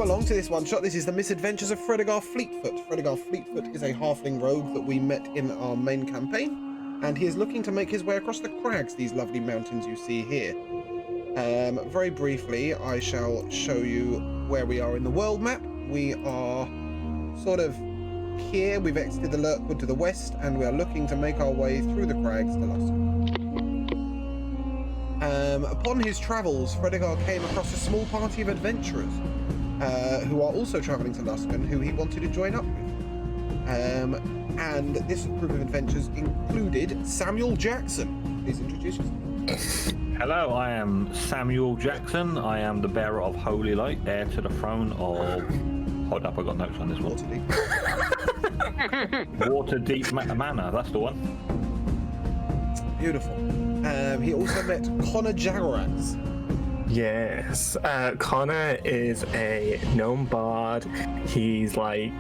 along to this one shot. This is the Misadventures of Fredegar Fleetfoot. Fredegar Fleetfoot is a halfling rogue that we met in our main campaign, and he is looking to make his way across the crags, these lovely mountains you see here. Very briefly, I shall show you where we are in the world map. We are sort of here. We've exited the Lurkwood to the west, and we are looking to make our way through the crags to Luskan. Upon his travels, Fredegar came across a small party of adventurers who are also travelling to Luskan, who he wanted to join up with. And this group of adventurers included Samuel Jackson. Please introduce yourself. Hello, I am Samuel Jackson. I am the bearer of Holy Light, heir to the throne of... Hold up, I got notes on this one. Waterdeep Manor, that's the one. Beautiful. He also met Connor Jagorax. Yes, Connor is a gnome bard. He's a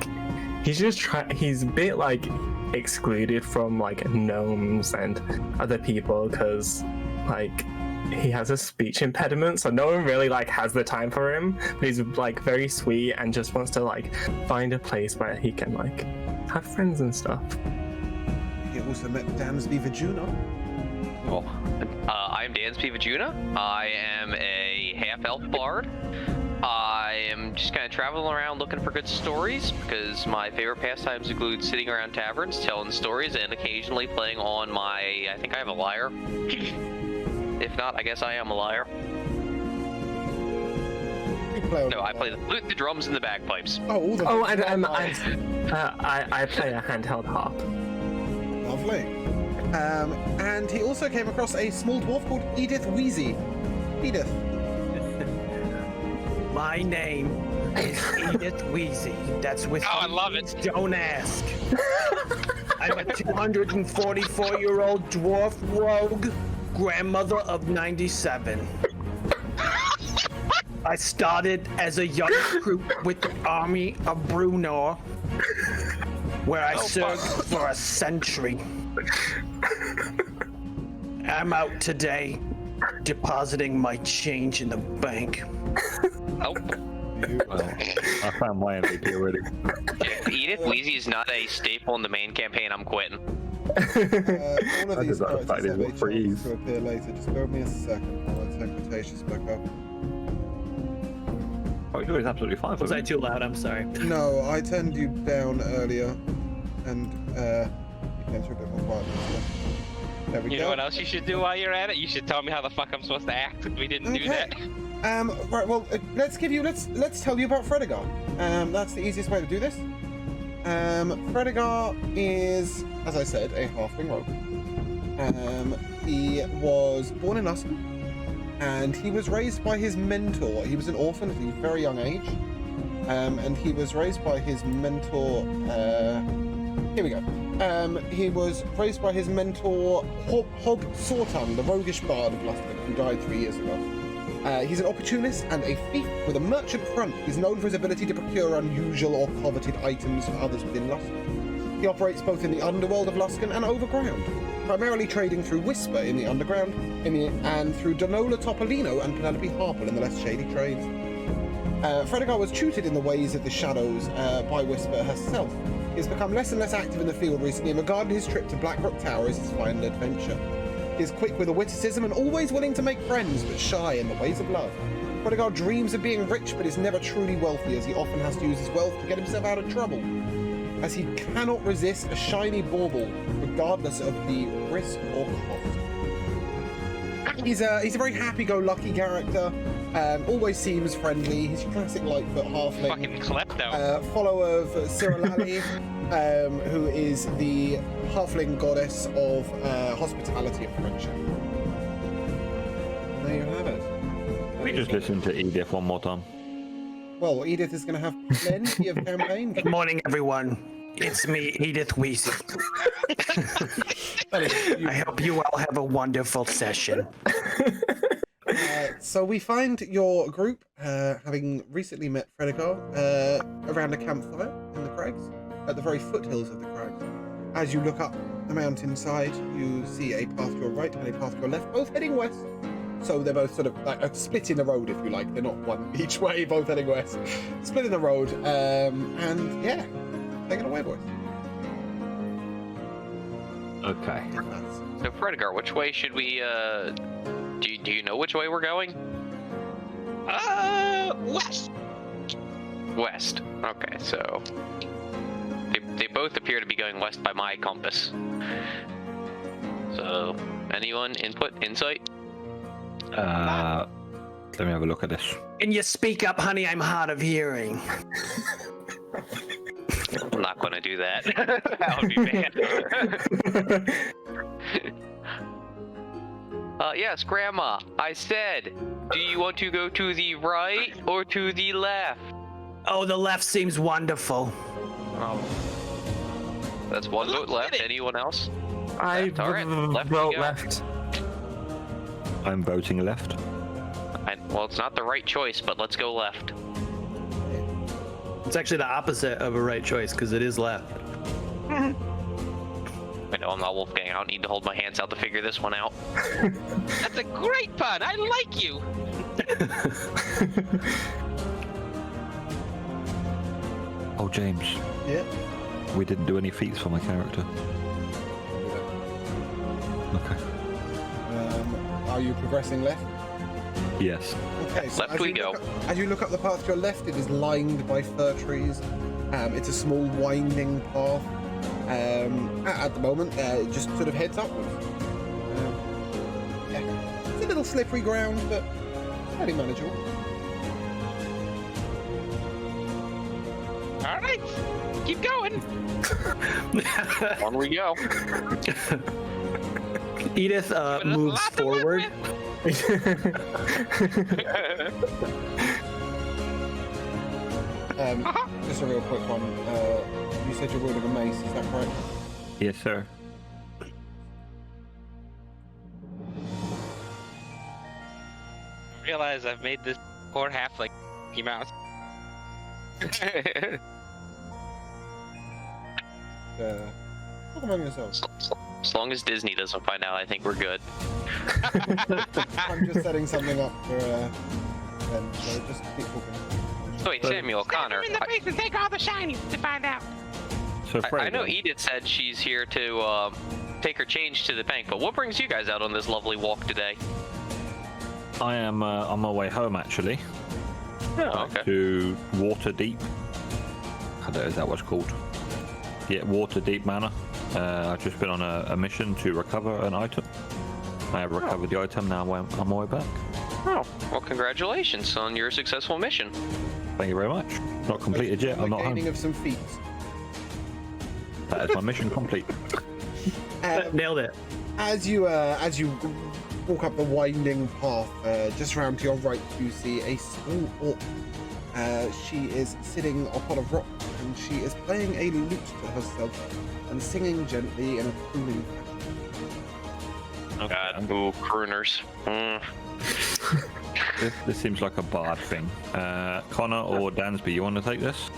bit like excluded from like gnomes and other people because like he has a speech impediment, so no one really like has the time for him. But he's like very sweet and just wants to like find a place where he can like have friends and stuff. He also met Dansby Vajuna. Well, I'm Dansby Vajuna. I am a half-elf bard. I am just kind of traveling around looking for good stories because my favorite pastimes include sitting around taverns, telling stories, and occasionally playing on my... I think I have a lyre. If not, I guess I am a liar. No, I play the flute, the drums, and the bagpipes. I play a handheld harp. Lovely. And he also came across a small dwarf called Edith Wheezy. Edith. My name is Edith Wheezy. That's with I love it. Don't ask. I'm a 244-year-old dwarf rogue, grandmother of 97. I started as a young recruit with the army of Brunor, where I served for a century. I'm out today, depositing my change in the bank. Oh. Well, I found my MVP already. If Edith Wheezy is not a staple in the main campaign, I'm quitting. All of these characters have a chance to appear later. Just bear with me a second while I take Cretaceous back up. Oh, you're doing absolutely fine. Was I too loud? I'm sorry. No, I turned you down earlier, and you came through a bit more quietly. So. There we go. You know what else you should do while you're at it? You should tell me how the fuck I'm supposed to act. We didn't do that. Right. Well, let's tell you about Fredegar. That's the easiest way to do this. Fredegar is, as I said, a halfling rogue. He was born in Luskan, and he was raised by his mentor. He was an orphan at a very young age, and he was raised by his mentor. Here we go. He was raised by his mentor, Hob Sortan, the roguish bard of Luskan, who died 3 years ago. He's an opportunist and a thief with a merchant front. He's known for his ability to procure unusual or coveted items for others within Luskan. He operates both in the underworld of Luskan and overground, primarily trading through Whisper in the underground and through Donola Topolino and Penelope Harper in the less shady trades. Fredegar was tutored in the ways of the shadows by Whisper herself. He has become less and less active in the field recently and regarded his trip to Blackrock Tower as his final adventure. He is quick with a witticism and always willing to make friends, but shy in the ways of love. Fredegar dreams of being rich, but is never truly wealthy, as he often has to use his wealth to get himself out of trouble, as he cannot resist a shiny bauble, regardless of the risk or cost. He's a very happy-go-lucky character, always seems friendly. He's your classic Lightfoot halfling. Fucking klepto. Follower of Cirillali, who is the halfling goddess of hospitality and friendship. There you have it. We just listen to Edith one more time. Well, Edith is going to have plenty of campaign. Good morning, everyone. It's me, Edith Wheezy. I hope you all have a wonderful session. So we find your group, having recently met Fredegar, around a campfire in the crags, at the very foothills of the crags. As you look up the mountainside, you see a path to your right and a path to your left, both heading west. So they're both sort of like splitting the road, if you like. They're not one each way, both heading west. Splitting the road, and yeah, take it away, boys. Okay. So Fredegar, which way should we? Do you know which way we're going? West. West. Okay, so they both appear to be going west by my compass. So, anyone insight? Let me have a look at this. Can you speak up, honey? I'm hard of hearing. I'm not going to do that. That would be bad. Yes, Grandma. I said, do you want to go to the right or to the left? Oh, the left seems wonderful. Oh. That's one vote left. Anyone else? I All right, left we vote go. left. I'm voting left. Well, it's not the right choice, but let's go left. It's actually the opposite of a right choice because it is left. I know I'm not Wolfgang. I don't need to hold my hands out to figure this one out. That's a great pun. I like you. Oh, James, Yeah. we didn't do any feats for my character. Okay. Are you progressing left? Yes. Okay, so Left we go. As you look up the path to your left, it is lined by fir trees. It's a small winding path. At the moment, it just sort of heads upwards. Yeah. It's a little slippery ground, but fairly manageable. All right, keep going. On we go. Edith moves Lots to work forward. Just a real quick one. You said you're wielding a mace, is that correct? Yes, sir. I realize I've made this poor half like Mickey Mouse. Talk among yourselves. As long as Disney doesn't find out, I think we're good. I'm just setting something up for then, so just keep talking. Wait, Samuel, Connor. in the face and take all the shinies to find out. So I know Fredegar, Edith said she's here to take her change to the bank, but what brings you guys out on this lovely walk today? I am on my way home actually Oh, okay. to Waterdeep. I don't know, is that what's called? Yeah, Waterdeep Manor. I've just been on a mission to recover an item. I have recovered the item, now I'm on my way back. Oh, well, congratulations on your successful mission. Thank you very much. Not completed yet, I'm not Gaining home. of some feats. That is my mission complete. Nailed it. As you walk up the winding path, just around to your right, you see a small orc. She is sitting upon a rock, and she is playing a lute to herself and singing gently in a cooling fashion. Oh, God. Ooh, crooners. This seems like a bard thing. Connor or Dansby, you want to take this?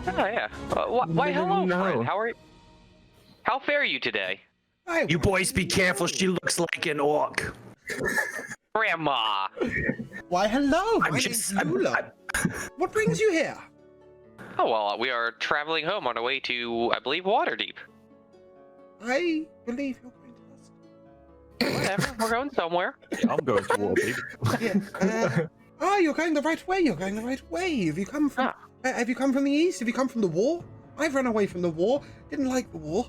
Oh, yeah. Why, hello, No. friend. How are you? How fare you today? You boys be careful. She looks like an orc. Grandma! Why, hello. I'm My just- name's Lula. What brings you here? Oh, well, we are traveling home on our way to, I believe, Waterdeep. I believe you're going to us. Whatever, we're going somewhere. I'm going to Waterdeep. Yeah. You're going the right way. You're going the right way. Have you come from? Have you come from the east? Have you come from the war? I've run away from the war. Didn't like the war.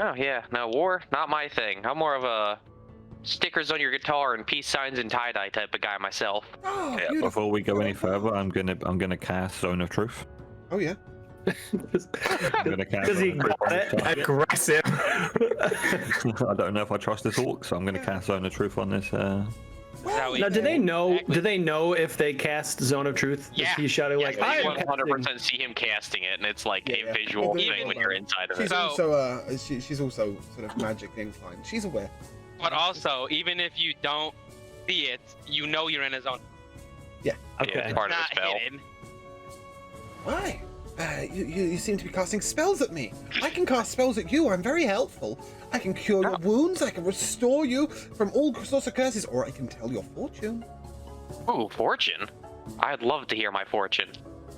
Oh, yeah. No, war, not my thing. I'm more of a stickers on your guitar and peace signs and tie-dye type of guy myself. Oh, Yeah, beautiful. before we go any further, I'm gonna cast Zone of Truth. Oh yeah. I'm gonna cast Because he Zone of Truth got on it. this target. Aggressive. I don't know if I trust this orc, so I'm gonna cast Zone of Truth on this. How we- Now, do they know? Exactly. Do they know if they cast Zone of Truth? Yeah. Is he shouting like, Yeah, "I You am 100% casting"? see him casting it, and it's like Yeah. a visual Even- thing when you're inside of She's it. So- also she's also sort of magically inclined. She's aware. But also, even if you don't see it, you know you're in a zone. Yeah. Yeah, it's part of the Not spell. hidden. Why? You seem to be casting spells at me. I can cast spells at you. I'm very helpful. I can cure your wounds. I can restore you from all sorts of curses, or I can tell your fortune. Ooh, fortune? I'd love to hear my fortune.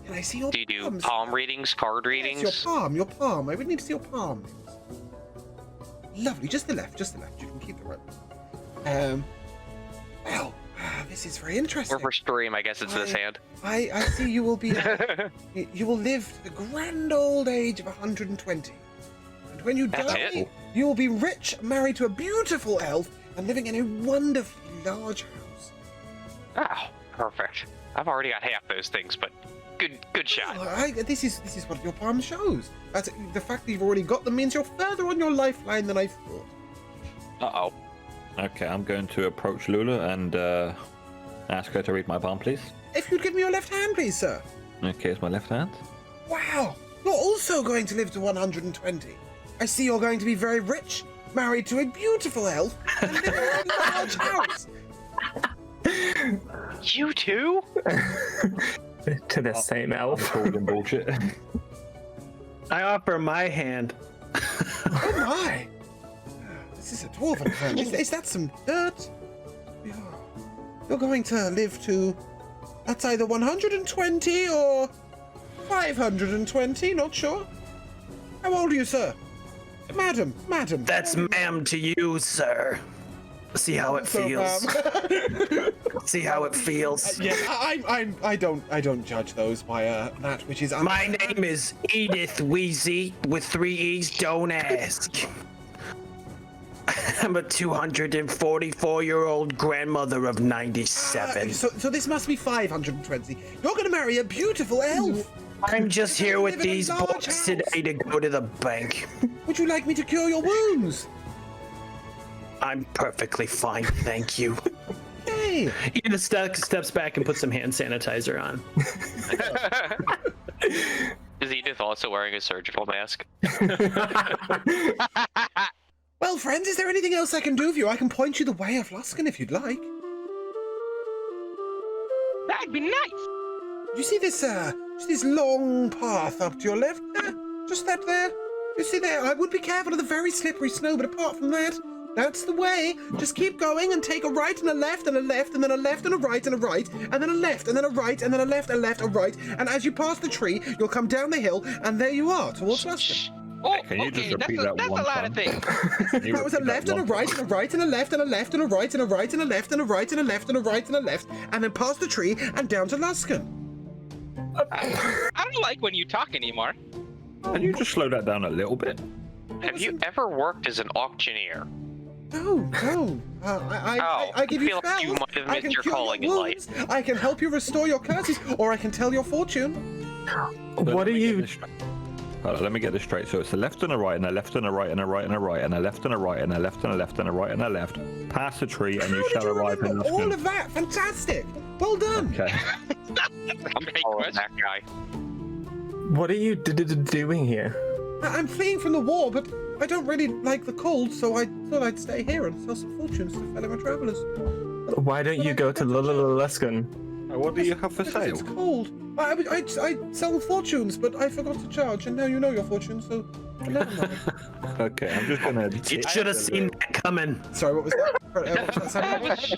Can I see your Do you do palms? palm readings, card readings? Yes, your palm. I would need to see your palm. Lovely, just the left. You can keep the right. Well, this is very interesting. Or for stream, I guess it's this hand. I see you will be. You will live to the grand old age of 120. And when you That's die, it? you will be rich, married to a beautiful elf, and living in a wonderfully large house. Oh, perfect. I've already got half those things, but good shot. This is what your palm shows. The fact that you've already got them means you're further on your lifeline than I thought. Uh-oh. Okay, I'm going to approach Lula and ask her to read my palm, please. If you'd give me your left hand, please, sir. Okay, it's my left hand. Wow, you're also going to live to 120. I see you're going to be very rich, married to a beautiful elf, and live in a large house. You too? To the same elf. Called him bullshit. I offer my hand. Oh my! This is a dwarven hand. Is that some dirt? You're going to live to... That's either 120 or 520, not sure. How old are you, sir? Madam. That's ma'am to you, sir. See how it feels. See how it feels. Yeah, I don't judge those by that which is. My name is Edith Wheezy with 3 E's. Don't ask. I'm a 244-year-old grandmother of 97. So this must be 520. You're going to marry a beautiful elf. I'm just here with live in a these large books house. today to go to the bank. Would you like me to cure your wounds? I'm perfectly fine, thank you. Hey. Edith steps back and puts some hand sanitizer on. Is Edith also wearing a surgical mask? Well, friends, is there anything else I can do for you? I can point you the way of Luskan if you'd like. That'd be nice. You see this long path up to your left there? Just that there? You see there? I would be careful of the very slippery snow, but apart from that, that's the way. Just keep going and take a right and a left and a left and then a left and a right and a right and then a left and then a right and then a left, a right. And as you pass the tree, you'll come down the hill and there you are, towards Luskan. Oh, Can you just okay, repeat that's that a one lot time? of things. That was a left and a right and a right and a left and a left and a right and a right and a left and a right and a left and a right and a left and then past the tree and down to Luskan. I don't like when you talk anymore. Can you just slow that down a little bit? Have you ever worked as an auctioneer? No. I give I you feel like you spells. might have I missed can your cure calling your in wounds. I can help you restore your curses, or I can tell your fortune. What are you? Hold on, let me get this straight. So it's a left and a right and a left and a right and a right and a right and a left and a right and a left and a left and a right and a left. Past the tree and you How shall did you arrive in remember all Luskan. of that? Fantastic. Well done. Okay. Great Oh, question. that guy. What are you doing here? I'm fleeing from the war, but I don't really like the cold, so I thought I'd stay here and sell some fortunes to fellow travelers. Why don't you go to Luskan? What do you have for Because sale? it's cold. I sell fortunes, but I forgot to charge, and now you know your fortune, so never mind. Okay, I'm just gonna. You should have seen that coming. Sorry, what was that? What was that?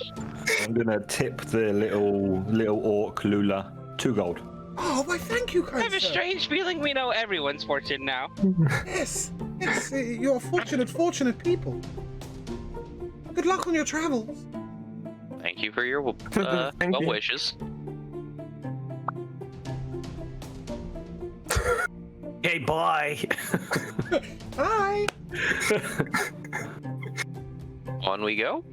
I'm gonna tip the little orc Lula 2 gold. Oh, why thank you, I kind have a sir. strange feeling we know everyone's fortune now. Yes, you're fortunate people. Good luck on your travels. Thank you for your Thank well you. wishes. Hey, bye. Bye. On we go.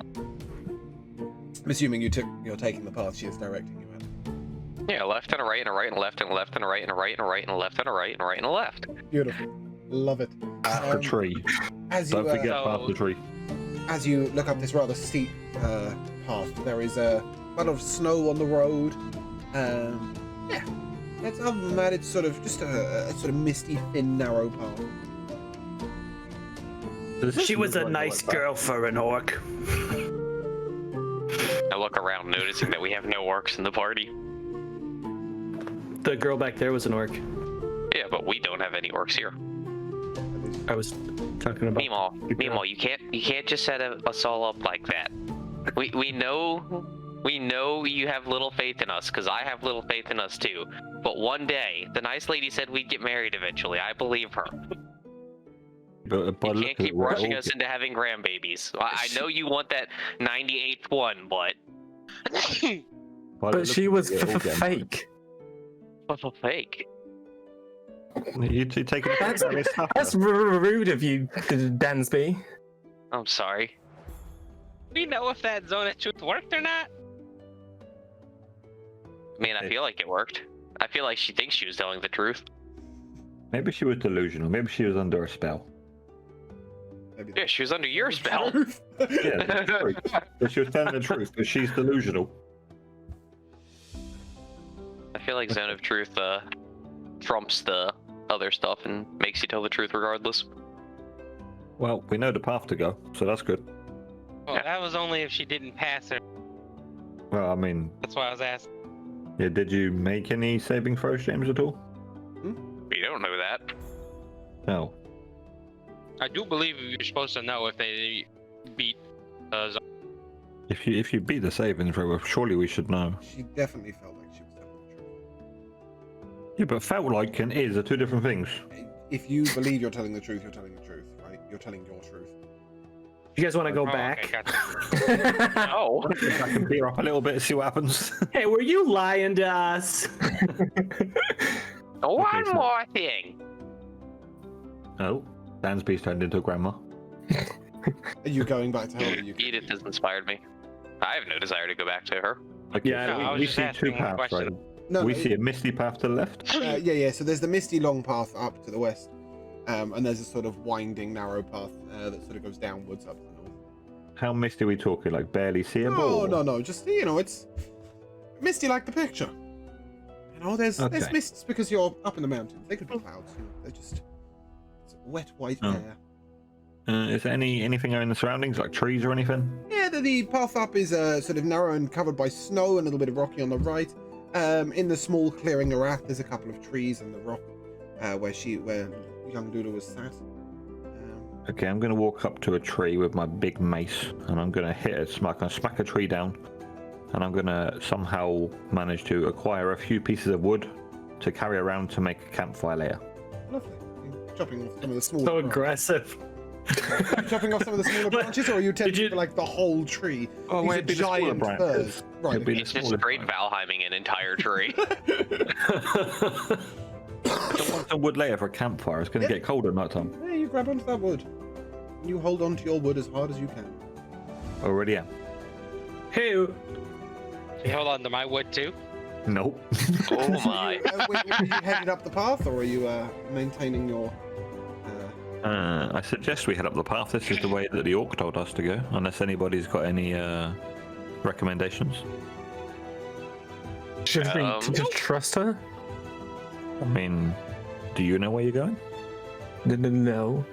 I'm assuming you're taking the path she is directing you at. Yeah, left and a right and a right and a left and a left and a right and a right and a right and a left and a right and a right and a left. Beautiful. Love it. Past the tree. As you, Don't forget so- past the tree. as you look up this rather steep path, there is a lot of snow on the road. Yeah. Other than that, it's sort of just a sort of misty, thin, narrow path. She was a nice girl for an orc. I look around, noticing that we have no orcs in the party. The girl back there was an orc. Yeah, but we don't have any orcs here. I was talking about. Meemaw, you can't just set us all up like that. We know you have little faith in us, because I have little faith in us too. But one day, the nice lady said we'd get married eventually. I believe her. But You can't keep rushing us into having grandbabies. I know you want that 98th one, but... But she was fake. But fake. You two taking That's rude of you, Dansby. I'm sorry. We know if that zone of truth worked or not. I mean, I feel like it worked. I feel like she thinks she was telling the truth. Maybe she was delusional. Maybe she was under a spell. Yeah, she was under your spell. Yeah, that's true. But she was telling the truth, but she's delusional. I feel like Zone of Truth trumps the other stuff and makes you tell the truth regardless. Well, we know the path to go, so that's good. Well, that was only if she didn't pass her. Well, I mean, That's why I was asking. yeah, did you make any saving throws, James, at all? We don't know that. No. I do believe you're supposed to know if they beat zone. If you beat the saving throw, surely we should know. She definitely felt like she was telling the truth. Yeah, but felt like and is are two different things. If you believe you're telling the truth, you're telling the truth, right? You're telling your truth. You guys want to go Oh, back? okay, gotcha. Oh. I can beer up a little bit and see what happens. Hey, were you lying to us? One more thing. Oh, Dansby's turned into a grandma. Are you going back to her? Or are you... Edith has inspired me. I have no desire to go back to her. Okay, Yeah, so I was we just see two asking a paths, right? question. No, We no, see a misty path to the left. yeah. So there's the misty long path up to the west, and there's a sort of winding narrow path that sort of goes downwards up to the north. How misty are we talking? Like barely seeable? No. Just it's misty like the picture. There's Okay. mists because you're up in the mountains. They could be clouds. They're just it's wet white Oh. air. Is there anything in the surroundings, like trees or anything? Yeah, the path up is sort of narrow and covered by snow and a little bit of rocky on the right. In the small clearing around, there's a couple of trees and the rock where young Lula was sat. Okay, I'm going to walk up to a tree with my big mace, and I'm going to hit it. I'm going to smack a tree down, and I'm going to somehow manage to acquire a few pieces of wood to carry around to make a campfire later. Lovely. You're chopping off some of the smaller So branches. aggressive. Are you chopping off some of the smaller branches, or are you tending for like the whole tree? Oh, These it'd are be the smaller giant branches. firs. Right. It'd be okay. It's just straight Valheiming an entire tree. I want some wood later for a campfire. It's going to get colder at night time. Yeah, you grab onto that wood. And you hold onto your wood as hard as you can. Already am. Hey, You hold on to my wood too. Nope. Oh my. Were you headed up the path, or are you maintaining your? I suggest we head up the path. This is the way that the orc told us to go, unless anybody's got any recommendations. Should we just trust her? I mean, do you know where you're going? No.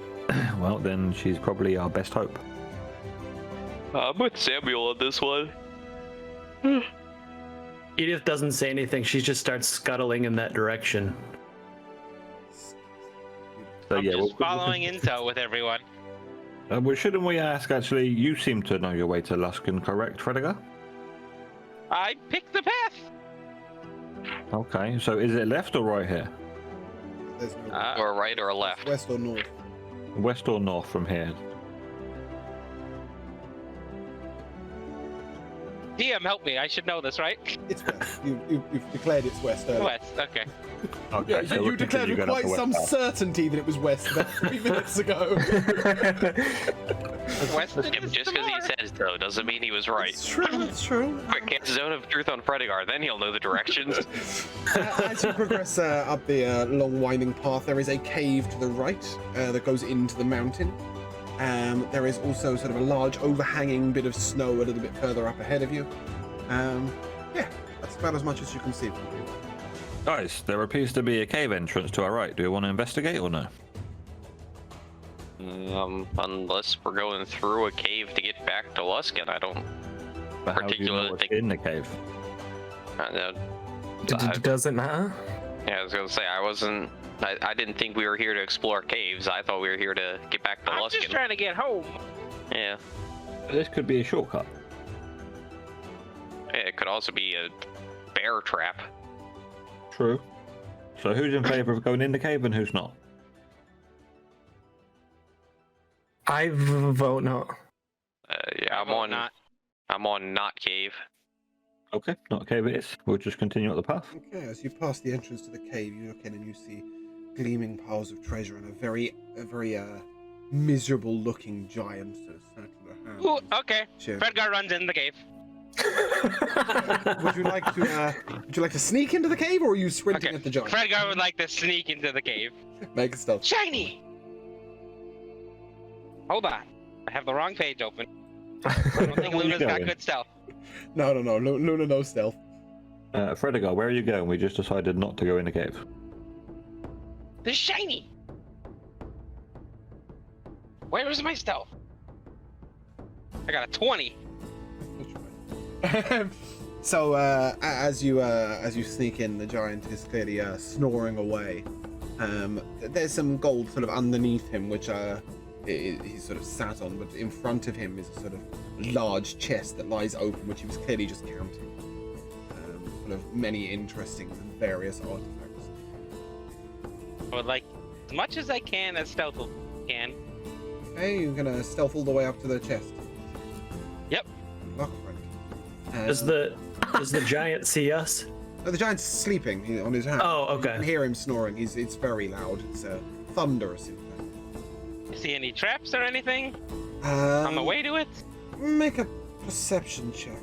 Well, then she's probably our best hope. I'm with Samuel on this one. Edith doesn't say anything. She just starts scuttling in that direction. So I'm yeah, just following intel with everyone. well, shouldn't we ask? Actually, you seem to know your way to Luskin, correct, Fredegar? I picked the path. Okay, so is it left or right here? There's no Or right or left. west or north. West or north from here? DM, help me. I should know this, right? It's west. You've declared it's west. Earlier. West. Okay. Okay, Yeah, so you we'll declared continue with going up quite the some west path. certainty that it was west about 3 minutes ago. West Just because he says so doesn't mean he was right. It's true. It's true. Quick, cast Zone of Truth on Fredegar, then he'll know the directions. As you progress up the long winding path, there is a cave to the right that goes into the mountain. There is also sort of a large overhanging bit of snow a little bit further up ahead of you. Yeah, that's about as much as you can see from here. Guys, there appears to be a cave entrance to our right. Do you want to investigate or no? Unless we're going through a cave to get back to Luskin, I don't But how do you know particularly what's think. in the cave? I know. Does it matter? Yeah, I was gonna say I wasn't I didn't think we were here to explore caves. I thought we were here to get back to I'm Luskin. just trying to get home. Yeah. This could be a shortcut. Yeah, it could also be a bear trap. True. So who's in favour of going in the cave and who's not? I vote not. Yeah, I'm on. I'm on not cave. Okay, not cave it is. We'll just continue up the path. Okay, as you pass the entrance to the cave, you look in and you see gleaming piles of treasure and a very miserable-looking giant sort of sat in the hand. Ooh, okay. Cheers. Fredegar runs in the cave. Would you like to sneak into the cave, or are you sprinting Okay. at the giant? Fredegar would like to sneak into the cave. Make a stealth. Shiny! Hold on. I have the wrong page open. I don't think Where are you Luna's got going? good stealth. No. Luna, no stealth. Fredegar, where are you going? We just decided not to go in the cave. The shiny! Where is my stealth? I got a 20. So as you sneak in, the giant is clearly snoring away. There's some gold sort of underneath him, which he's sort of sat on, but in front of him is a sort of large chest that lies open, which he was clearly just counting. Sort of many interesting and various artifacts. I would like as much as I can as stealth can. Hey, you're gonna stealth all the way up to the chest. Yep. Good luck, friend. Does the giant see us? No, the giant's sleeping on his hand. Oh, You can okay. hear him snoring. It's very loud. It's thunderous, in fact. See any traps or anything on the way to it? Make a perception check.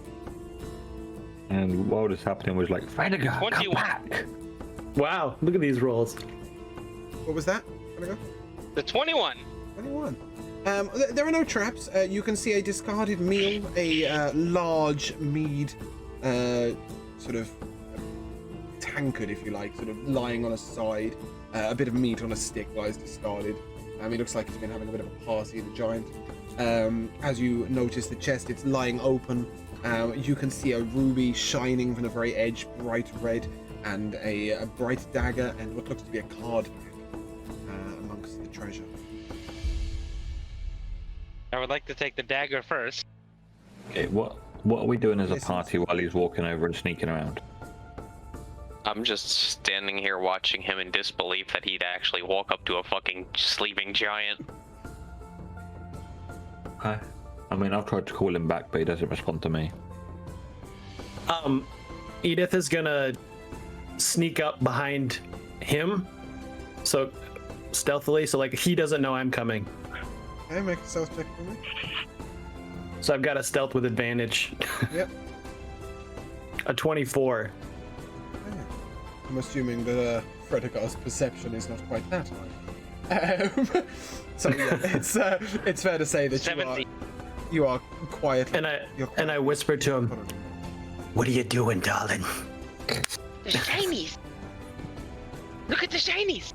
And while this happening was like, Fredegar, come 21. back! Wow, look at these rolls. What was that? Gonna go? The 21. 21. There are no traps. You can see a discarded meal, a large mead, sort of tankard, if you like, sort of lying on a side. A bit of meat on a stick lies discarded. It looks like he's been having a bit of a party, the giant. As you notice the chest, it's lying open. You can see a ruby shining from the very edge, bright red, and a bright dagger, and what looks to be a card pack amongst the treasure. I would like to take the dagger first. Okay, what are we doing as a party while he's walking over and sneaking around? I'm just standing here watching him in disbelief that he'd actually walk up to a fucking sleeping giant. Okay. I mean, I've tried to call him back, but he doesn't respond to me. Edith is gonna sneak up behind him, so stealthily, so like he doesn't know I'm coming. Okay, make a stealth check for me. So I've got a stealth with advantage. Yep. A 24. Okay. I'm assuming that Fredegar's perception is not quite that high. So yeah, it's fair to say that 17. you are quietly. And I whisper to him, "What are you doing, darling?" The shinies! Look at the shinies!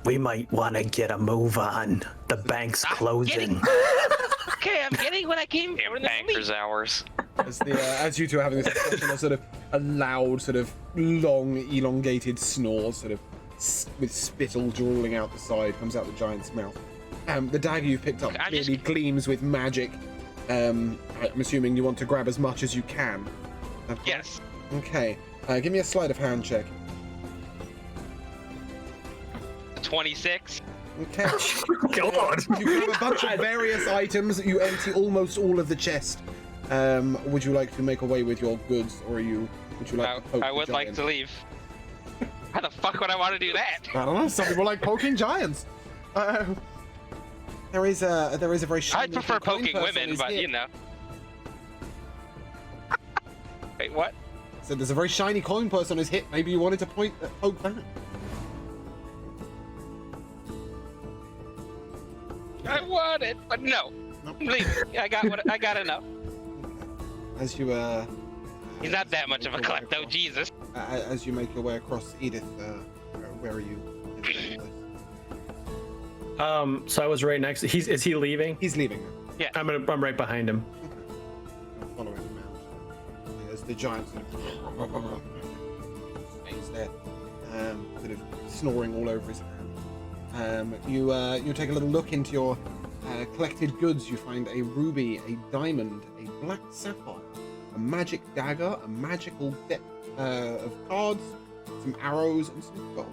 We might want to get a move on. The bank's closing. Okay, I'm getting what I came here in the Banker's hours. As you two are having this discussion, a sort of a loud, sort of long, elongated snore, sort of with spittle drooling out the side, comes out the giant's mouth. The dagger you've picked up clearly gleams with magic. I'm assuming you want to grab as much as you can. Yes. Okay. Give me a sleight of hand check. 26. Okay. God. You grab a bunch of various items. You empty almost all of the chest. Would you like to make away with your goods, or would you like to poke I the would like giant? to leave. How the fuck would I want to do that? I don't know. Some people like poking giants. There is a very shiny I'd prefer coin poking purse on women, his but hip. you know. Wait, what? So there's a very shiny coin purse on his hip. Maybe you wanted to poke that. I want it, but no. Nope. I'm leaving. I got enough. As you He's not that much of a make your way klepto, across- Jesus. As you make your way across, Edith, where are you? In all this? So I was right next. Is he leaving? He's leaving. Yeah. I'm right behind him. Okay. Following him out. As the giant sort of stays there. sort of snoring all over his hand. You take a little look into your collected goods. You find a ruby, a diamond, a black sapphire, a magic dagger, a magical deck of cards, some arrows, and some gold.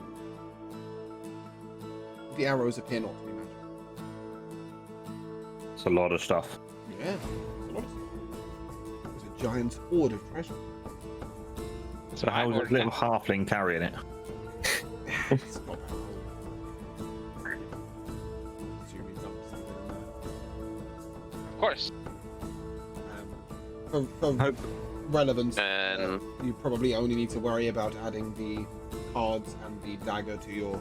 The arrows appear not to be magical. It's a lot of stuff. Yeah, it's a lot of stuff. There's a giant hoard of treasure. So how is this little halfling carrying it? It's not that old. Assume he's up to something in there. Of course. For relevance, And- you probably only need to worry about adding the cards and the dagger to your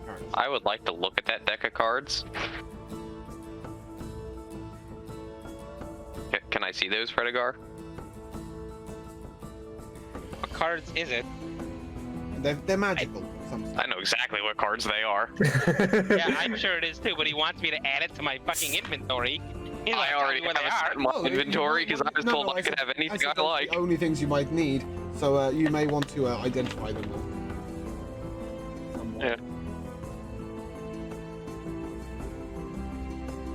character. I would like to look at that deck of cards. Can I see those, Fredegar? What cards is it? They're magical. I know exactly what cards they are. Yeah, I'm sure it is too, but he wants me to add it to my fucking inventory. He's like, I already tell me what have they a set are. in my Oh, inventory because I was told I could said- have anything said I those are like. the only things you might need, so you may want to identify them. Somewhat. Yeah.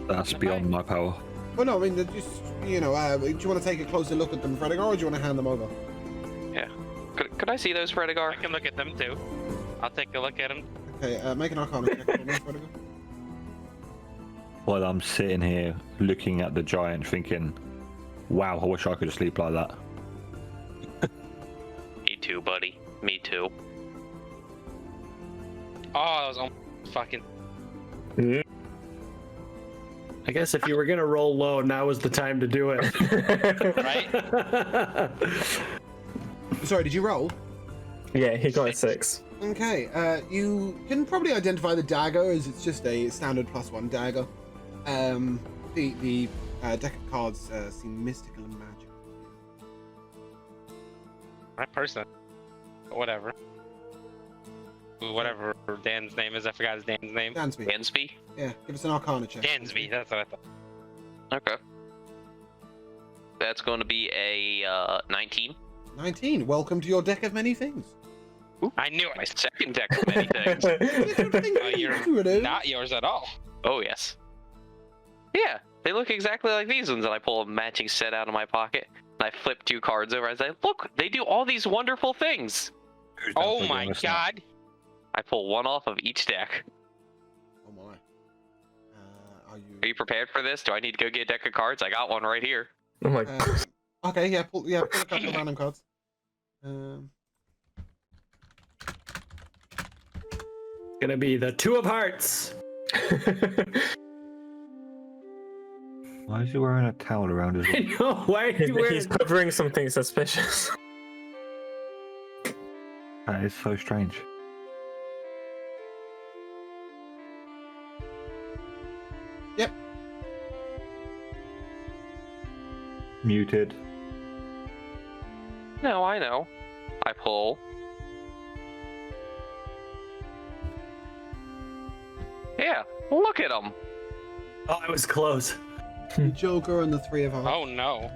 That's beyond my power. Well, no, I mean, they're just, do you want to take a closer look at them, Fredegar, or do you want to hand them over? Yeah. Could I see those, Fredegar? I can look at them too. I'll take a look at them. Okay, make an Arcana check for me, Fredegar. While I'm sitting here looking at the giant thinking, wow, I wish I could sleep like that. Me too, buddy. Me too. Oh, that was almost fucking. I guess if you were gonna roll low, now is the time to do it. Right? Sorry, did you roll? Yeah, he got a 6. Okay, you can probably identify the dagger as it's just a standard +1 dagger. The deck of cards seem mystical and magical. My person. Whatever. Whatever Dan's name is, I forgot his Dan's name. Dansby. Dansby? Yeah, give us an Arcana check. Dansby, that's what I thought. Okay. That's going to be a 19. 19. Welcome to your deck of many things. I knew My it. second deck of many things. Oh, you're not yours at all. Oh, yes. Yeah, they look exactly like these ones, and I pull a matching set out of my pocket, and I flip 2 cards over. I say, look, they do all these wonderful things. Oh my god. I pull one off of each deck. Oh my. Are Are you prepared for this? Do I need to go get a deck of cards? I got one right here. Oh my okay, yeah, pull a couple of random cards. Gonna be the 2 of hearts. Why is he wearing a towel around his I neck? know, why are you wearing He's covering something suspicious. That is so strange. Yep. Muted. No, I know. I pull. Yeah, look at them. Oh, I was close. The Joker and the 3 of Hearts. Oh no.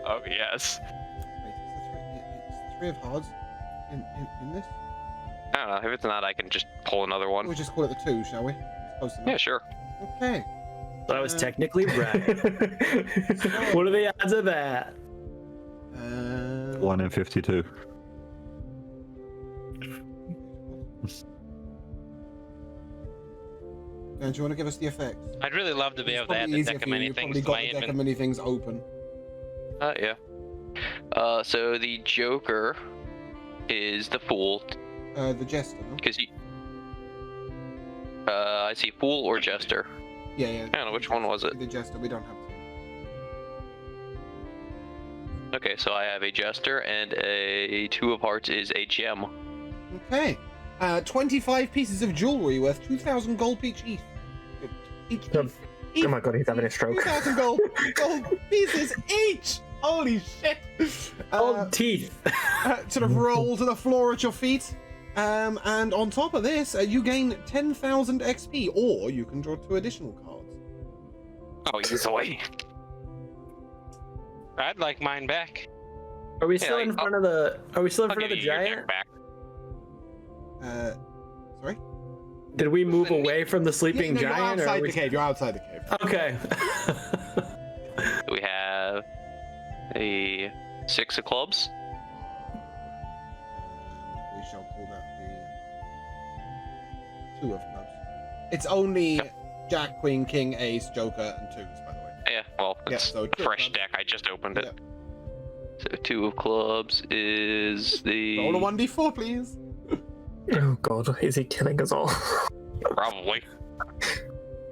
Oh, yes. Wait, is the 3 of Hearts in this? I don't know. If it's not, I can just pull another one. We'll just call it the 2, shall we? It's close enough. Yeah, sure. Okay. So I was technically right. What are the odds of that? 1 in 52. Dan, do you want to give us the effects? I'd really love to be It's able to add probably the easier deck for of you. many You've things probably to got my the deck of inventory. many things open. Yeah. So the Joker is the Fool, The Jester, no? because you... I see Fool or Jester. Yeah, yeah. I don't know, which one was it? The Jester, we don't have to. Okay, so I have a Jester, and a 2 of Hearts is a gem. Okay. 25 pieces of jewelry worth 2,000 gold each. Each. Oh my god, he's having a stroke. 2,000 gold pieces each! Holy shit! Old teeth. Sort of roll to the floor at your feet. And on top of this, you gain 10,000 XP, or you can draw 2 additional cards. Oh, easily. I'd like mine back. Are we still like, in front of the? Are we still in I'll front give of the you your giant? deck back. Sorry? Did we move away from the sleeping No, giant? you're or outside are we... the cave. You're outside the cave. Okay. We have a 6 of clubs. We shall call that the 2 of clubs. It's only Jack, Queen, King, Ace, Joker, and 2s, by the way. Yeah, well, Yeah, it's so a 2 of fresh clubs. deck. I just opened it. Yeah. So 2 of clubs is the... Roll a 1d4, please. Oh god, is he killing us all? Probably.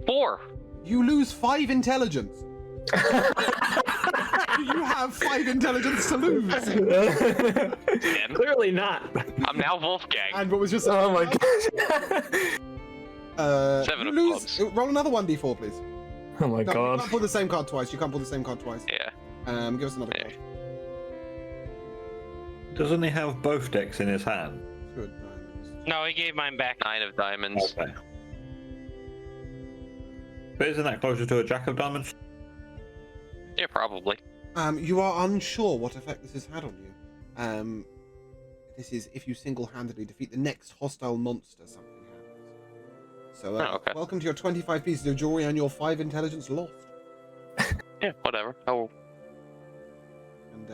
4. You lose 5 intelligence. You have 5 intelligence to lose. Damn. Clearly not. I'm now Wolfgang. And what was just Oh my god. 7 you of lose. clubs. Roll another 1d4, please. Oh my No, you god. can't pull the same card twice. You can't pull the same card twice. Yeah. Give us another Yeah. card. Doesn't he have both decks in his hand? Good diamonds. No, he gave mine back. 9 of diamonds. Okay. But isn't that closer to a Jack of Diamonds? Yeah, probably. You are unsure what effect this has had on you. This is if you single-handedly defeat the next hostile monster, something happens. So, Oh, okay. welcome to your 25 pieces of jewelry and your 5 intelligence lost. Yeah, whatever. Oh, And,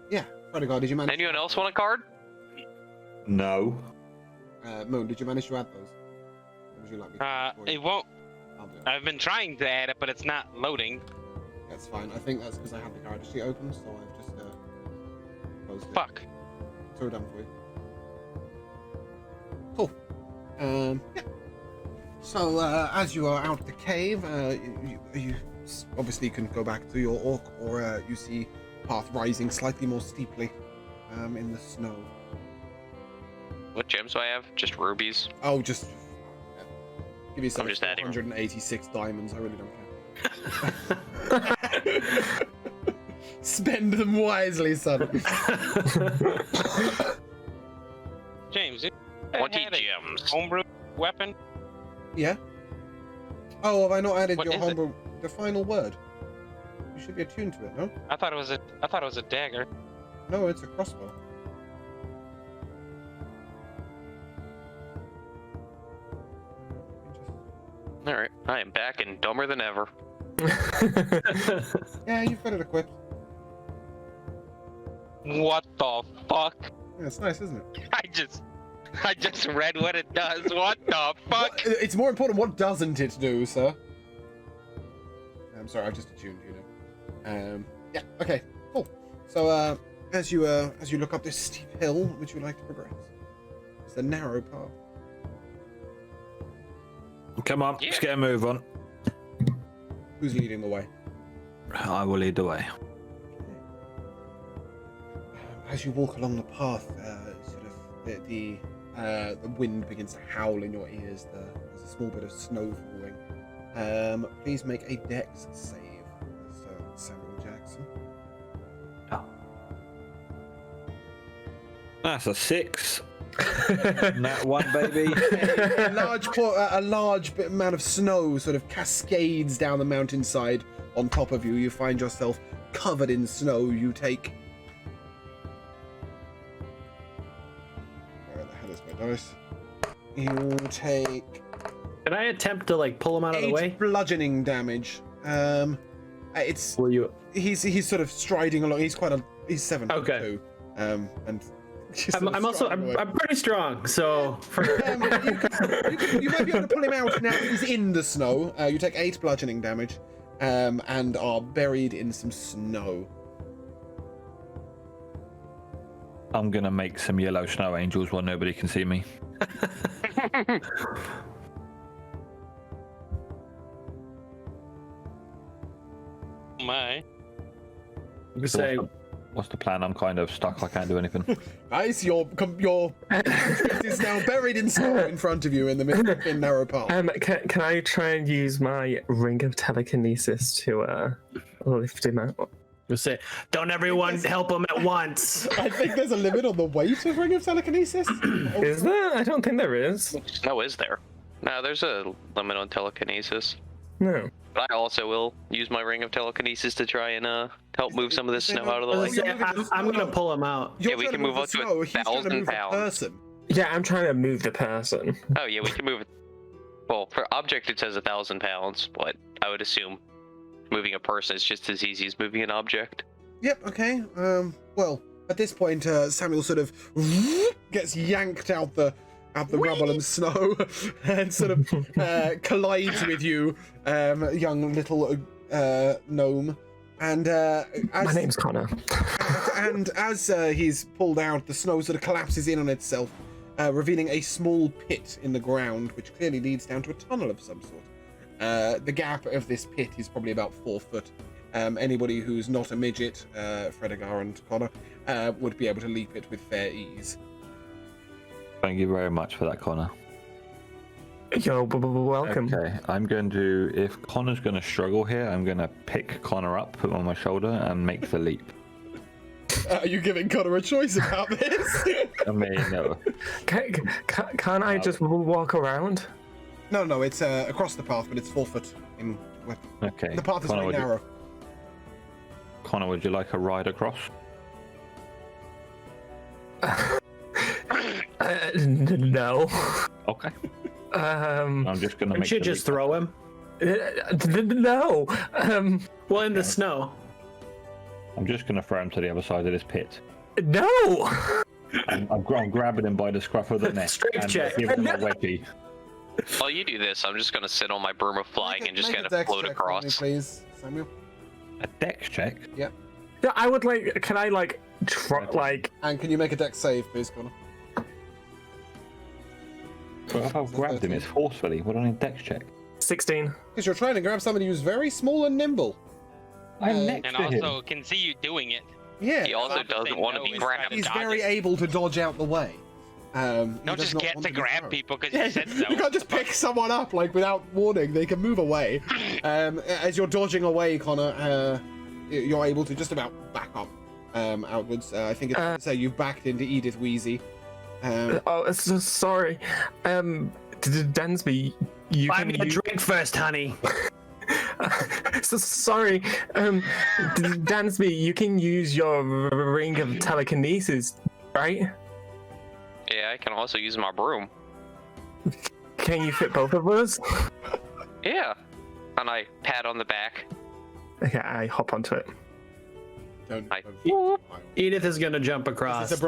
yeah. Fredegar, did you manage? anyone else want a card? No. Moon, did you manage to add those? Or would you like me to add it for you? It won't. I'll do it. I've been trying to add it, but it's not loading. That's fine. I think that's because I have the character sheet open, so I've just closed it. Fuck. It's all done for you. Cool. Yeah. So, as you are out the cave, you obviously can go back to your orc, or you see path rising slightly more steeply in the snow. What gems do I have? Just rubies. Oh, just give yourself I'm just adding. 186 diamonds. I really don't care. Spend them wisely, son. James, you 20 had a gems. homebrew weapon? Yeah. Oh, have I not added What your is it? humble the final word? You should be attuned to it, no? I thought it was a dagger. No, it's a crossbow. All right, I am back and dumber than ever. Yeah, you've got it equipped. What the fuck? Yeah, it's nice, isn't it? I just read what it does. What the fuck? It's more important what doesn't it do, sir. I'm sorry, I've just attuned, you know. Yeah, okay, cool. So, as you look up this steep hill, would you like to progress? It's a narrow path. Come on, let's get a move on. Who's leading the way? I will lead the way. As you walk along the path, sort of the wind begins to howl in your ears. There's a small bit of snow falling. Please make a dex save, Sir Samuel Jackson. Oh. That's a 6. That one, baby. A large amount of snow sort of cascades down the mountainside on top of you. You find yourself covered in snow. You take... Where the hell is my dice? You take... Can I attempt to like pull him out of the 8 way? bludgeoning damage. It's... Will you? He's sort of striding along. He's 7 foot Okay. 2. And I'm pretty strong, so you might be able to pull him out now. He's in the snow. You take 8 bludgeoning damage, and are buried in some snow. I'm gonna make some yellow snow angels while nobody can see me. My. you say What's the plan? I'm kind of stuck. I can't do anything. Nice. Your is now buried in snow in front of you in the middle of a narrow path. Can I try and use my ring of telekinesis to lift him out? you say, don't everyone help him at once. I think there's a limit on the weight of ring of telekinesis. Is there? I don't think there is. No, is there? No, there's a limit on telekinesis. No. But I also will use my ring of telekinesis to try and help move some of this snow out of the I way. was gonna say, I'm gonna pull him out. You're Yeah, we trying can to move up to snow, he's trying to 1,000 move a pounds. person. Yeah, I'm trying to move the person. Oh yeah, we can move it. Well, for object it says 1,000 pounds, but I would assume moving a person is just as easy as moving an object. Yep. Okay. Well, at this point, Samuel sort of gets yanked out the rubble and snow, and sort of collides with you, young little gnome. And My name's Connor. and as he's pulled out, the snow sort of collapses in on itself, revealing a small pit in the ground, which clearly leads down to a tunnel of some sort. The gap of this pit is probably about 4 foot. Anybody who's not a midget, Fredegar and Connor, would be able to leap it with fair ease. Thank you very much for that, Connor. You're welcome. Okay, I'm going to, if Connor's going to struggle here, I'm going to pick Connor up, put him on my shoulder, and make the leap. Are you giving Connor a choice about this? I mean, no. Can't I just walk around? No, it's across the path, but it's 4 foot in width. Okay. The path is Connor, very narrow. Connor, would you like a ride across? No. Okay. Um, I'm just going to We make should the just leap. throw him. no. Well, in the snow. I'm just going to throw him to the other side of this pit. No. I'm grabbing him by the scruff of the neck Strength and check. giving him a wedgie. While you do this, I'm just gonna sit on my broom of flying and just Make kind a of dex float check for me, across. please, Samuel. A dex check? Yeah, I would like. Can I like like? And can you make a dex save, please, Connor? Well, if I've grabbed him, it's forcefully. What do I need a dex check? 16. Because you're trying to grab somebody who's very small and nimble. I'm next And to him. also can see you doing it. Yeah. He also Not to say doesn't want to no be is trying grabbed. to He's dodge very it. able to dodge out the way. He Don't does just not get want to be grab thrown. people because you said so. You can't just pick someone up like without warning. They can move away. As you're dodging away, Connor, you're able to just about back up outwards. I think it's say you've backed into Edith Wheezy. Oh, so sorry. Dansby, you Buy can me a drink first, honey. so sorry. Dansby, you can use your ring of telekinesis, right? Yeah, I can also use my broom. Can you fit both of us? Yeah. And I pat on the back. Okay, I hop onto it. Don't. I- Edith is gonna jump across. Is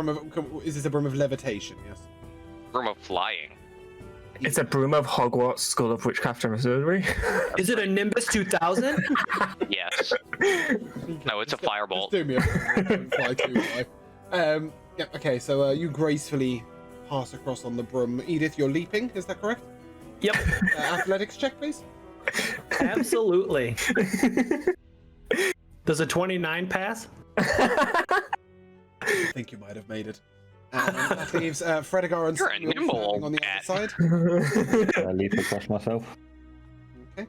this a broom of levitation? Yes. Broom of flying. It's a broom of Hogwarts School of Witchcraft and Wizardry. Is it a Nimbus 2000? Yes. No, it's a Just firebolt. do me a favor, don't fly too high. Yeah. Okay. So you gracefully pass across on the broom. Edith, you're leaping. Is that correct? Yep, Athletics check, please. absolutely. Does a 29 pass? I think you might have made it. That leaves Fredegar and You're a Samuel nimble standing old on the cat. other side. I leap across myself. Okay.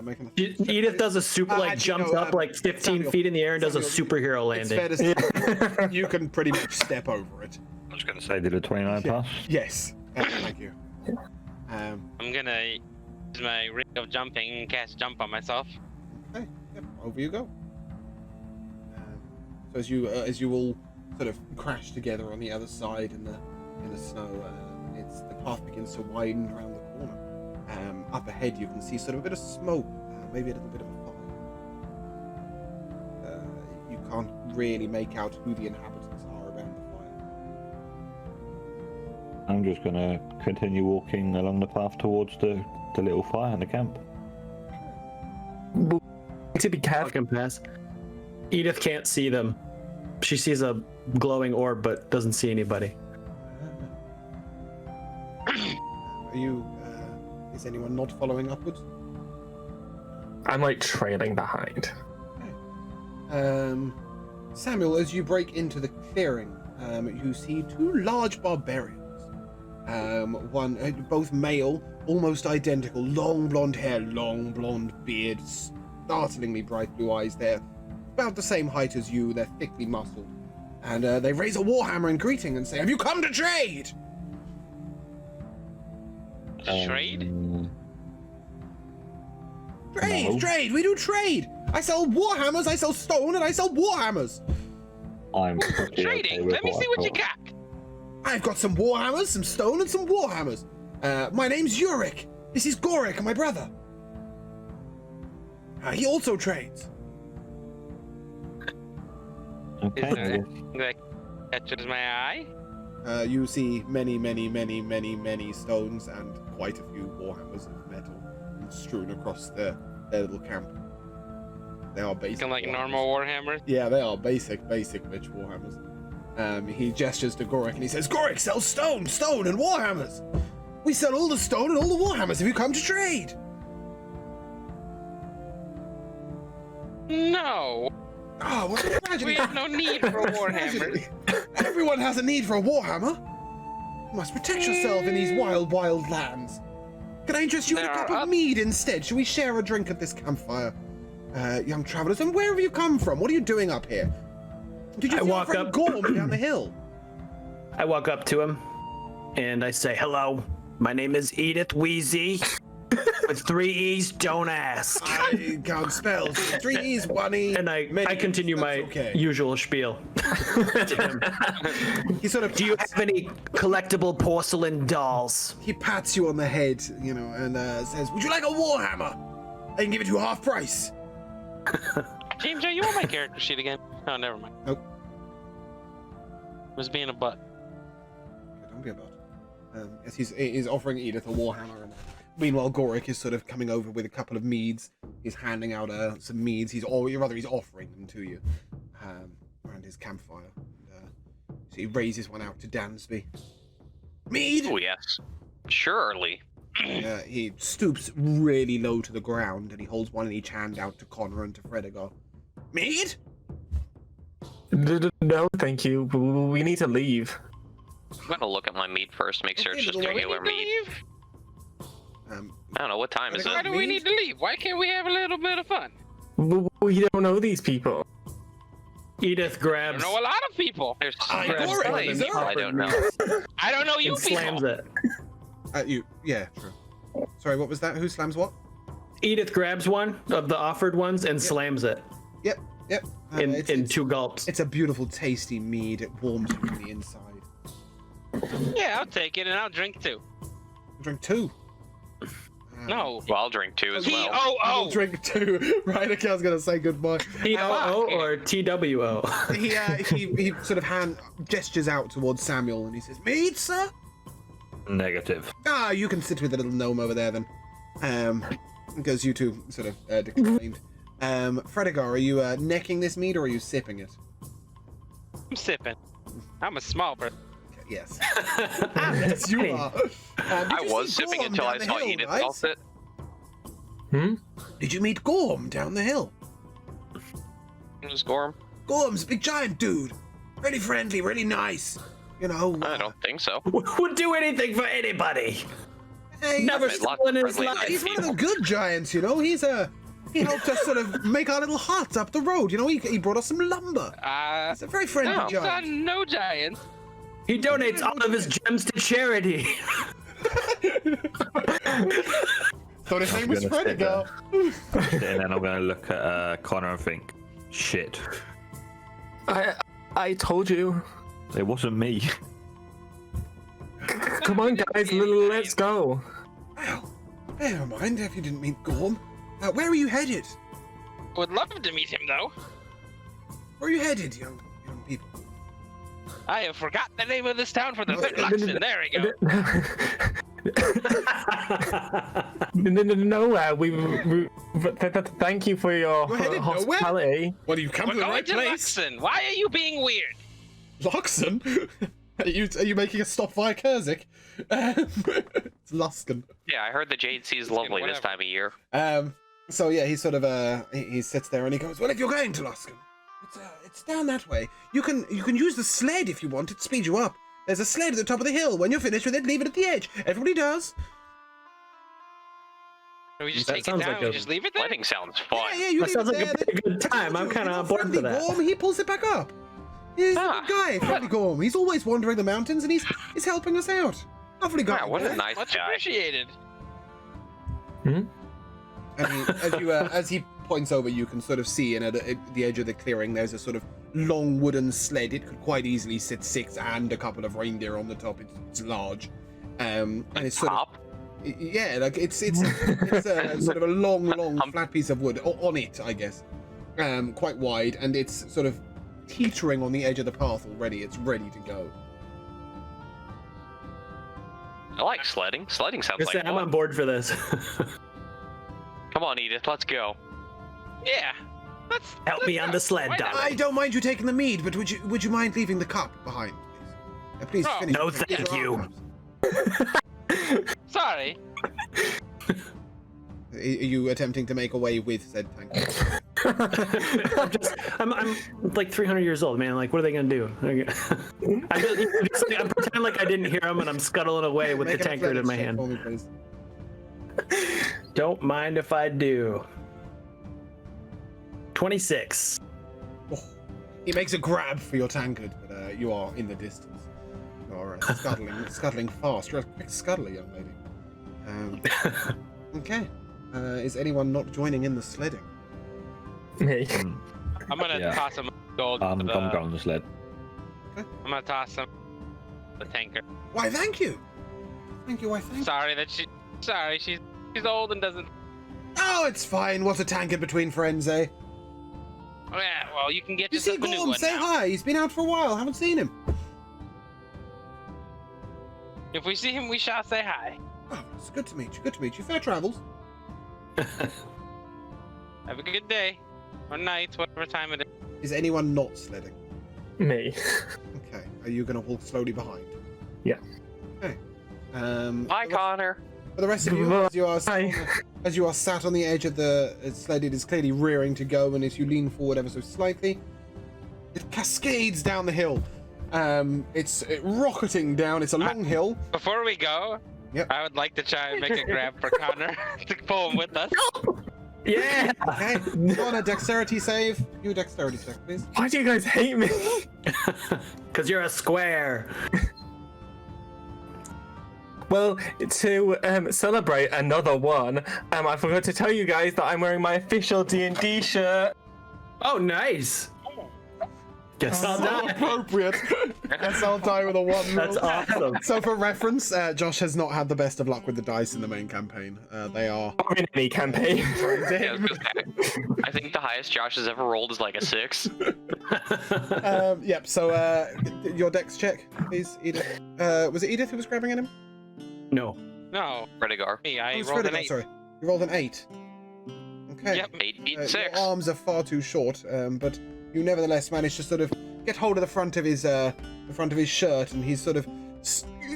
Making a Edith does a super, like, actually, jumps no, up like 15 Samuel, feet in the air and does a Samuel, superhero It's fair landing. to say you can pretty much step over it. I was going to say, did a 29 pass? Yes. Thank you. I'm gonna use my ring of jumping and cast jump on myself. Okay. Yep. Over you go. So as you all sort of crash together on the other side in the snow, the path begins to widen around the corner. Up ahead, you can see sort of a bit of smoke, maybe a little bit of a fire. You can't really make out who the inhabitants are around the fire. I'm just going to continue walking along the path towards the little fire in the camp. To be careful. Fucking pass. Edith can't see them. She sees a glowing orb but doesn't see anybody. Are you? Is anyone not following upwards? I'm like trailing behind. Samuel, as you break into the clearing, you see two large barbarians. Both male, almost identical, long blonde hair, long blonde beard, startlingly bright blue eyes. They're about the same height as you. They're thickly muscled, and they raise a warhammer in greeting and say, "Have you come to trade?" Trade? Trade, No. trade. We do trade. I sell warhammers. I sell stone, and I sell warhammers. I'm pretty okay Trading? with Let me see what you I got. I've got some warhammers, some stone, and some warhammers. My name's Yurik. This is Gorik, my brother. He also trades. Okay. Is there anything that catches my eye? You see many stones and quite a few warhammers of metal strewn across their little camp. They are basic. Looking like warhammers. normal warhammers. Yeah, they are basic witch warhammers. He gestures to Gorik and he says, Gorik sells stone, and warhammers. We sell all the stone and all the warhammers if you come to trade. No, Oh, what a tragedy. we have no need for a warhammer. Tragedy. Everyone has a need for a warhammer. You must protect yourself in these wild lands. Can I interest you in a There cup are of mead instead? Shall we share a drink at this campfire? Young travelers, and where have you come from? What are you doing up here? Did you I see our walk friend up- Gorm down the hill? I walk up to him and I say, "Hello, my name is Edith Wheezy. With 3 E's, don't ask." I can't spell. 3 E's, 1 E. And I many continue E's, my that's okay. usual spiel. to him. He sort of Do you have any collectible porcelain dolls? he pats you on the head, and says, "Would you like a warhammer? I can give it to you half price." James, are you on my character sheet again? Oh, never mind. Nope. Was being a butt. Okay, don't be a butt. As he's offering Edith a warhammer, and meanwhile Gorik is sort of coming over with a couple of meads. He's handing out some meads. He's offering them to you around his campfire. So he raises one out to Dansby. Mead. Oh yes, surely. He stoops really low to the ground and he holds one in each hand out to Connor and to Fredegar. Mead? No, thank you. We need to leave. I'm gonna look at my meat first, make sure Okay, it's just but Do we regular need to meat. leave? I don't know what time is Why Why it. do we need to leave? Why can't we have a little bit of fun? We don't know these people. Edith I grabs don't know a lot of people. There's I grabs Gorik, one is and there? I don't know. I don't know you and people. slams it. Yeah, true. Sorry, what was that? Who slams what? Edith grabs one of the offered ones and slams it Yep. in 2 gulps. It's a beautiful, tasty mead. It warms you from the inside. Yeah, I'll take it and I'll drink too. Drink 2. No. Well, I'll drink 2 as well. T-O-O. Drink 2. Right, okay, I was going to say goodbye. T-O-O or T-W-O? He sort of gestures out towards Samuel and he says, "Mead, sir?" Negative. You can sit with the little gnome over there then. Because you two sort of declined. Fredegar, are you necking this mead or are you sipping it? I'm sipping. I'm a small person. Yes. Yes, you are. I was sipping until I saw Edith gulp it. Did you meet Gorm down the hill? Who's Gorm? Gorm's a big giant dude. Really friendly, really nice. I don't think so. Would do anything for anybody. Hey, Never I've met lots stolen of in his friendly life. he's one of the good giants, He helped us sort of make our little hut up the road. He brought us some lumber. He's a very friendly No, giant. son, no giants. He donates all of his gems to charity. Thought his name was gonna sit Fredegar. And then I'm going to look at Connor and think, shit, I told you. it wasn't me. Come on, guys, let's go. Well, never mind if you didn't meet Gorm. Where are you headed? Would love to meet him though. Where are you headed, young people? I have forgotten the name of this town for the Luxon. There we go. No, thank you for your We're headed hospitality. Well, you come We're to the going right to place. Luxon. Why are you being weird? Luxon? Are you making a stop via Kurzik? It's Luskan. Yeah, I heard the Jade Sea is lovely this whatever. time of year. So yeah, he sort of he sits there and he goes, "Well, if you're going to Luskan, it's down that way. You can use the sled if you want. It speeds you up. There's a sled at the top of the hill. When you're finished with it, leave it at the edge. Everybody does." Can we just That take it sounds down like and a- just leave it there? Wedding sounds fun. Yeah, you That leave sounds it like a there. pretty good time. I'm kind of on board for Friendly that. Gorm, he pulls it back up. He's a good guy, Friendly Gorm. He's always wandering the mountains and he's helping us out. Lovely guy. Wow, what a nice Much guy. appreciated. And as he points over, you can sort of see, and at the edge of the clearing, there's a sort of long wooden sled. It could quite easily sit 6 and a couple of reindeer on the top. It's large, and it's sort of, yeah, like it's a sort of a long flat piece of wood on it, I guess, quite wide, and it's sort of teetering on the edge of the path already. It's ready to go. I like sledding. Sledding sounds like I'm fun. on board for this. Come on, Edith, let's go. Yeah. Help me on the sled, Why not? darling. I don't mind you taking the mead, but would you mind leaving the cup behind, please? Please Oh, finish. no, finish thank your you. arms. Sorry. Are you attempting to make away with said tank? I'm like 300 years old, man. Like, what are they gonna do? I'm pretending like I didn't hear them, and I'm scuttling away with Make the an tankard in my athletics check hand. for me, please. Don't mind if I do. 26. Oh, he makes a grab for your tankard, but you are in the distance. You are scuttling fast. You're a quick scuttler, young lady. Okay. Is anyone not joining in the sledding? Me. I'm gonna Yeah. toss him gold. I'm going on the sled. I'm gonna toss him the tanker. Why, thank you. Thank you. Why, thank you. Sorry, she's old and doesn't. Oh, it's fine. What's a tankard between friends, eh? Oh, yeah, well, you can get You see yourself a new Gorm? one Say now. hi. He's been out for a while. Haven't seen him. If we see him, we shall say hi. Oh, it's good to meet you. Good to meet you. Fair travels. Have a good day or night, whatever time it is. Is anyone not sledding? Me. Okay. Are you going to walk slowly behind? Yeah. Okay. Hi, Connor. For the rest of you, Hi. as you are sat on the edge of the sled, it is clearly rearing to go, and as you lean forward ever so slightly, it cascades down the hill. It's rocketing down. It's a long hill. Before we go, Yep. I would like to try and make a grab for Connor to pull him with us. Yeah. Okay. Go on a dexterity save. You a dexterity check, please. Why do you guys hate me? Cause you're a square. Well, to celebrate another one, I forgot to tell you guys that I'm wearing my official D&D shirt. Oh, nice. Guess I'll die. Appropriate. Guess I'll die with a 1. That's awesome. So for reference, Josh has not had the best of luck with the dice in the main campaign. They are Or in any campaign. Yeah, I was gonna say, I think the highest Josh has ever rolled is like a 6. Yep. So your dex check, please, Edith. Was it Edith who was grabbing at him? No. No, Fredegar. me, Oh, I it was rolled an Fredegar, 8. sorry. You rolled an 8. Okay. Yep. 8 beat Your 6. arms are far too short, but you nevertheless manage to sort of get hold of the front of his shirt, and he's sort of,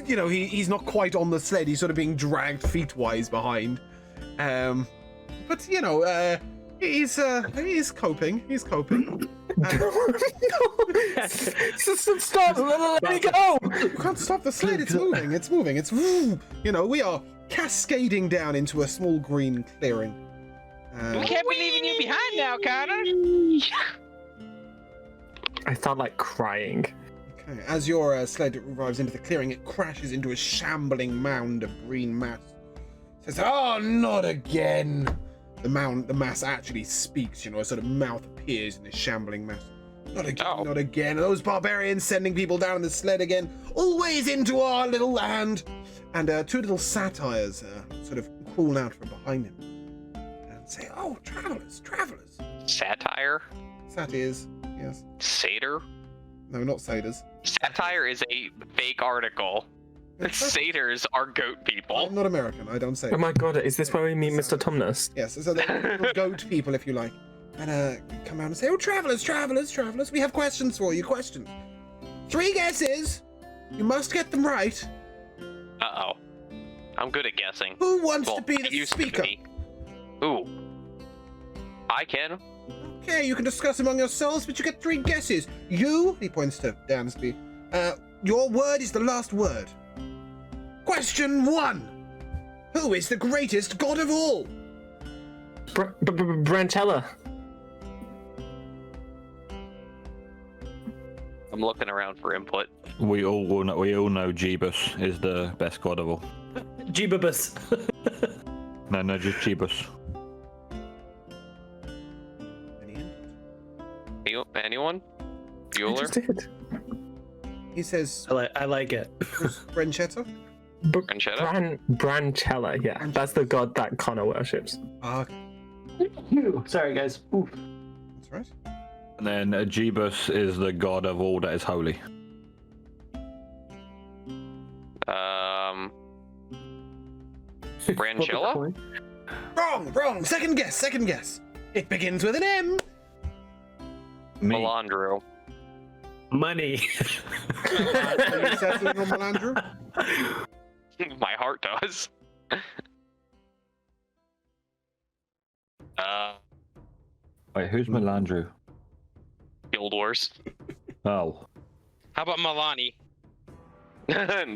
he's not quite on the sled. He's sort of being dragged feet-wise behind. But he's coping. He's coping. Stop! Let me go! You can't stop the sled. It's moving. It's moving. It's we are cascading down into a small green clearing. We can't be leaving you behind now, Connor. I felt like crying. Okay, as your sled arrives into the clearing, it crashes into a shambling mound of green mass. It says, "Oh, not again!" The mass actually speaks. A sort of mouth appears in this shambling mass. Not again, Oh. not again. Those barbarians sending people down in the sled again, always into our little land. And 2 little satyrs sort of crawl out from behind him and say, "Oh, travelers, travelers." Satire? Satyrs, yes. Satyr? No, not satyrs. Satire is a fake article. Satyrs are goat people. I'm not American. I don't say. Oh my god, is this where we meet Mr. Tumnus? Yes, so they're little goat people, if you like, and come out and say, "Oh, travelers, travelers, travelers, we have questions for you. Questions. 3 guesses. You must get them right. Uh-oh. I'm good at guessing. Who wants Well, to be I the used to speaker?" be. Ooh. I can. Okay, you can discuss among yourselves, but you get 3 guesses. You, he points to Dansby, your word is the last word. Question 1. Who is the greatest god of all? Brantella. I'm looking around for input. We all know Jeebus is the best god of all. Jeebus. No, just Jeebus. Any input? Anyone? I Bueller? just did. He says, I like it. Branchetta? Branchetta? Branchella, yeah. That's the god that Connor worships. Ah, Sorry, guys. Oof. that's right. And then Jeebus is the god of all that is holy. Branchella? Wrong. Second guess. It begins with an M. Me. Melandro. Money. Are you settling on Melandro? My heart does. Wait, who's Melandru? Guild Wars. Oh. How about Milani?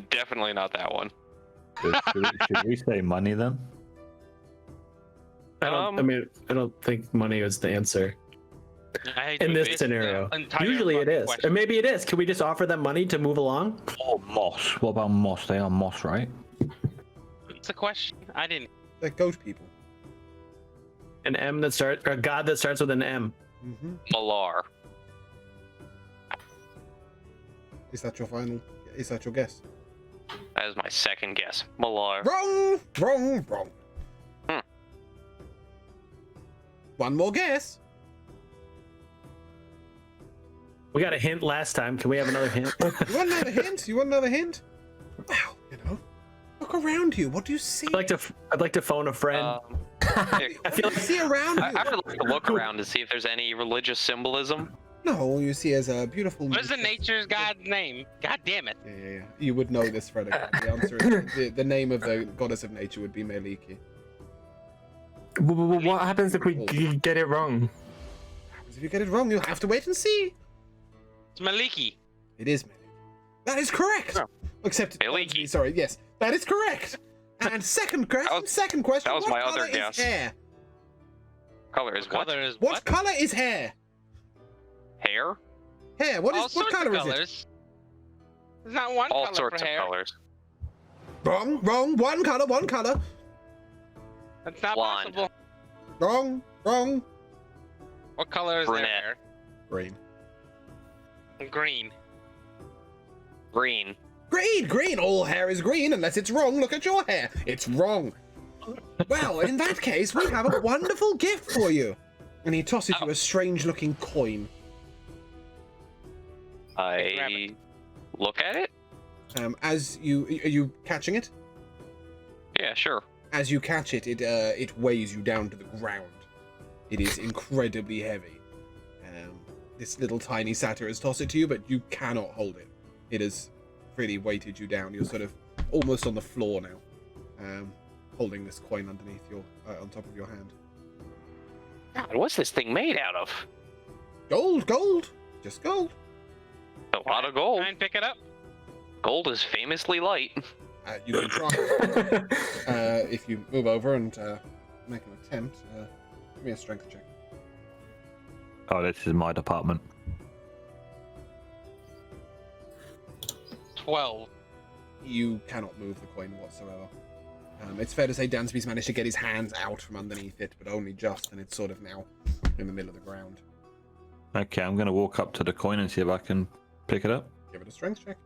Definitely not that one. Should we say money then? I don't think money is the answer in this scenario. Usually it is, or maybe it is. Can we just offer them money to move along? Or moss. What about moss? They are moss, right? It's a question. I didn't. They're goat people. An M that starts, or a god that starts with an M. Mm-hmm. Malar. Is that your guess? That is my second guess. Malar. Wrong. Hmm. One more guess. We got a hint last time. Can we have another hint? You want another hint? Wow, look around you. What do you see? I'd like to phone a friend. I feel like see around you? I would like to look around to see if there's any religious symbolism. No, all you see is a beautiful. What is the nature's god's name? God damn it. Yeah. You would know this, Fredegar. The answer is the name of the goddess of nature would be Meliki. What happens if we get it wrong? If you get it wrong, you'll have to wait and see. It's Maliki. It is Meliki. That is correct. Oh. Except, Meliki. sorry, yes, that is correct. And second question. That was what my color other guess. Is hair? Color is what? Color is What color is hair? Hair? Hair. All What sorts color of is it? colors. There's not one All color sorts for of hair. colors. Wrong. One color. That's not Blonde. possible. Wrong. What color is Brunette. their hair? Green. Green. Green. All hair is green unless it's wrong. Look at your hair. It's wrong. Well, in that case, we have a wonderful gift for you. And he tosses you a strange-looking coin. I look at it? Are you catching it? Yeah, sure. As you catch it, it weighs you down to the ground. It is incredibly heavy. This little tiny satyr has tossed it to you, but you cannot hold it. It has really weighted you down. You're sort of almost on the floor now, holding this coin underneath on top of your hand. God, what's this thing made out of? Gold. Just gold. A lot of gold. Try and pick it up. Gold is famously light. You can try if you move over and make an attempt. Give me a strength check. Oh, this is my department. 12. You cannot move the coin whatsoever. It's fair to say Dansby's managed to get his hands out from underneath it, but only just, and it's sort of now in the middle of the ground. Okay, I'm going to walk up to the coin and see if I can pick it up. Give it a strength check.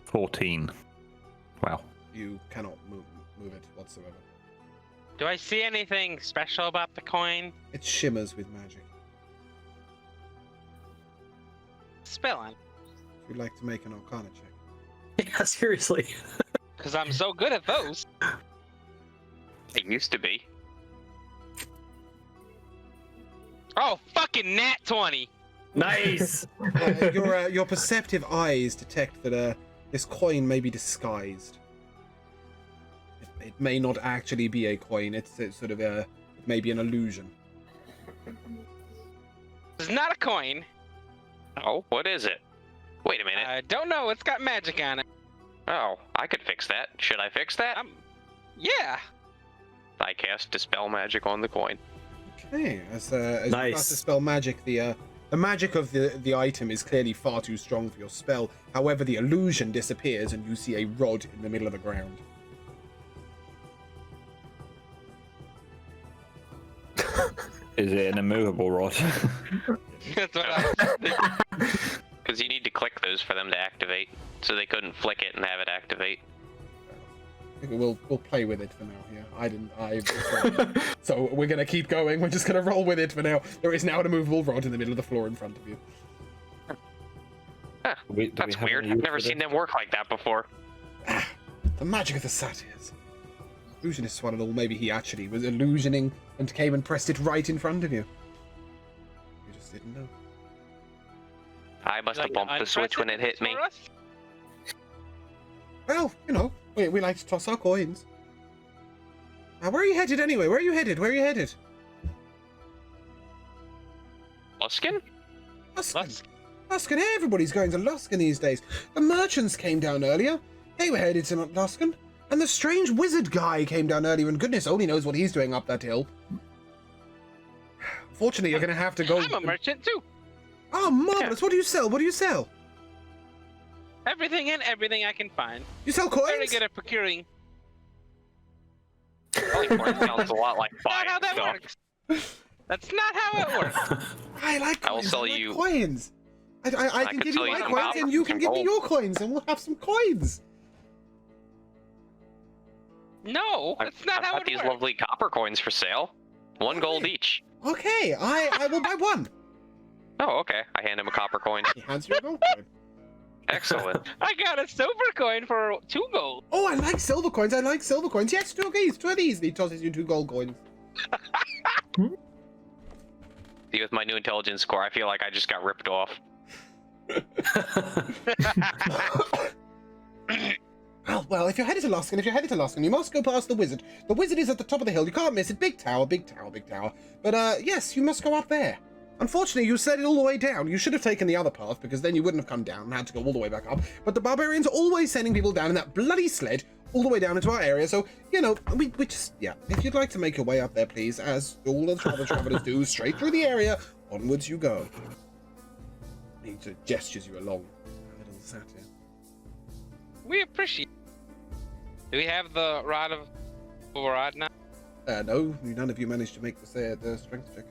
14. Wow. You cannot move it whatsoever. Do I see anything special about the coin? It shimmers with magic. Spell on. If you'd like to make an Arcana check. Yeah, seriously. Because I'm so good at those. It used to be. Oh, fucking nat 20. Nice. Your perceptive eyes detect that this coin may be disguised. It may not actually be a coin. It's sort of it may be an illusion. It's not a coin. Oh, what is it? Wait a minute. I don't know. It's got magic on it. Oh, I could fix that. Should I fix that? Yeah. I cast Dispel Magic on the coin. Okay, as you Nice. cast Dispel Magic, the magic of the item is clearly far too strong for your spell. However, the illusion disappears and you see a rod in the middle of the ground. Is it an immovable rod? That's what I Because you need to click those for them to activate. So they couldn't flick it and have it activate. I think we'll play with it for now. Yeah, so we're gonna keep going. We're just gonna roll with it for now. There is now an immovable rod in the middle of the floor in front of you. Huh, that's weird. I've never seen them work like that before. The magic of the satyrs. Illusionist one and all. Maybe he actually was illusioning and came and pressed it right in front of you. You just didn't know. I must have bumped the switch when it hit me. Well, you know, we like to toss our coins. Where are you headed anyway? Where are you headed? Luskin? Luskin, everybody's going to Luskin these days. The merchants came down earlier. They were headed to Luskin. And the strange wizard guy came down earlier, and goodness only knows what he's doing up that hill. Fortunately, you're going to have to go... I'm a merchant too. Oh, marvelous. What do you sell? Everything and everything I can find. You sell coins? Very good at procuring. Selling coins sounds a lot like buying Not how that stuff. works. That's not how it works. I like coins. I will sell you coins. I can give you my coins, and you can give me your coins, and we'll have some coins. No, that's not how I've got it these works. lovely copper coins for sale. 1 gold each. Okay, I will buy one. Oh, okay. I hand him a copper coin. He hands you a gold coin. Excellent. I got a silver coin for 2 gold. Oh, I like silver coins. Yes, 2 of these. 2 of these. He tosses you 2 gold coins. See, with my new intelligence score, I feel like I just got ripped off. Well, if you're headed to Luskin, you must go past the wizard. The wizard is at the top of the hill. You can't miss it. Big tower. But, yes, you must go up there. Unfortunately, you slid it all the way down. You should have taken the other path, because then you wouldn't have come down and had to go all the way back up. But the barbarians are always sending people down in that bloody sled all the way down into our area. So, you know, we just, yeah. If you'd like to make your way up there, please, as all of the travelers do, straight through the area, onwards you go. He gestures you along. A little satyr. We appreciate. Do we have the rod now? No, none of you managed to make the strength check.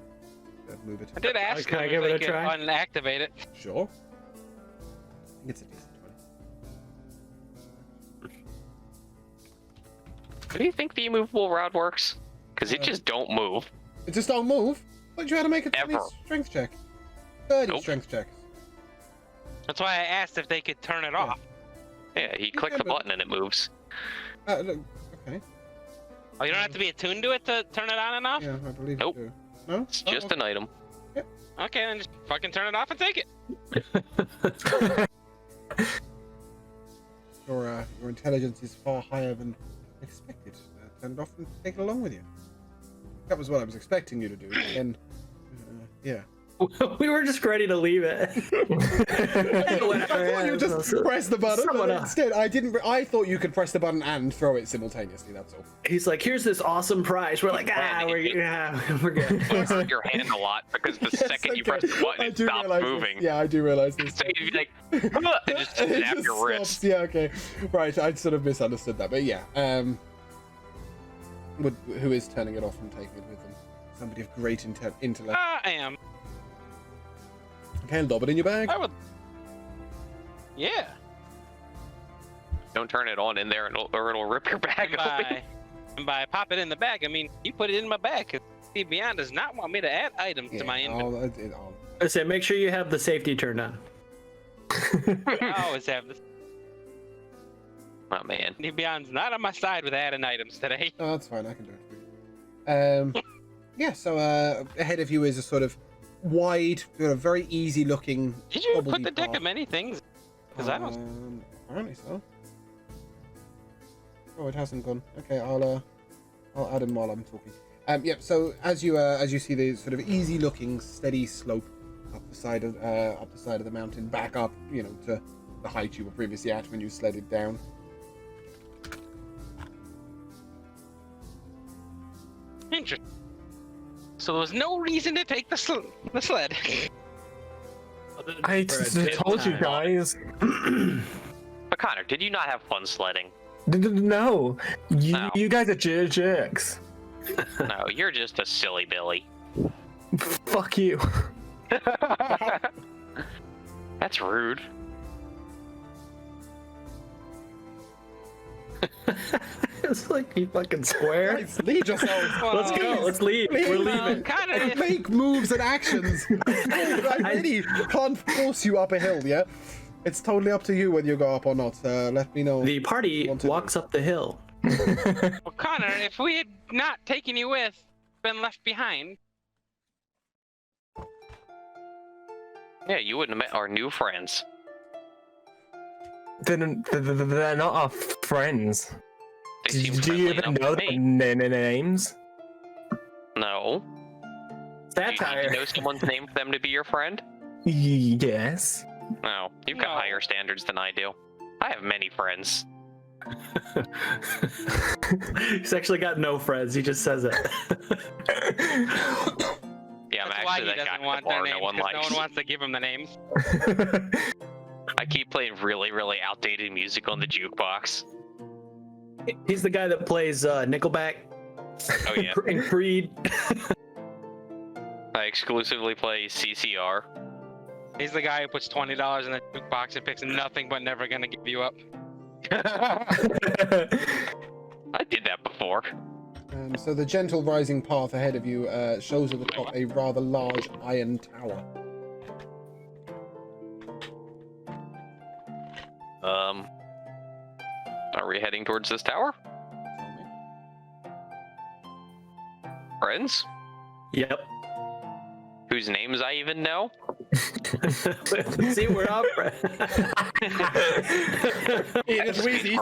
Move it. I did ask Can I them give if it they a could try? unactivate it. Sure. I think it's a decent one. How do you think the immovable rod works? Because it just don't move. It just don't move? But you had to make a 30 Ever. strength check. 30 Nope. strength checks. That's why I asked if they could turn it off. Yeah, he clicked the button and it moves. Look, okay. Oh, you don't have to be attuned to it to turn it on and off? Yeah, I believe Nope. you do. No? It's just an item. Okay, then just fucking turn it off and take it. Your intelligence is far higher than expected. Turn it off and take it along with you. That was what I was expecting you to do. And yeah. We were just ready to leave it. I thought you just press the button, Someone but else. instead I thought you could press the button and throw it simultaneously. That's all. He's like, "Here's this awesome prize." We're like, we're good." It's your hand a lot because the second you press the button, it stops moving. Yeah, I do realize this. So you'd be like, and just It snap just your stops. wrist. Yeah, okay. Right, I sort of misunderstood that, but yeah. Who is turning it off and taking it with them? Somebody of great intellect. I am. Okay, lob it in your bag. I would. Yeah. Don't turn it on in there, or it'll rip your bag open. And by pop it in the bag, I mean you put it in my bag. Cause Steve Beyond does not want me to add items to my inventory. I said, make sure you have the safety turned on. I always have this. Oh man. Steve Beyond's not on my side with adding items today. Oh, that's fine. I can do it for you. Yeah. So ahead of you is a sort of wide, very easy-looking. Did you put bubbly the deck path. of many things? Because I don't. Apparently so. Oh, it hasn't gone. Okay, I'll add him while I'm talking. Yeah. So as you see the sort of easy-looking, steady slope up the side of the mountain, back up, you know, to the height you were previously at when you sledded down. Interesting. So there was no reason to take the sled. I told you guys. But Connor, did you not have fun sledding? No, No. you guys are jerks. No, you're just a silly Billy. Fuck you. That's rude. It's like you fucking square. Guys, lead yourselves. Let's go. Let's leave. We're leaving. Kind Make moves and actions. I really can't force you up a hill, yeah? It's totally up to you whether you go up or not. Let me know. The party walks up the hill. Well, Connor, if we had not taken you with, been left behind. Yeah, you wouldn't have met our new friends. They're not our friends. They seem Do you friendly even enough know to me. their names? No. Do you need to Satire. know someone's name for them to be your friend? Yes. No, you've got No. higher standards than I do. I have many friends. He's actually got no friends. He just says it. Yeah, I'm That's why actually he that guy doesn't at the want their bar names, no one because likes. no one wants to give him the names. I keep playing really, really outdated music on the jukebox. He's the guy that plays Nickelback Oh yeah, and Creed. I exclusively play CCR. He's the guy who puts $20 in the jukebox and picks nothing but Never Gonna Give You Up. I did that before. So the gentle rising path ahead of you shows at the top a rather large iron tower. Are we heading towards this tower? Friends? Yep. Whose names I even know? See, we're up.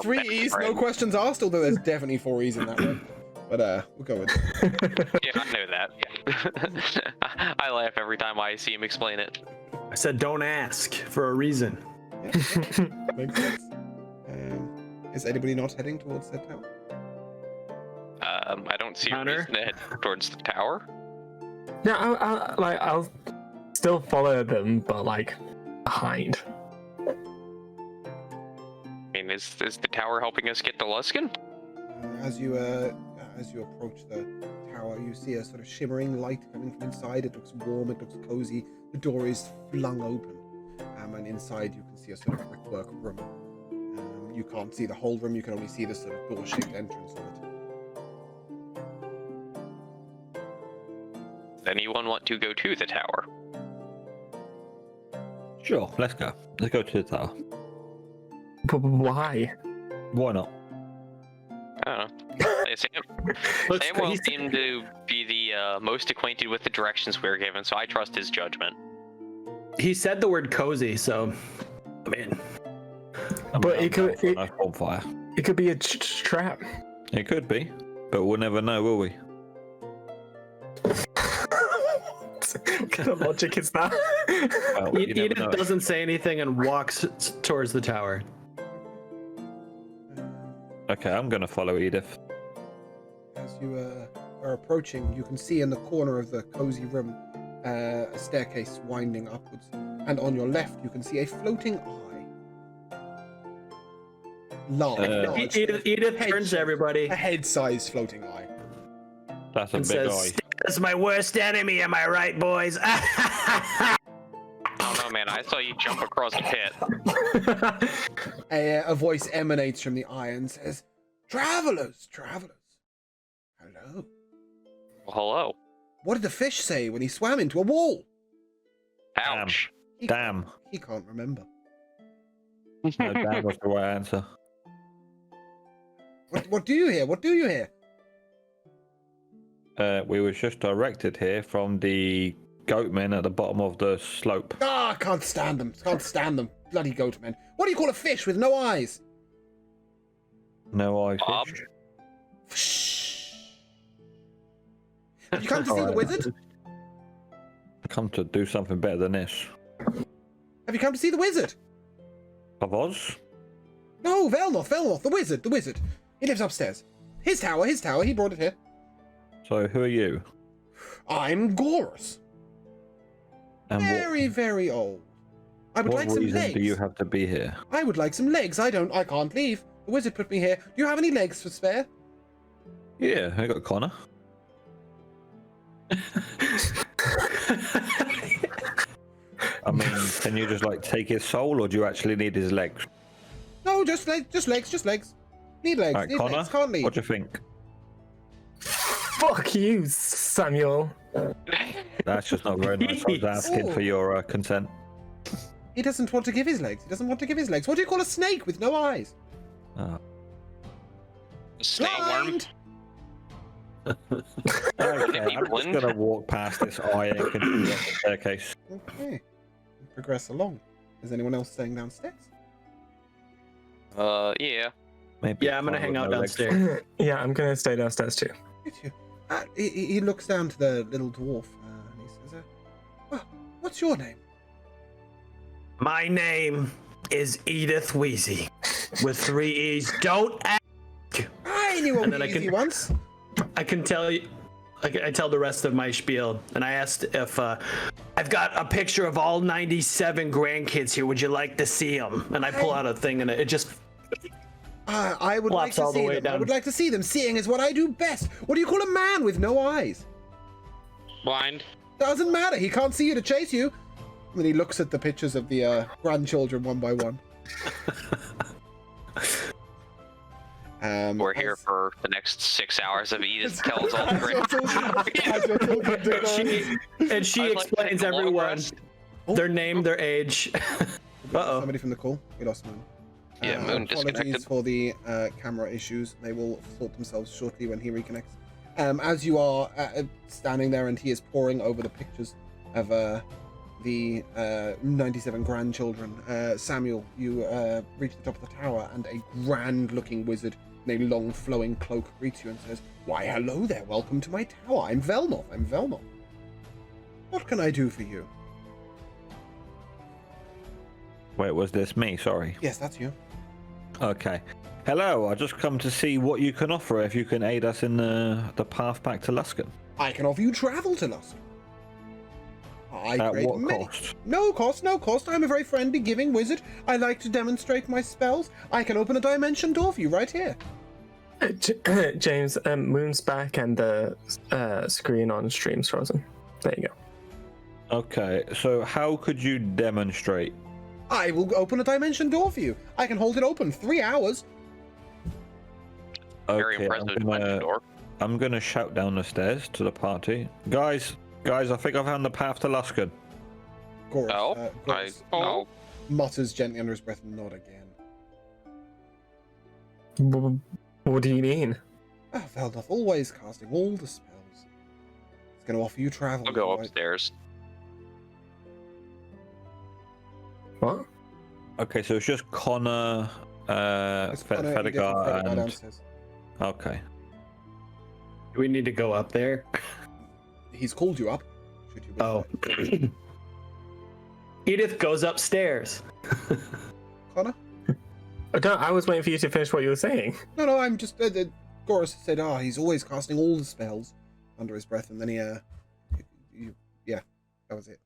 Three E's, no questions asked, although there's definitely 4 E's in that one. But we'll go with it. Yeah, I know that. I laugh every time I see him explain it. I said don't ask for a reason. Makes sense. Is anybody not heading towards that tower? I don't see a Connor? reason to head towards the tower. Yeah, I'll still follow them, but like behind. I mean, is the tower helping us get to Luskin? As you approach the tower, you see a sort of shimmering light coming from inside. It looks warm, it looks cozy. The door is flung open, and inside you can see a sort of brickwork room. You can't see the whole room, you can only see the sort of door-shaped entrance of it. Does anyone want to go to the tower? Sure, let's go. Let's go to the tower. Why? Why not? I don't know. Hey, Sam will He's- seem to be the most acquainted with the directions we were given, so I trust his judgment. He said the word cozy, so I mean, But it could Nice bonfire. it could be a trap. It could be, but we'll never know, will we? What kind of logic is that? Well, you never Edith know. doesn't say anything and walks towards the tower. Okay, I'm gonna follow Edith. As you are approaching, you can see in the corner of the cozy room a staircase winding upwards, and on your left you can see a floating eye. Large, Edith Head turns shape. to everybody a head-sized floating eye. That's a and big says, eye. "That's my worst enemy, am I right, boys?" I don't know, man. I saw you jump across a pit. A voice emanates from the eye and says, "Travelers, travelers. Hello. Well, hello. What did the fish say when he swam into a wall?" Ouch. Damn. He can't remember. No, damn was the right answer. What do you hear? What do you hear? We were just directed here from the goatmen at the bottom of the slope. Ah, can't stand them. Can't stand them. Bloody goat men. What do you call a fish with no eyes? No eye Bob? fish. Shh. Have you come to see the wizard? Come to do something better than this. Have you come to see the wizard? Of Oz? No, Velnoth, the wizard. He lives upstairs. His tower, he brought it here. So who are you? I'm Gorus. And Very, very old. I would what like some reason legs. do you have to be here? I would like some legs. I can't leave. The wizard put me here. Do you have any legs for spare? Yeah, I got Connor. I mean, can you just like take his soul, or do you actually need his legs? No, just legs. Need legs. All right, need Connor, legs. Can't leave. what do you think? Fuck you, Samuel. That's just not very nice. I was asking for your consent. He doesn't want to give his legs. What do you call a snake with no eyes? Snake worm. Blind. Okay, I'm just gonna walk past this eye and continue up the staircase. Okay. Progress along. Is anyone else staying downstairs? Yeah. Maybe Yeah, I'm gonna Connor hang with out no legs. downstairs. Yeah, I'm gonna stay downstairs too. Did you? He looks down to the little dwarf and he says, well, what's your name? My name is Edith Wheezy, with 3 E's. Don't ask. I knew And what then I easy can- once. I can tell you. I tell the rest of my spiel, and I asked if I've got a picture of all 97 grandkids here. Would you like to see them? And I pull out a thing, and it just I would like Flops to all the see way them. I down. would like to see them. Seeing is what I do best. What do you call a man with no eyes? Blind. Doesn't matter. He can't see you to chase you. And then he looks at the pictures of the grandchildren one by one. We're here for the next 6 hours of Edith tells all the and she I'd like to explains take a long everyone rest. their name, their age. Uh-oh. Somebody from the call. We lost Moon. Yeah, Moon Apologies disconnected. for the camera issues. They will sort themselves shortly when he reconnects. As you are standing there and he is poring over the pictures of the 97 grandchildren, Samuel, you reach the top of the tower and a grand-looking wizard in a long flowing cloak greets you and says, "Why, hello there. Welcome to my tower. I'm Velnoth. What can I do for you?" Wait, was this me? Sorry. Yes, that's you. Okay. Hello, I just come to see what you can offer if you can aid us in the path back to Luskan. I can offer you travel to Lust. At what cost? No cost. I'm a very friendly, giving wizard. I like to demonstrate my spells. I can open a dimension door for you right here. James, Moon's back and the screen on stream's frozen. There you go. Okay, so how could you demonstrate? I will open a dimension door for you. I can hold it open 3 hours. Very Okay, impressive dimension door. I'm gonna shout down the stairs to the party. Guys, I think I've found the path to Luskan. Gorus, Oh, Gorus Oh. mutters gently under his breath, not again. What do you mean? Ah, Velnoth, always casting all the spells. It's going to offer you travel. I'll go right? upstairs. What? Okay, so it's just Connor, It's Connor, Edith, and Fredegar, Fredegar and downstairs. okay. Do we need to go up there? He's called you up. Should you wish Oh. that. Edith goes upstairs. Connor? I was waiting for you to finish what you were saying. No, I'm just. Gorus said, he's always casting all the spells under his breath, and then yeah, that was it.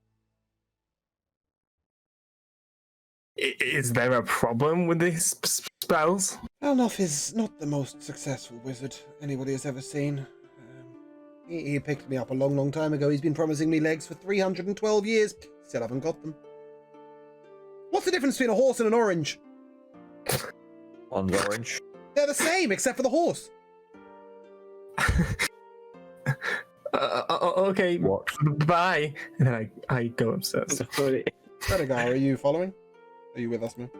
Is there a problem with these spells? Velnoth is not the most successful wizard anybody has ever seen. He picked me up a long time ago. He's been promising me legs for 312 years. Still haven't got them. What's the difference between a horse and an orange? One's orange. They're the same, except for the horse. Okay, What? bye. And then I go upstairs. Fredegar, are you following? Are you with us, man?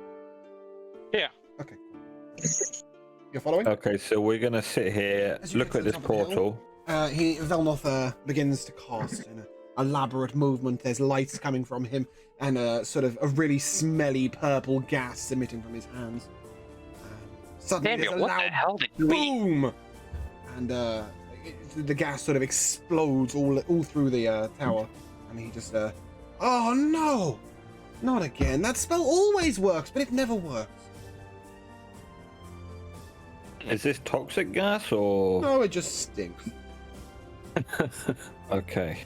Yeah. Okay. You're following? Okay, so we're gonna sit here, As you look get at to the this top of the hill, portal. Velnoth begins to cast in an elaborate movement. There's lights coming from him and sort of a really smelly purple gas emitting from his hands. Suddenly Daniel, there's a what the loud hell did you eat? boom, and the gas sort of explodes all through the tower, and he just oh no, not again! That spell always works, but it never works. Is this toxic gas or? No, it just stinks. Okay.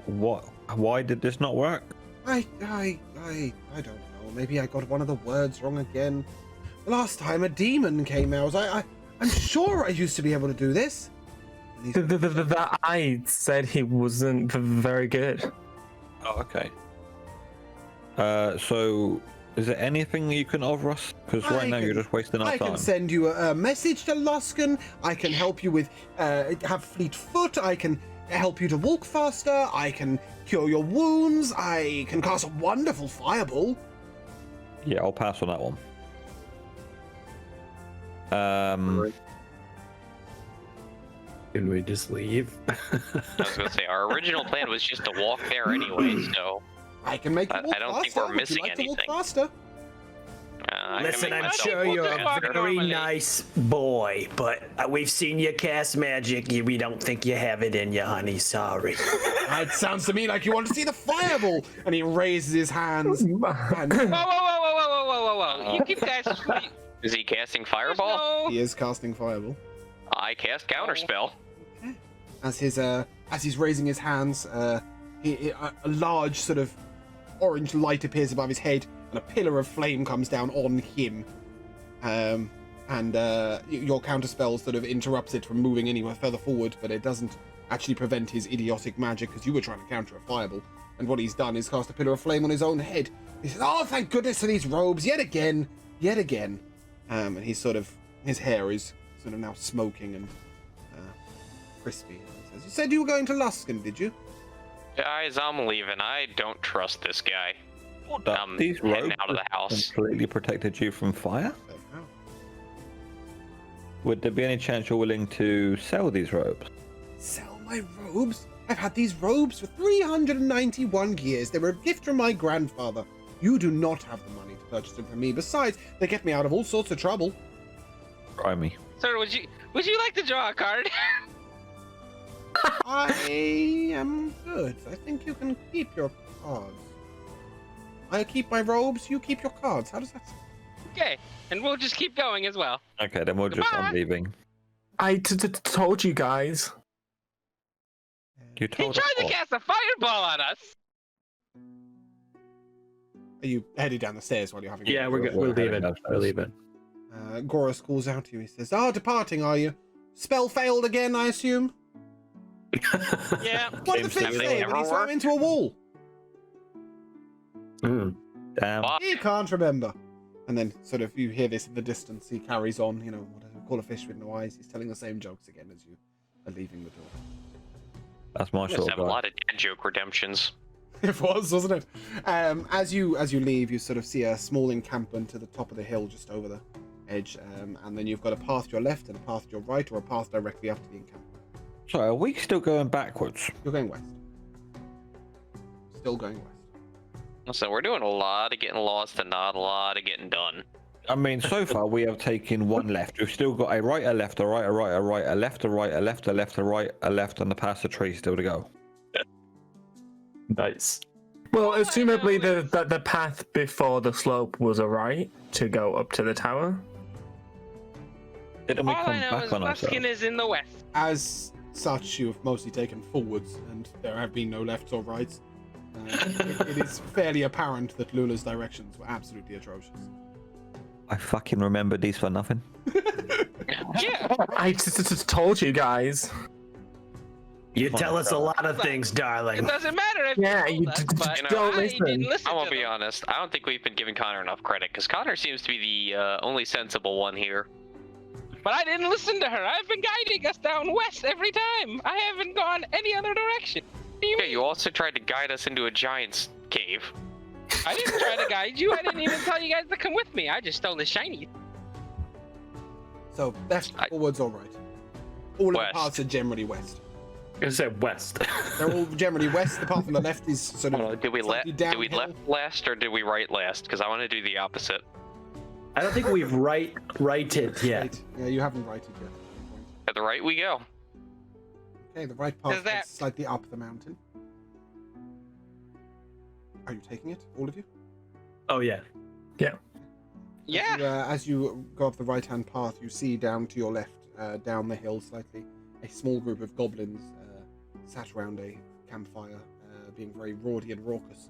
What? Why did this not work? I don't know. Maybe I got one of the words wrong again. The last time a demon came out, I'm sure I used to be able to do this. And he's- That I said he wasn't very good. Oh, okay. So, is there anything you can offer us? Because right now you're just wasting our I time. can send you a message to Luskan. I can help you with have Fleetfoot. I can help you to walk faster. I can cure your wounds. I can cast a wonderful fireball. Yeah, I'll pass on that one. Can we just leave? I was gonna say our original plan was just to walk there anyway, so I can make you walk I don't think faster. we're Would you missing like to walk anything. faster? I can Listen, make I'm myself sure walk you're there. a very normally. nice boy, but we've seen you cast magic. We don't think you have it in you, honey. Sorry. It sounds to me like you want to see the fireball. And he raises his hands. And Whoa, whoa, whoa, whoa, whoa, whoa, whoa, whoa! You keep that. Is he casting fireball? No. he is casting fireball. I cast counterspell. As he's raising his hands, a large sort of orange light appears above his head, and a pillar of flame comes down on him. Your counterspell sort of interrupts it from moving anywhere further forward, but it doesn't actually prevent his idiotic magic, because you were trying to counter a fireball. And what he's done is cast a pillar of flame on his own head. He says, "Oh, thank goodness for these robes, yet again. And he's sort of, his hair is sort of now smoking and crispy. He says, "You said you were going to Luskan, did you?" Guys, I'm leaving. I don't trust this guy. These heading robes out of the house. completely protected you from fire? They have. Would there be any chance you're willing to sell these robes? Sell my robes? I've had these robes for 391 years. They were a gift from my grandfather. You do not have the money to purchase them from me. Besides, they get me out of all sorts of trouble. Try me. Sir, would you like to draw a card? I am good. I think you can keep your cards. I keep my robes, you keep your cards. How does that sound? Okay, and we'll just keep going as well. Okay, then I'm Goodbye. leaving. I told you guys. You He told us tried to what? cast a fireball on us. Are you headed down the stairs while you're having Yeah, we're good. We're We're heading leaving. downstairs. We're leaving. Goros calls out to you. He says, departing, are you? Spell failed again, I assume? Yeah. What did the Seems thing to be say the when he error swam work. into a wall? Damn. Fuck. He can't remember. And then sort of you hear this in the distance. He carries on, you know, what do we call a fish with no eyes? He's telling the same jokes again as you are leaving the door. That's my Let's sort have of a guy. lot of dad joke redemptions. It was, wasn't it? As you leave, you sort of see a small encampment to the top of the hill just over the edge. And then you've got a path to your left and a path to your right, or a path directly up to the encampment. So are we still going backwards? You're going west. Still going west. So we're doing a lot of getting lost and not a lot of getting done. I mean, so far we have taken one left. We've still got a right, a left, a right, a right, a right, a left, a right, a left, a left, a right, a left, and the past the tree still to go. Nice. Well, I assumably know. the path before the slope was a right to go up to the tower. Didn't we All come I know back is on ourselves? Luskin is in the west. As such, you have mostly taken forwards, and there have been no lefts or rights. It is fairly apparent that Lula's directions were absolutely atrocious. I fucking remember these for nothing. Yeah. I just told you guys. You tell us a lot of things, It darling. doesn't matter if Yeah, told you us, but You know, don't I listen. didn't listen I'm to gonna be them. honest. I don't think we've been giving Connor enough credit because Connor seems to be the only sensible one here. But I didn't listen to her. I've been guiding us down west every time. I haven't gone any other direction. What do you Yeah, mean? you also tried to guide us into a giant's cave. I didn't try to guide you. I didn't even tell you guys to come with me. I just stole the shiny. So, left, I- forwards, or right? All of West. the paths are generally west. I said west. They're all generally west. The path on the left is sort of. Did we slightly did we downhill. left last or did we right last? Because I want to do the opposite. I don't think we've righted yet. Right. Yeah, you haven't righted yet. At the right we go. Okay, the right path Does that- heads slightly up the mountain. Are you taking it, all of you? Oh yeah. Yeah. As you go up the right-hand path, you see down to your left, down the hill slightly, a small group of goblins sat around a campfire, being very rowdy and raucous.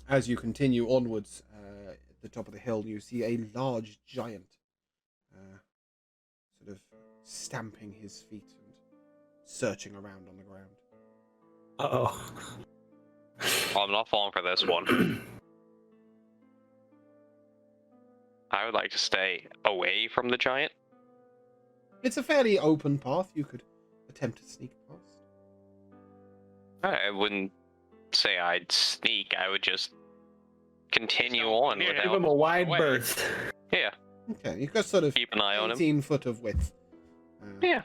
As you continue onwards, at the top of the hill, you see a large giant, sort of stamping his feet and searching around on the ground. Uh-oh. Well, I'm not falling for this one. I would like to stay away from the giant. It's a fairly open path. You could attempt to sneak past. I wouldn't say I'd sneak. I would just continue on Give Give without. him a wide Wait. berth. Yeah, Okay, you've got sort of keep an eye on him. 18 foot of width. Yeah.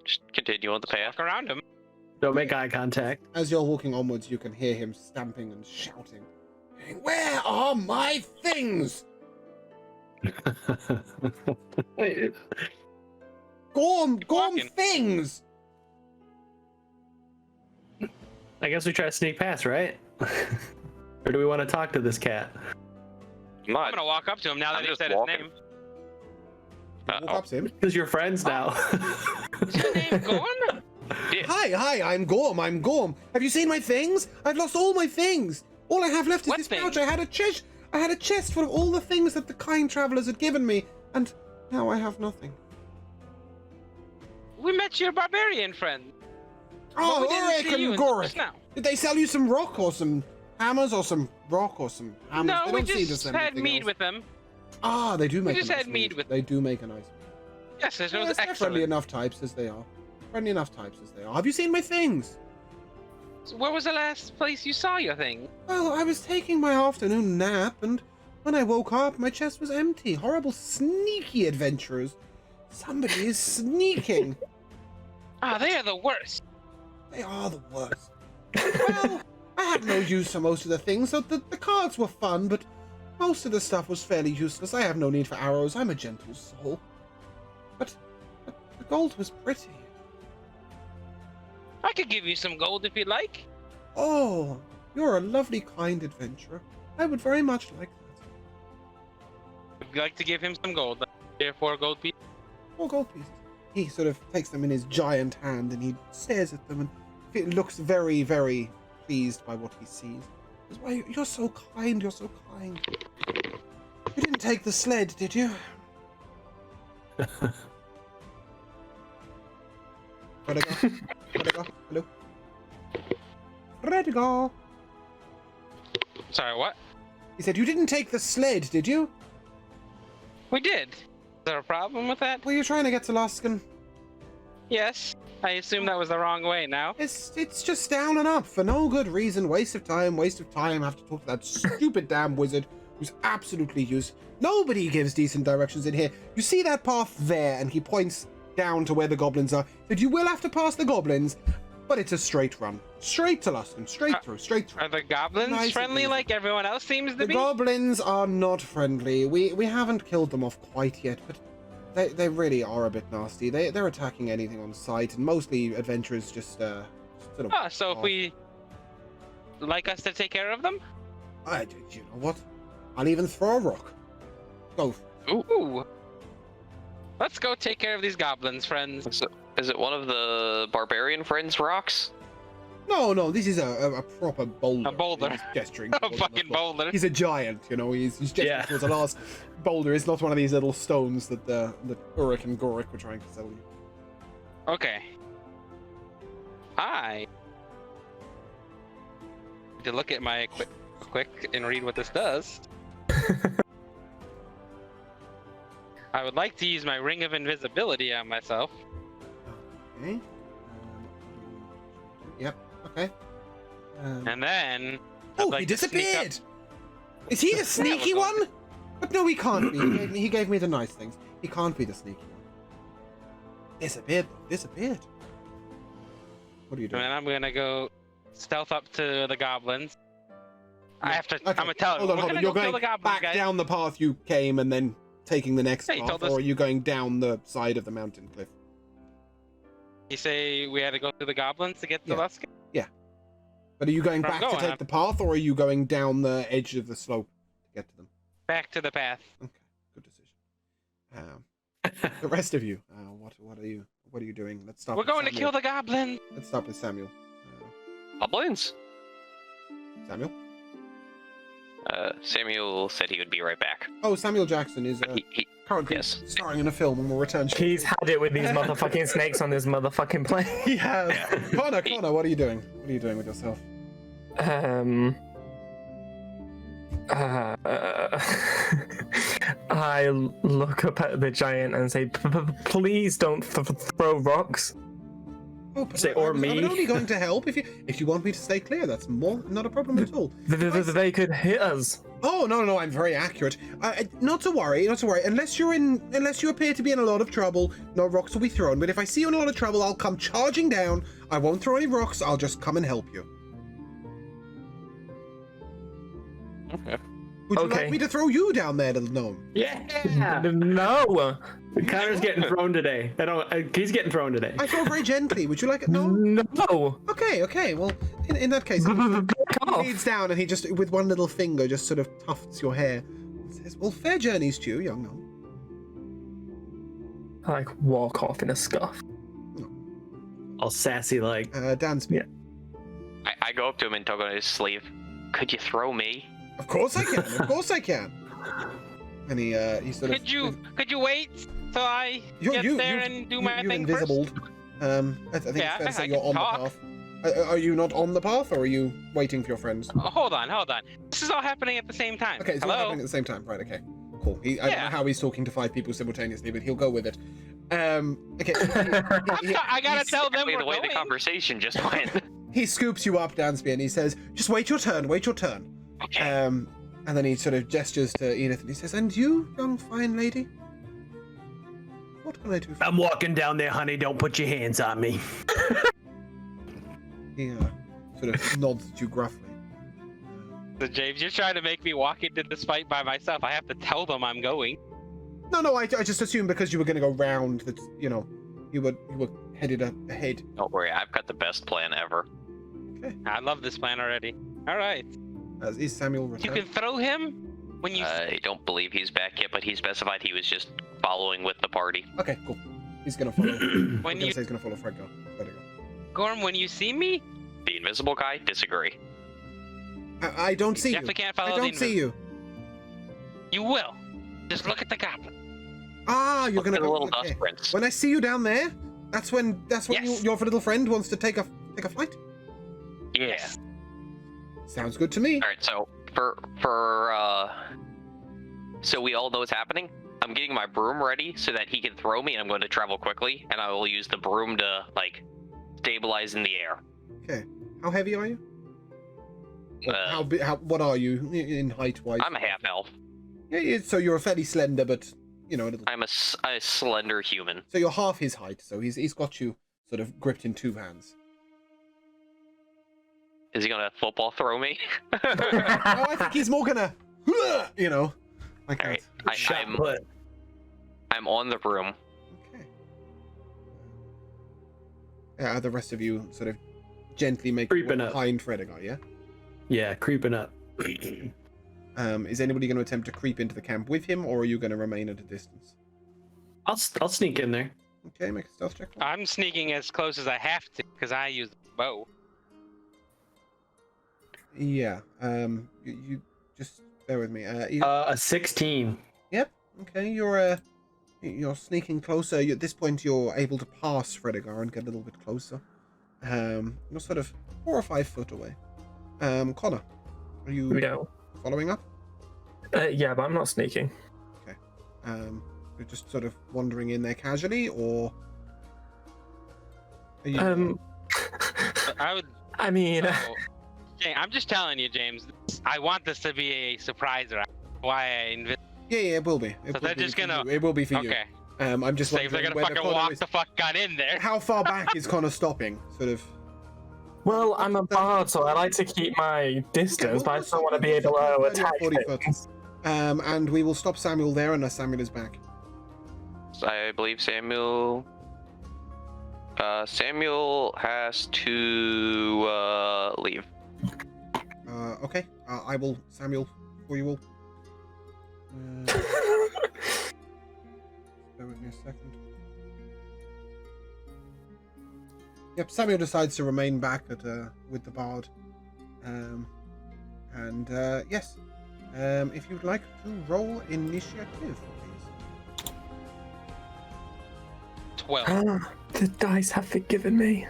Just continue on the path. Walk around him. Don't make eye contact. As you're walking onwards, you can hear him stamping and shouting, "Where are my things? Gorm Walking. things!" I guess we try to sneak past, right? Or do we want to talk to this cat? I'm I'm gonna walk up to him now that I'm he just said walking. his name. Walk up to him. Because you're friends now. Is your name Gorm? Hi, I'm Gorm. Have you seen my things? I've lost all my things. All I have left is What this things? pouch. I had a chest full of all the things that the kind travelers had given me, and now I have nothing. We met your barbarian friend. Oh, But we didn't Ulrich see you and until Gorik. just now. Did they sell you some rock or some hammers or some rock or some hammers? No, they we don't seem to just send had anything mead else. with them. Ah, they do make. just a nice had mead with They do make a nice. Yes, it Yeah, was they're friendly excellent. enough types as they are. Have you seen my things? Where was the last place you saw your thing? Well, I was taking my afternoon nap, and when I woke up, my chest was empty. Horrible, sneaky adventurers. Somebody is sneaking. Ah, they are the worst. They are the worst. Well, I had no use for most of the things, so the cards were fun, but most of the stuff was fairly useless. I have no need for arrows. I'm a gentle soul. But the gold was pretty. I could give you some gold if you'd like. Oh, you're a lovely, kind adventurer. I would very much like that. Would you like to give him some gold? Therefore, gold piece. 4 gold pieces. He sort of takes them in his giant hand and he stares at them and looks very, very pleased by what he sees. He says, "Why, you're so kind, you're so kind. You didn't take the sled, did you?" Fredegar, hello? Fredegar! Sorry, what? He said, "You didn't take the sled, did you? We did. Is there a problem with that? Were you trying to get to Luskan? Yes. I assume that was the wrong way now. It's just down and up for no good reason. Waste of time. I have to talk to that stupid damn wizard who's absolutely useless. Nobody gives decent directions in here. You see that path there?" And he points down to where the goblins are. But you will have to pass the goblins, but it's a straight run. Straight to Luskan. Straight through. Are the goblins Nice and friendly easy. like everyone else seems to The be? goblins are not friendly. We haven't killed them off quite yet, but they really are a bit nasty. They're attacking anything on sight, and mostly adventurers just sort of... Ah, so if we like us to take care of them? You know what? I'll even throw a rock. Go. Ooh. Let's go take care of these goblins, friends. So, is it one of the barbarian friends' rocks? No, this is a proper boulder. A boulder. He's gesturing. A towards fucking the floor. boulder. He's a giant, you know. He's gesturing Yeah. towards a last boulder. It's not one of these little stones that Ulrich and Gorik were trying to sell you. Okay. I need to look at my quick and read what this does. I would like to use my ring of invisibility on myself. Okay. Yep. Okay. And then Oh, I'd like he to sneak up- disappeared! Is he the sneaky one? But no, he can't be. He gave me the nice things. He can't be the sneaky one. Disappeared. What are you And doing? then I'm gonna go stealth up to the goblins. I have to. Okay, I'm gonna tell hold on, We're hold on. gonna You're go kill going the goblins, back guys. down the path you came and then taking the next Yeah, you path, told us- or are you going down the side of the mountain cliff? You say we had to go through the goblins to get to Yeah. Luskan? But are you going Where I'm back to going, take the path, or are you going down the edge of the slope to get to them? Back to the path. Okay, good decision. The rest of you, what are you doing? Let's start. We're with going to Samuel. kill the goblin. Let's start with Samuel. Goblins? Samuel. Samuel said he would be right back. Oh, Samuel Jackson is. He Currently Yes. starring in a film and will return. He's had it with these motherfucking snakes on this motherfucking plane. He has. Connor, what are you doing? What are you doing with yourself? I look up at the giant and say, "Please don't throw rocks." Oh, but Say, I or was me. only going to help if you want me to stay clear. That's not a problem at all. They could hit us. Oh no, I'm very accurate. Not to worry. Unless you appear to be in a lot of trouble, no rocks will be thrown. But if I see you in a lot of trouble, I'll come charging down. I won't throw any rocks. I'll just come and help you. Okay. Would you Okay. like me to throw you down there, little gnome? Yeah. No. Connor's getting thrown today. He's getting thrown today. I throw very gently. Would you like it? No. No. Okay. Well, in that case, he leads down and he just, with one little finger, just sort of tufts your hair. And says, "Well, fair journeys to you, young gnome." I like walk off in a scuff. All sassy like. Dansby. Yeah. I go up to him and tug on his sleeve. Could you throw me? Of course I can. And he sort of. Could you wait till I get there and do my thing first? invisibled. I think Yeah, it's fair to say I you're can on talk. the path. Are you not on the path, or are you waiting for your friends? Oh, hold on. This is all happening at the same time. Okay, it's all Hello? happening at the same time. Right, okay. Cool. I don't know Yeah. how he's talking to 5 people simultaneously, but he'll go with it. Okay. I gotta tell them Exactly we're the way going. the conversation just went. He scoops you up, Dansby, and he says, "Just wait your turn, wait your turn." Okay. And then he sort of gestures to Edith, and he says, "And you, young fine lady? What can I do for I'm walking down there, honey. Don't put your hands on me. you?" He sort of nods at you gruffly. So James, you're trying to make me walk into this fight by myself. I have to tell them I'm going. No, I just assumed because you were going to go round that, you were headed ahead. Don't worry, I've got the best plan ever. Okay. I love this plan already. All right. Is Samuel You returned? can throw him when you. I don't believe he's back yet, but he specified he was just following with the party. Okay, cool. He's going to follow. When he's you, going to follow Fredegar. Gorm, when you see me, The invisible guy? Disagree. I don't see you. definitely can't follow I don't the see you. You will. Just look at the goblin. Ah, you're Look going at to the go. little Okay. dust prints. When I see you down there, that's when Yes. your little friend wants to take a flight. Yeah. Sounds good to me. All right. So so we all know what's happening. I'm getting my broom ready so that he can throw me, and I'm going to travel quickly, and I will use the broom to stabilize in the air. Okay. How heavy are you? Or what are you in height wise? I'm a half elf. Yeah, so you're fairly slender, but a little. I'm a slender human. So you're half his height. So he's got you sort of gripped in 2 hands. Is he gonna football throw me? No, I think he's more gonna, like All that. right. Shot put. I'm on the broom. Okay. The rest of you sort of gently make Creeping up. behind Fredegar, yeah? Yeah, creeping up. Is anybody going to attempt to creep into the camp with him, or are you going to remain at a distance? I'll sneak in there. Okay, make a stealth check. I'm sneaking as close as I have to because I use the bow. Yeah. You just bear with me. A 16. Yep. Okay, you're sneaking closer. At this point, you're able to pass Fredegar and get a little bit closer. You're sort of 4 or 5 foot away. Connor, are you following up? Yeah, but I'm not sneaking. Okay. You're just sort of wandering in there casually, or are you? I would. I mean, I'm just telling you, James. I want this to be a surprise. Right? Why I Yeah, it will be. So they're just gonna. It will be for you. Okay. I'm just Say if they're wondering gonna whether fucking Connor walk is. the fuck got in there. How far back is Connor stopping? Sort of. well, I'm a bard, so I like to keep my distance, but I still want to be able to 30 or attack 40 foot. things. And we will stop Samuel there unless Samuel is back. I believe Samuel has to leave. Okay. I will Samuel for you all. Bear with me a second. Yep, Samuel decides to remain back with the bard. Yes. If you'd like to roll initiative, please. 12. The dice have forgiven me.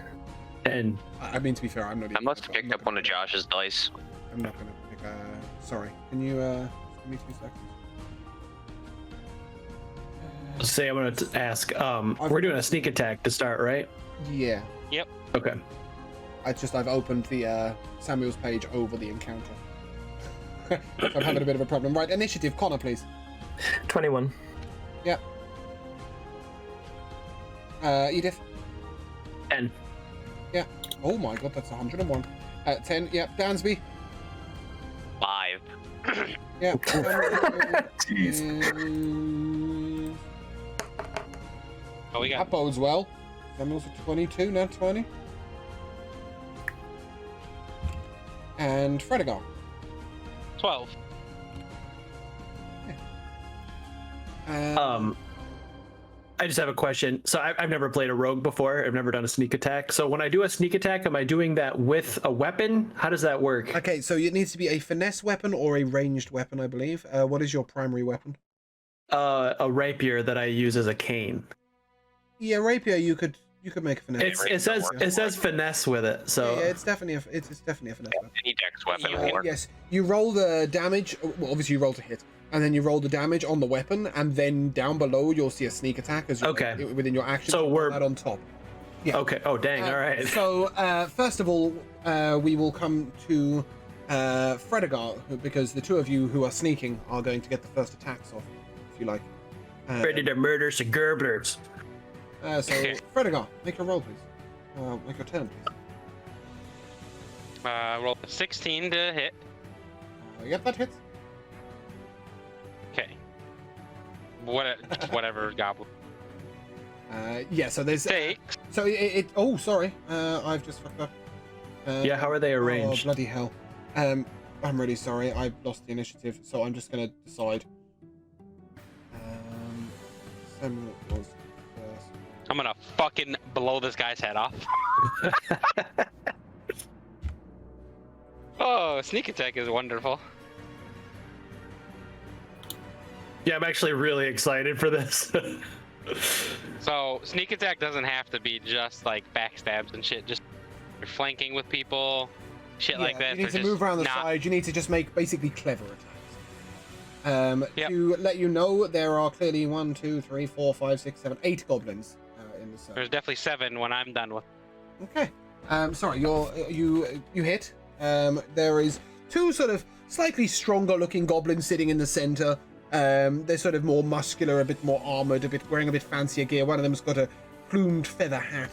And I mean, to be fair, I'm not. I Even, must have I'm picked not up one gonna of pick- Josh's dice. I'm not gonna pick. Sorry. Can you give me 2 seconds? say I'm gonna ask. We're doing a sneak attack to start, right? Yeah. Yep. Okay. I've opened the Samuel's page over the encounter. So I'm having a bit of a problem. Right, initiative, Connor, please. 21. Yep. Edith. 10. Yeah. Oh my god, that's 101. 10. Yep. Dansby. 5. Yep. Jeez. Oh, we That got bodes well. Samuel's at 22, not 20. And Fredegar. 12. I just have a question. So I've never played a rogue before. I've never done a sneak attack. So when I do a sneak attack, am I doing that with a weapon? How does that work? Okay, so it needs to be a finesse weapon or a ranged weapon, I believe. What is your primary weapon? A rapier that I use as a cane. Yeah, rapier. You could make a finesse. It says finesse with it. So Yeah, it's definitely a finesse weapon. Any dex weapon You- will work. Yes, you roll the damage. Well, obviously you roll to hit, and then you roll the damage on the weapon, and then down below you'll see a sneak attack as you Okay. within your action. So you we're- put that on top. Yeah. okay. Oh dang! All right. So first of all, we will come to Fredegar, because the two of you who are sneaking are going to get the first attacks off, if you like. Ready to murder some gerblers. So Fredegar, make a roll, please. Make your turn, please. Roll a 16 to hit. Yep, that hits. Okay. Whatever goblin. Yeah, so there's... Take. So it oh, sorry. I've just fucked up. Yeah. How are they Oh, arranged? bloody hell. I'm really sorry. I lost the initiative, so I'm just going to decide. Samuel was first. I'm gonna fucking blow this guy's head off. Oh, sneak attack is wonderful. Yeah, I'm actually really excited for this. So, sneak attack doesn't have to be just like backstabs and shit. Just you're flanking with people, shit like that. You need to They're move around the just not- side. You need to just make basically clever attacks. Yep. To let you know, there are clearly 1, 2, 3, 4, 5, 6, 7, 8 goblins in the circle. There's definitely 7 when I'm done with. Okay. Sorry, you hit. There is 2 sort of slightly stronger looking goblins sitting in the center. They're sort of more muscular, a bit more armored, wearing a bit fancier gear. One of them's got a plumed feather hat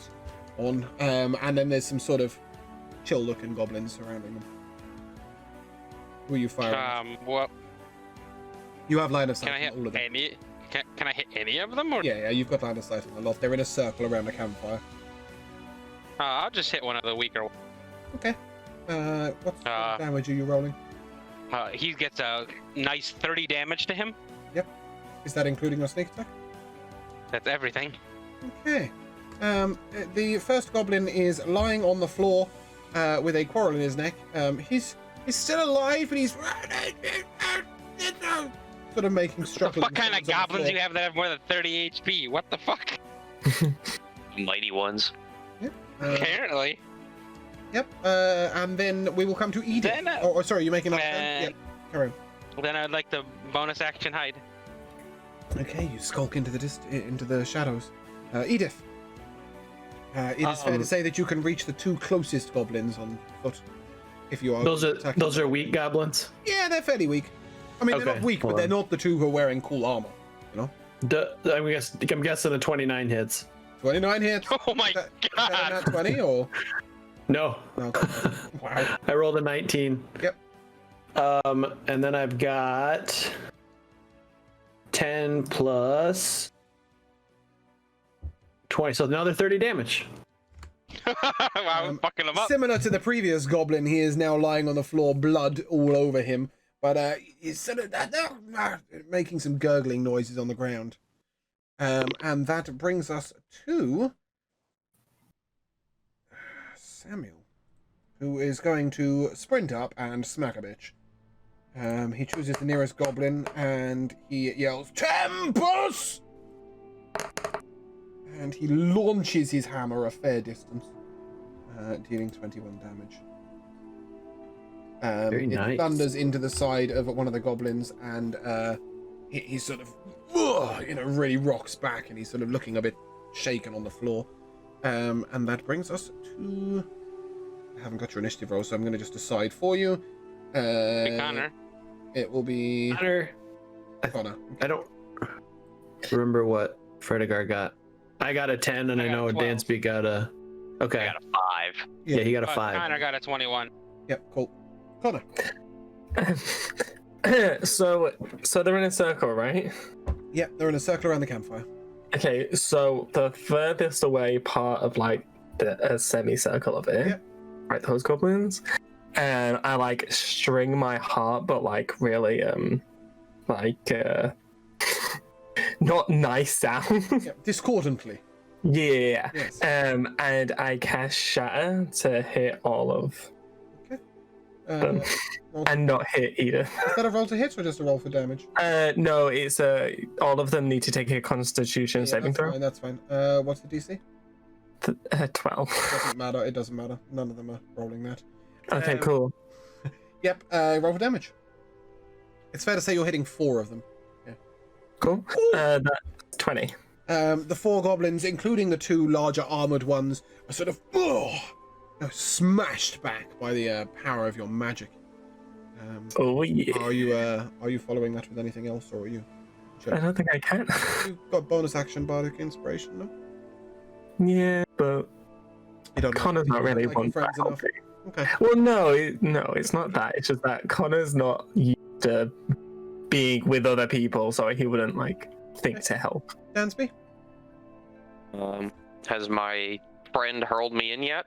on. And then there's some sort of chill looking goblins surrounding them. Who are you firing? What? You have line of sight Can I on all of hit them. any? Can I hit any of them? Or Yeah, you've got line of sight on the lot. They're in a circle around the campfire. I'll just hit one of the weaker. Okay. What sort of damage are you rolling? He gets a nice 30 damage to him. Yep. Is that including your sneak attack? That's everything. Okay. The first goblin is lying on the floor with a quarrel in his neck. He's still alive, but he's sort of making struggling. What kind of sounds on the goblins floor. you have that have more than 30 HP? What the fuck? Mighty ones. Yep. Apparently. Yep. And then we will come to Edith. Then, Oh, sorry, you're making up. Yep. Carry on. Then I'd like to bonus action hide. Okay, you skulk into the shadows. Edith. It is fair to say that you can reach the 2 closest goblins on foot. If you are Those attacking. are weak goblins. Yeah, they're fairly weak. I mean, they're Okay, not weak, but hold they're on. not the 2 who are wearing cool armor. You know, I'm guessing a 29 hits. 29 hits. Oh my Is that a god! nat 20 or? No. No. Wow. I rolled a 19. Yep. And then I've got 10 plus 20, so another 30 damage. I was fucking him up. Similar to the previous goblin, he is now lying on the floor, blood all over him. But he's sort of making some gurgling noises on the ground. And that brings us to Samuel, who is going to sprint up and smack a bitch. He chooses the nearest goblin and he yells, "Tempus!" and he launches his hammer a fair distance, dealing 21 damage. Very nice. It thunders into the side of one of the goblins, and he sort of, really rocks back, and he's sort of looking a bit shaken on the floor. And that brings us to... I haven't got your initiative roll, so I'm going to just decide for you. Connor. It will be Connor. Connor. I don't remember what Fredegar got. I got a 10, and I know 12. Dansby got a... Okay. I got a 5. Yeah, he got a 5. Connor got a 21. Yep, cool. Connor. So they're in a circle, right? Yep, they're in a circle around the campfire. Okay, so the furthest away part of like a semicircle of it, Yep. right? Those goblins, and I like string my heart, but like really, not nice sound. Yep, discordantly. Yeah. Yes. And I cast Shatter to hit all of them, and not hit either. Is that a roll to hit or just a roll for damage? No, it's all of them need to take a Constitution saving throw. That's fine. What's the DC? 12. Doesn't matter. It doesn't matter. None of them are rolling that. Okay, cool. Yep. Roll for damage. It's fair to say you're hitting 4 of them. Cool. That's 20. The 4 goblins, including the 2 larger armored ones, are sort of smashed back by the power of your magic. Oh yeah. Are you following that with anything else, or are you? I don't think I can. You've got bonus action bardic inspiration, no? Yeah, but You don't. Connor's not really like your one for friends enough. helping. Okay. Well, no, it's not that. It's just that Connor's not used to being with other people, so he wouldn't like think to help. Dansby. Has my friend hurled me in yet?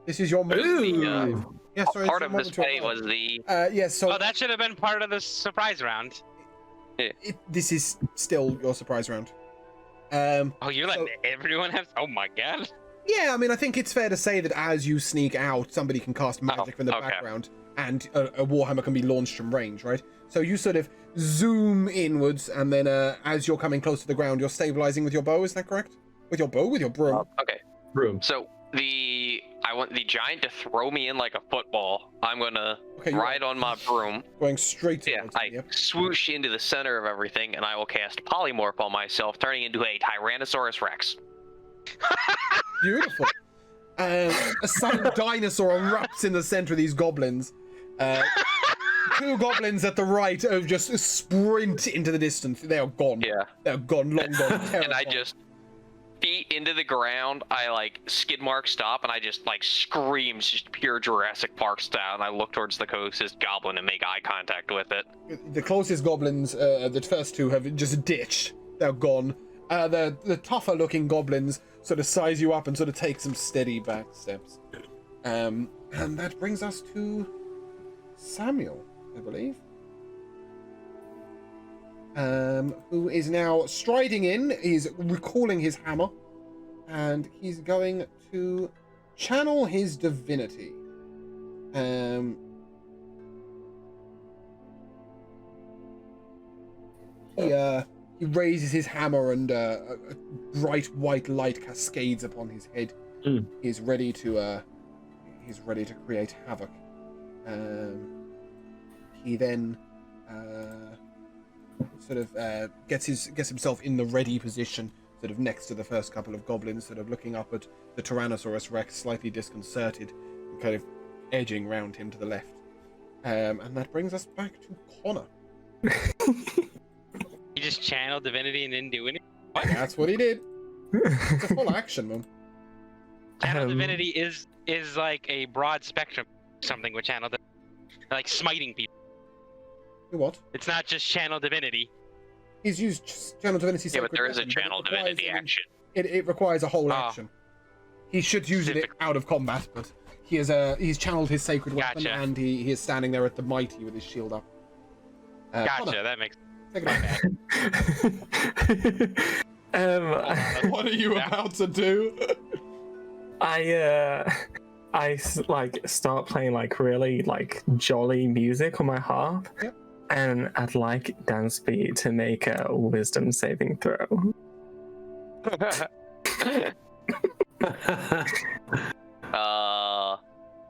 This is your move. Ooh. Yeah, sorry. Part it's of your this moment to fight arrive. was the... Yes. So Oh, that should have been part of the surprise round. this is still your surprise round. Oh, you're letting everyone have... Oh my god. Yeah, I mean, I think it's fair to say that as you sneak out, somebody can cast magic from the okay. background, and a warhammer can be launched from range, right? So you sort of zoom inwards, and then as you're coming close to the ground, you're stabilizing with your bow. Is that correct? With your bow, with your broom. Okay. Room. So I want the giant to throw me in like a football. I'm gonna Okay, ride on my broom. Going straight to Yeah, I swoosh into the center of everything, and I will cast polymorph on myself, turning into a Tyrannosaurus Rex. Beautiful. A silent dinosaur erupts in the center of these goblins. 2 goblins at the right just sprint into the distance. They are gone. Yeah. They're gone, long gone. And I just feet into the ground. I like skid mark stop, and I just like screams, just pure Jurassic Park style. And I look towards the closest goblin and make eye contact with it. The closest goblins, the first 2 have just ditched. They're gone. The tougher looking goblins sort of size you up and sort of take some steady back steps. And that brings us to Samuel, I believe. Who is now striding in. He's recalling his hammer, and he's going to channel his divinity. He raises his hammer, and a bright white light cascades upon his head. He's ready to create havoc. He then sort of gets himself in the ready position, sort of next to the first couple of goblins, sort of looking up at the Tyrannosaurus Rex, slightly disconcerted, and kind of edging round him to the left. And that brings us back to Connor. He just channeled divinity and didn't do anything. That's what he did. It's a full action, man. Channel divinity is like a broad spectrum something with channel divinity. Like smiting people. What? It's not just channel divinity. He's used channel divinity. Yeah, but there is a Sacred Weapon, channel but it requires divinity action. It requires a whole Oh. action. He should use it out of combat, but he's channeled his sacred weapon, Gotcha. and he is standing there at the mighty with his shield up. Gotcha, Connor, that makes take it back. What are you about to do? I start playing like really like jolly music on my harp. Yep. And I'd like Dansby to make a wisdom saving throw.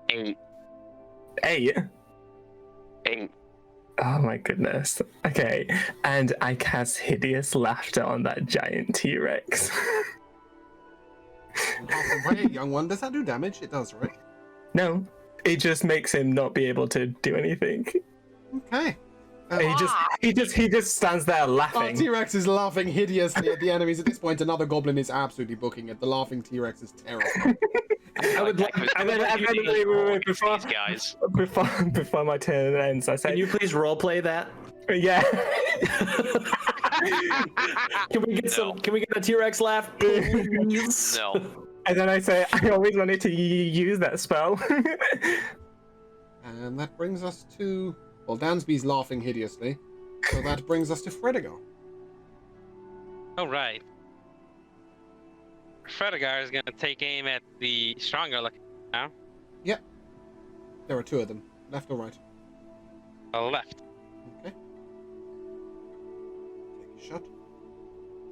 Eight. 8. 8. Oh my goodness. Okay, and I cast hideous laughter on that giant T-Rex. Wait, young one, does that do damage? It does, right? No, it just makes him not be able to do anything. Okay. He just stands there laughing. T-Rex is laughing hideously at the enemies. At this point, another goblin is absolutely booking it. The laughing T-Rex is terrible. Wait, These guys. Before my turn ends, I say, Can you please roleplay that? yeah. Can we get some? Can we get a T-Rex laugh? Please? No. And then I say, I always wanted to use that spell. And that brings us to... Well, Dansby's laughing hideously. So that brings us to Fredegar. All right. Fredegar is gonna take aim at the stronger looking now. Yep. There are 2 of them. Left or right? Left. Okay. Take a shot.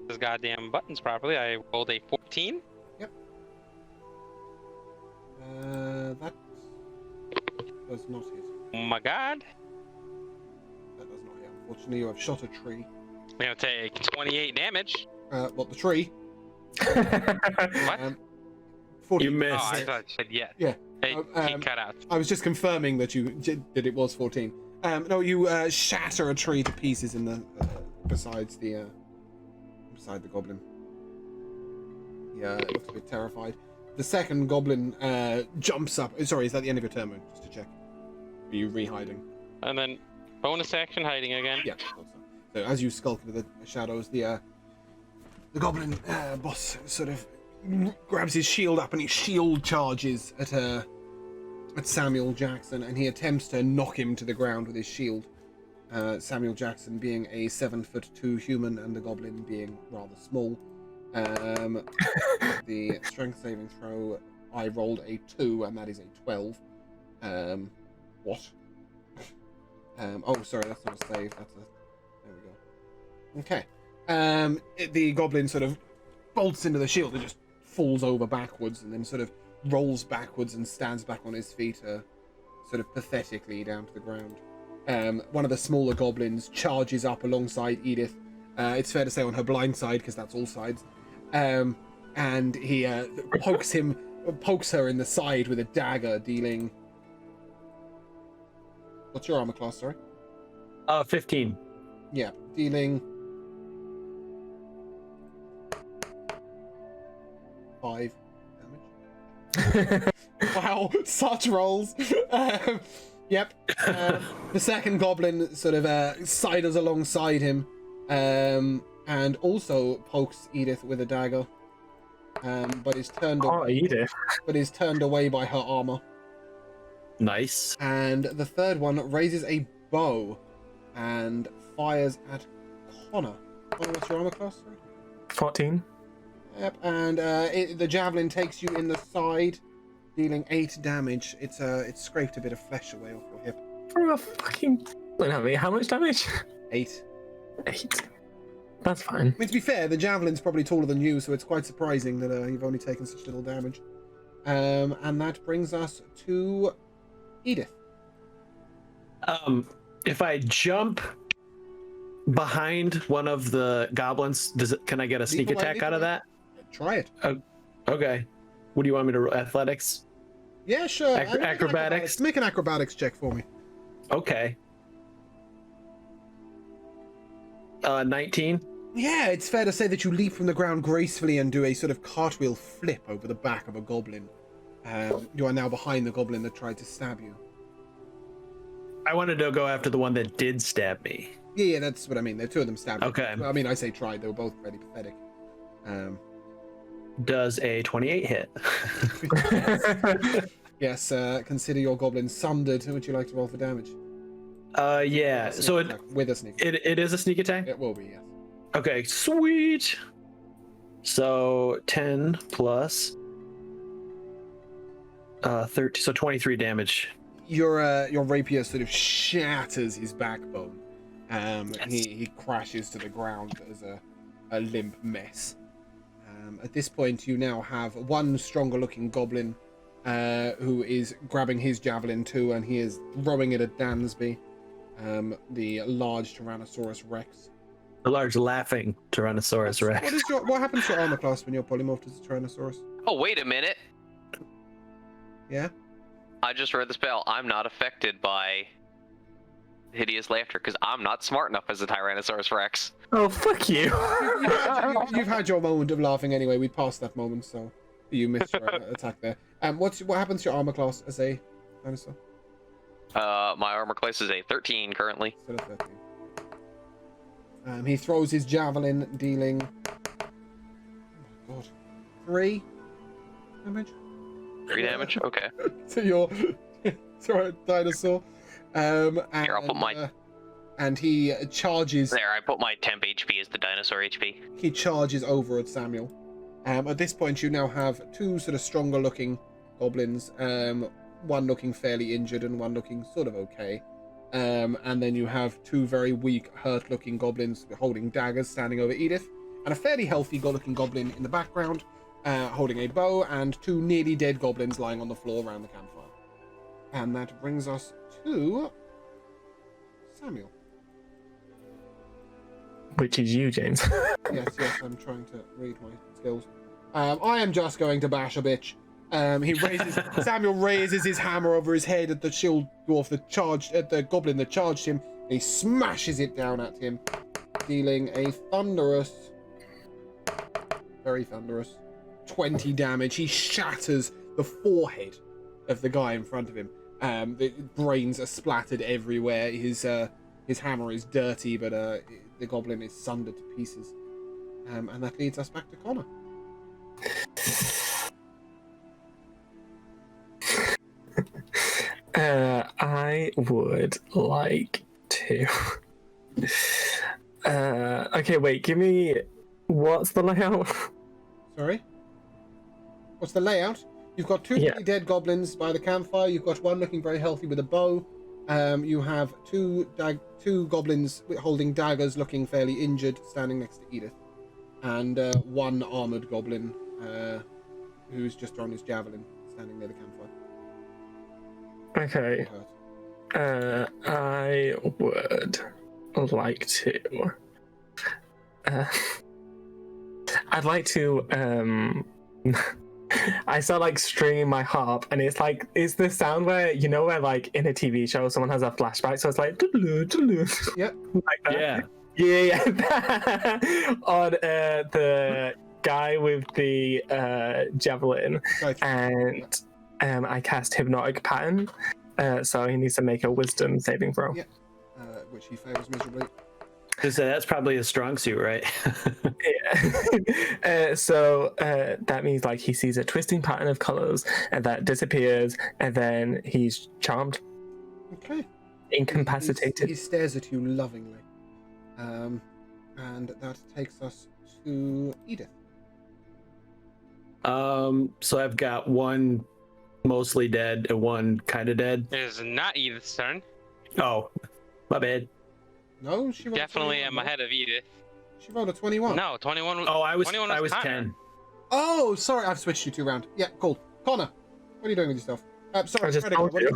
Those goddamn buttons properly. I rolled a 14. Yep. That does not hit. Oh my god. That does not hit. Unfortunately, you have shot a tree. I'm gonna take 28 damage. Well, the tree. What? 40. You Oh, missed. I thought you said yes. Yeah. He cut out. I was just confirming that it was 14. No, you shatter a tree to pieces in the beside the goblin. Yeah, it looks a bit terrified. The second goblin jumps up. Sorry, is that the end of your turn, Moon? Just to check. Are you re-hiding? And then bonus action hiding again. Yeah. So as you skulk into the shadows, the goblin boss sort of grabs his shield up and he shield charges at Samuel Jackson, and he attempts to knock him to the ground with his shield. Samuel Jackson being a 7'2" human and the goblin being rather small. The strength saving throw, I rolled a 2 and that is a 12. What? Oh, sorry, that's not a save. That's a. There we go. Okay. The goblin sort of bolts into the shield and just falls over backwards and then sort of rolls backwards and stands back on his feet, sort of pathetically down to the ground. One of the smaller goblins charges up alongside Edith. It's fair to say on her blind side, because that's all sides. And he pokes her in the side with a dagger, dealing... What's your armor class, sorry? 15. Yeah, dealing 5 damage. Wow, such rolls. Yep. The second goblin sort of sidles alongside him, and also pokes Edith with a dagger, but is turned. Edith. But is turned away by her armor. Nice. And the third one raises a bow and fires at Connor. Connor, what's your armor class? Sorry? 14. Yep, and the javelin takes you in the side, dealing 8 damage. It scraped a bit of flesh away off your hip. For a fucking... How much damage? 8. 8. That's fine. I mean, to be fair, the javelin's probably taller than you, so it's quite surprising that you've only taken such little damage. And that brings us to Edith. If I jump behind one of the goblins, can I get a sneak attack out of that? Try it. Okay. What do you want me to roll? Athletics? Yeah, sure. Acrobatics? Make an acrobatics check for me. Okay. 19. Yeah, it's fair to say that you leap from the ground gracefully and do a sort of cartwheel flip over the back of a goblin. You are now behind the goblin that tried to stab you. I wanted to go after the one that did stab me. Yeah, that's what I mean. The 2 of them stabbed you. Okay. I mean, I say tried. They were both pretty pathetic. Does a 28 hit? Yes, consider your goblin sundered. Would you like to roll for damage? Yeah. So with a sneak. It is a sneak attack? It will be, yes. Okay, sweet. So 10 plus 13, so 23 damage. Your rapier sort of shatters his backbone. He crashes to the ground as a limp mess. At this point, you now have one stronger-looking goblin who is grabbing his javelin too, and he is throwing it at Dansby, the large Tyrannosaurus Rex. The large laughing Tyrannosaurus Rex. What happens to your armor class when you're polymorphed as a Tyrannosaurus? Oh, wait a minute. Yeah? I just read the spell. I'm not affected by hideous laughter because I'm not smart enough as a Tyrannosaurus Rex. Oh, fuck you. You've had your moment of laughing anyway. We passed that moment, so you missed your attack there. What happens to your armor class as a dinosaur? My armor class is a 13 currently. Instead of 13. He throws his javelin, dealing... Oh my god. 3 damage? 3 damage? Okay. To your dinosaur. Here, I'll put my... And he charges... There, I put my temp HP as the dinosaur HP. He charges over at Samuel. At this point, you now have 2 sort of stronger-looking goblins. One looking fairly injured and one looking sort of okay. And then you have 2 very weak, hurt-looking goblins holding daggers standing over Edith. And a fairly healthy, good-looking goblin in the background holding a bow. And 2 nearly dead goblins lying on the floor around the campfire. And that brings us to Samuel. Which is you, James. Yes, I'm trying to read my skills. I am just going to bash a bitch. Samuel raises his hammer over his head at the shield dwarf at the goblin that charged him, and he smashes it down at him, dealing a thunderous, very thunderous, 20 damage. He shatters the forehead of the guy in front of him. The brains are splattered everywhere. His hammer is dirty, but the goblin is sundered to pieces. And that leads us back to Connor. I would like to... okay, wait, give me... What's the layout? Sorry? What's the layout? You've got 2 really dead goblins by the campfire. You've got one looking very healthy with a bow. You have 2 goblins holding daggers looking fairly injured standing next to Edith. And 1 armored goblin who's just thrown his javelin standing near the campfire. Okay. I would like to... I'd like to... I start like stringing my harp, and it's the sound where where like in a TV show someone has a flashback, so it's like Yep. Like that. Yeah. On the guy with the javelin, and I cast hypnotic pattern, so he needs to make a wisdom saving throw. Yep. Which he fails miserably. Because that's probably a strong suit, right? Yeah. So that means like he sees a twisting pattern of colors, and that disappears, and then he's charmed. Okay. Incapacitated. He stares at you lovingly. And that takes us to Edith. So I've got 1 mostly dead and 1 kind of dead. It is not Edith's turn. Oh, my bad. No, she rolled Definitely 21, am ahead of Edith. She rolled a 21. No, 21. Oh, I was 21 10. Connor. Oh, sorry, I've switched you 2 round. Yeah, cool. Connor, what are you doing with yourself? Sorry, I just Fredegar, told what are you you.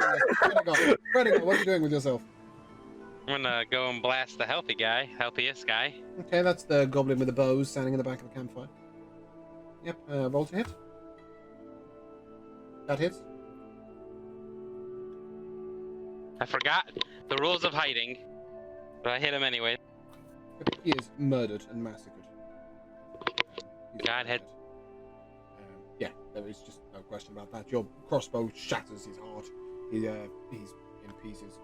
doing? Fredegar, what are you doing with yourself? I'm gonna go and blast the healthiest guy. Okay, that's the goblin with the bows standing in the back of the campfire. Yep, roll to hit. That hits. I forgot the rules of hiding, but I hit him anyway. He is murdered and massacred. He's Godhead. murdered. Yeah, there is just no question about that. Your crossbow shatters his heart. He's in pieces.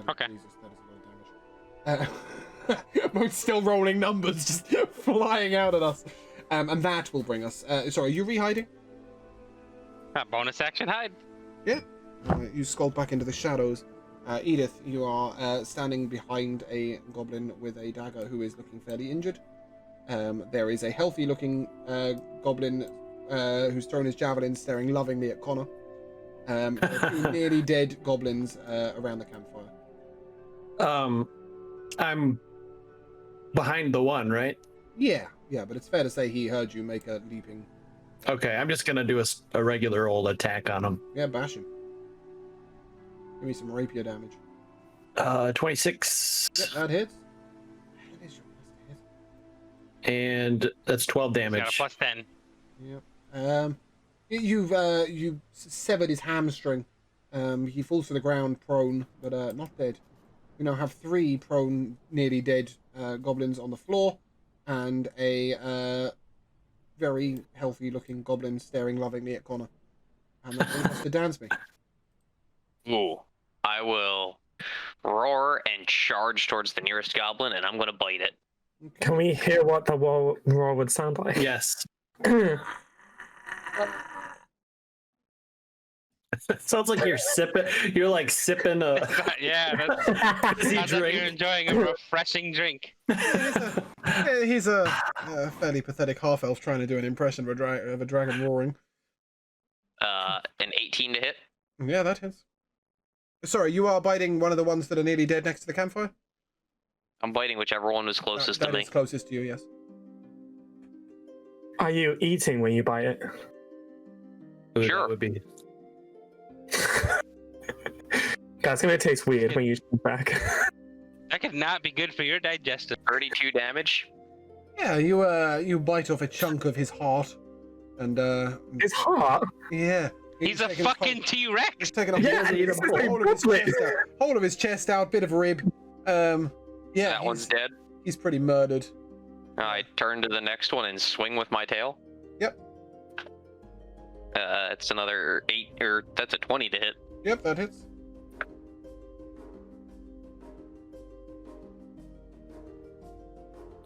Okay. Jesus, that is a lot of damage. I'm still rolling numbers, just flying out at us. And that will bring us... sorry, are you re-hiding? Bonus action hide. Yeah. You skulk back into the shadows. Edith, you are standing behind a goblin with a dagger who is looking fairly injured. There is a healthy-looking goblin who's thrown his javelin, staring lovingly at Connor. There are 2 nearly dead goblins around the campfire. I'm behind the one, right? Yeah, Yeah, but it's fair to say he heard you make a leaping. Okay, I'm just gonna do a regular old attack on him. Yeah, bash him. Give me some rapier damage. 26. Yep, that hits. That is your best hit. And that's 12 He's got a damage. plus 10. Yep. You've severed his hamstring. He falls to the ground prone, but not dead. You now have 3 prone, nearly dead goblins on the floor, and a very healthy-looking goblin staring lovingly at Connor. And that brings us to Dansby. Ooh. I will roar and charge towards the nearest goblin, and I'm gonna bite it. Okay. Can we hear what the roar would sound like? Yes. Sounds like you're sipping. You're like sipping a. Yeah, that's Fizzy sounds like drink. you're enjoying a refreshing drink. He's a fairly pathetic half-elf trying to do an impression of a dragon roaring. An 18 to hit. Yeah, that hits. Sorry, you are biting one of the ones that are nearly dead next to the campfire? I'm biting whichever one was closest That to me. is closest to you, yes. Are you eating when you bite it? Sure. That would be. That's gonna taste weird when you come back. That could not be good for your digestion. 32 damage. Yeah, you bite off a chunk of his heart, and His heart? yeah. He's a taken fucking T-Rex. He's taken up Yeah, whole of his chest out, bit of rib. Yeah, That one's dead. he's pretty murdered. I turn to the next one and swing with my tail. Yep. It's another 8, or that's a 20 to hit. Yep, that hits.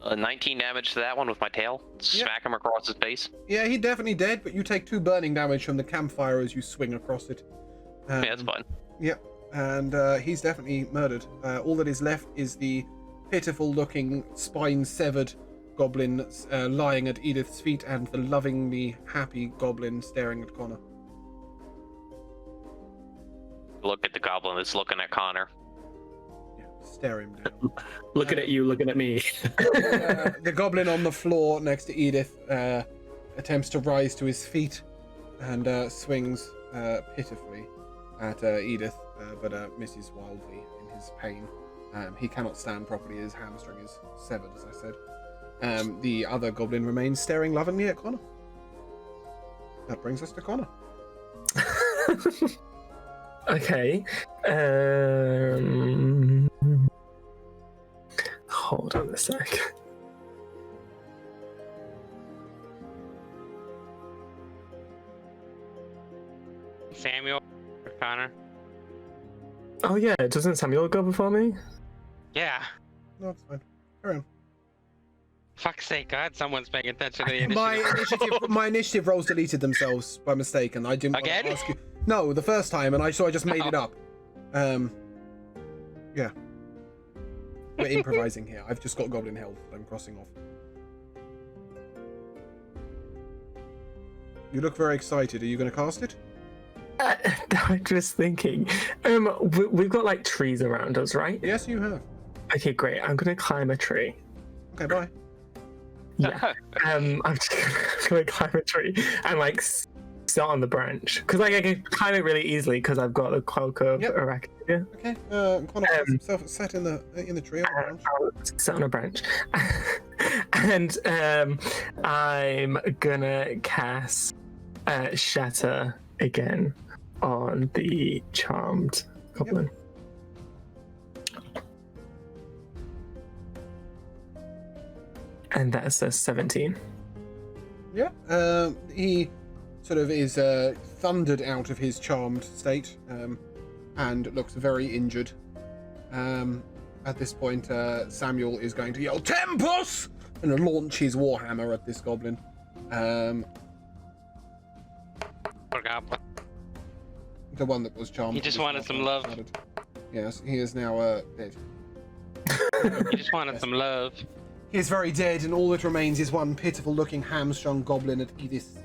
Uh, 19 damage to that one with my tail. Smack him across his face. Yeah, he definitely dead, but you take 2 burning damage from the campfire as you swing across it. Yeah, that's fine. Yep, and he's definitely murdered. All that is left is the pitiful-looking, spine-severed goblin lying at Edith's feet, and the lovingly happy goblin staring at Connor. Look at the goblin that's looking at Connor. Yeah, stare him down. Looking at you, looking at me. The goblin on the floor next to Edith attempts to rise to his feet and swings pitifully at Edith, but misses wildly in his pain. He cannot stand properly. His hamstring is severed, as I said. The other goblin remains staring lovingly at Connor. That brings us to Connor. Okay. Hold on a sec. Samuel or Connor. Oh yeah, doesn't Samuel go before me? Yeah. No, it's fine. Carry on. Fuck's sake, God, someone's paying attention to the initiative. My initiative rolls deleted themselves by mistake, and I didn't want Again? to ask you. No, the first time, and I just made it up. Yeah. We're improvising here. I've just got goblin health that I'm crossing off. You look very excited. Are you going to cast it? I'm just thinking. We've got like trees around us, right? Yes, you have. Okay, great. I'm gonna climb a tree. Okay, bye. Yeah. I'm just gonna climb a tree and like sit on the branch because like I can climb it really easily because I've got a cloak of Yep. arachnia. Okay. Connor finds himself sat in the tree. On the branch. I'll sit on a branch, and I'm gonna cast Shatter again on the charmed goblin. And that's a 17. Yeah. He sort of is thundered out of his charmed state and looks very injured. At this point, Samuel is going to yell, "Tempus!" and launch his warhammer at this goblin. Poor goblin. The one that was charmed. He just wanted some love. Yes, he is now dead. He just wanted some love. He is very dead, and all that remains is one pitiful-looking hamstrung goblin at Edith's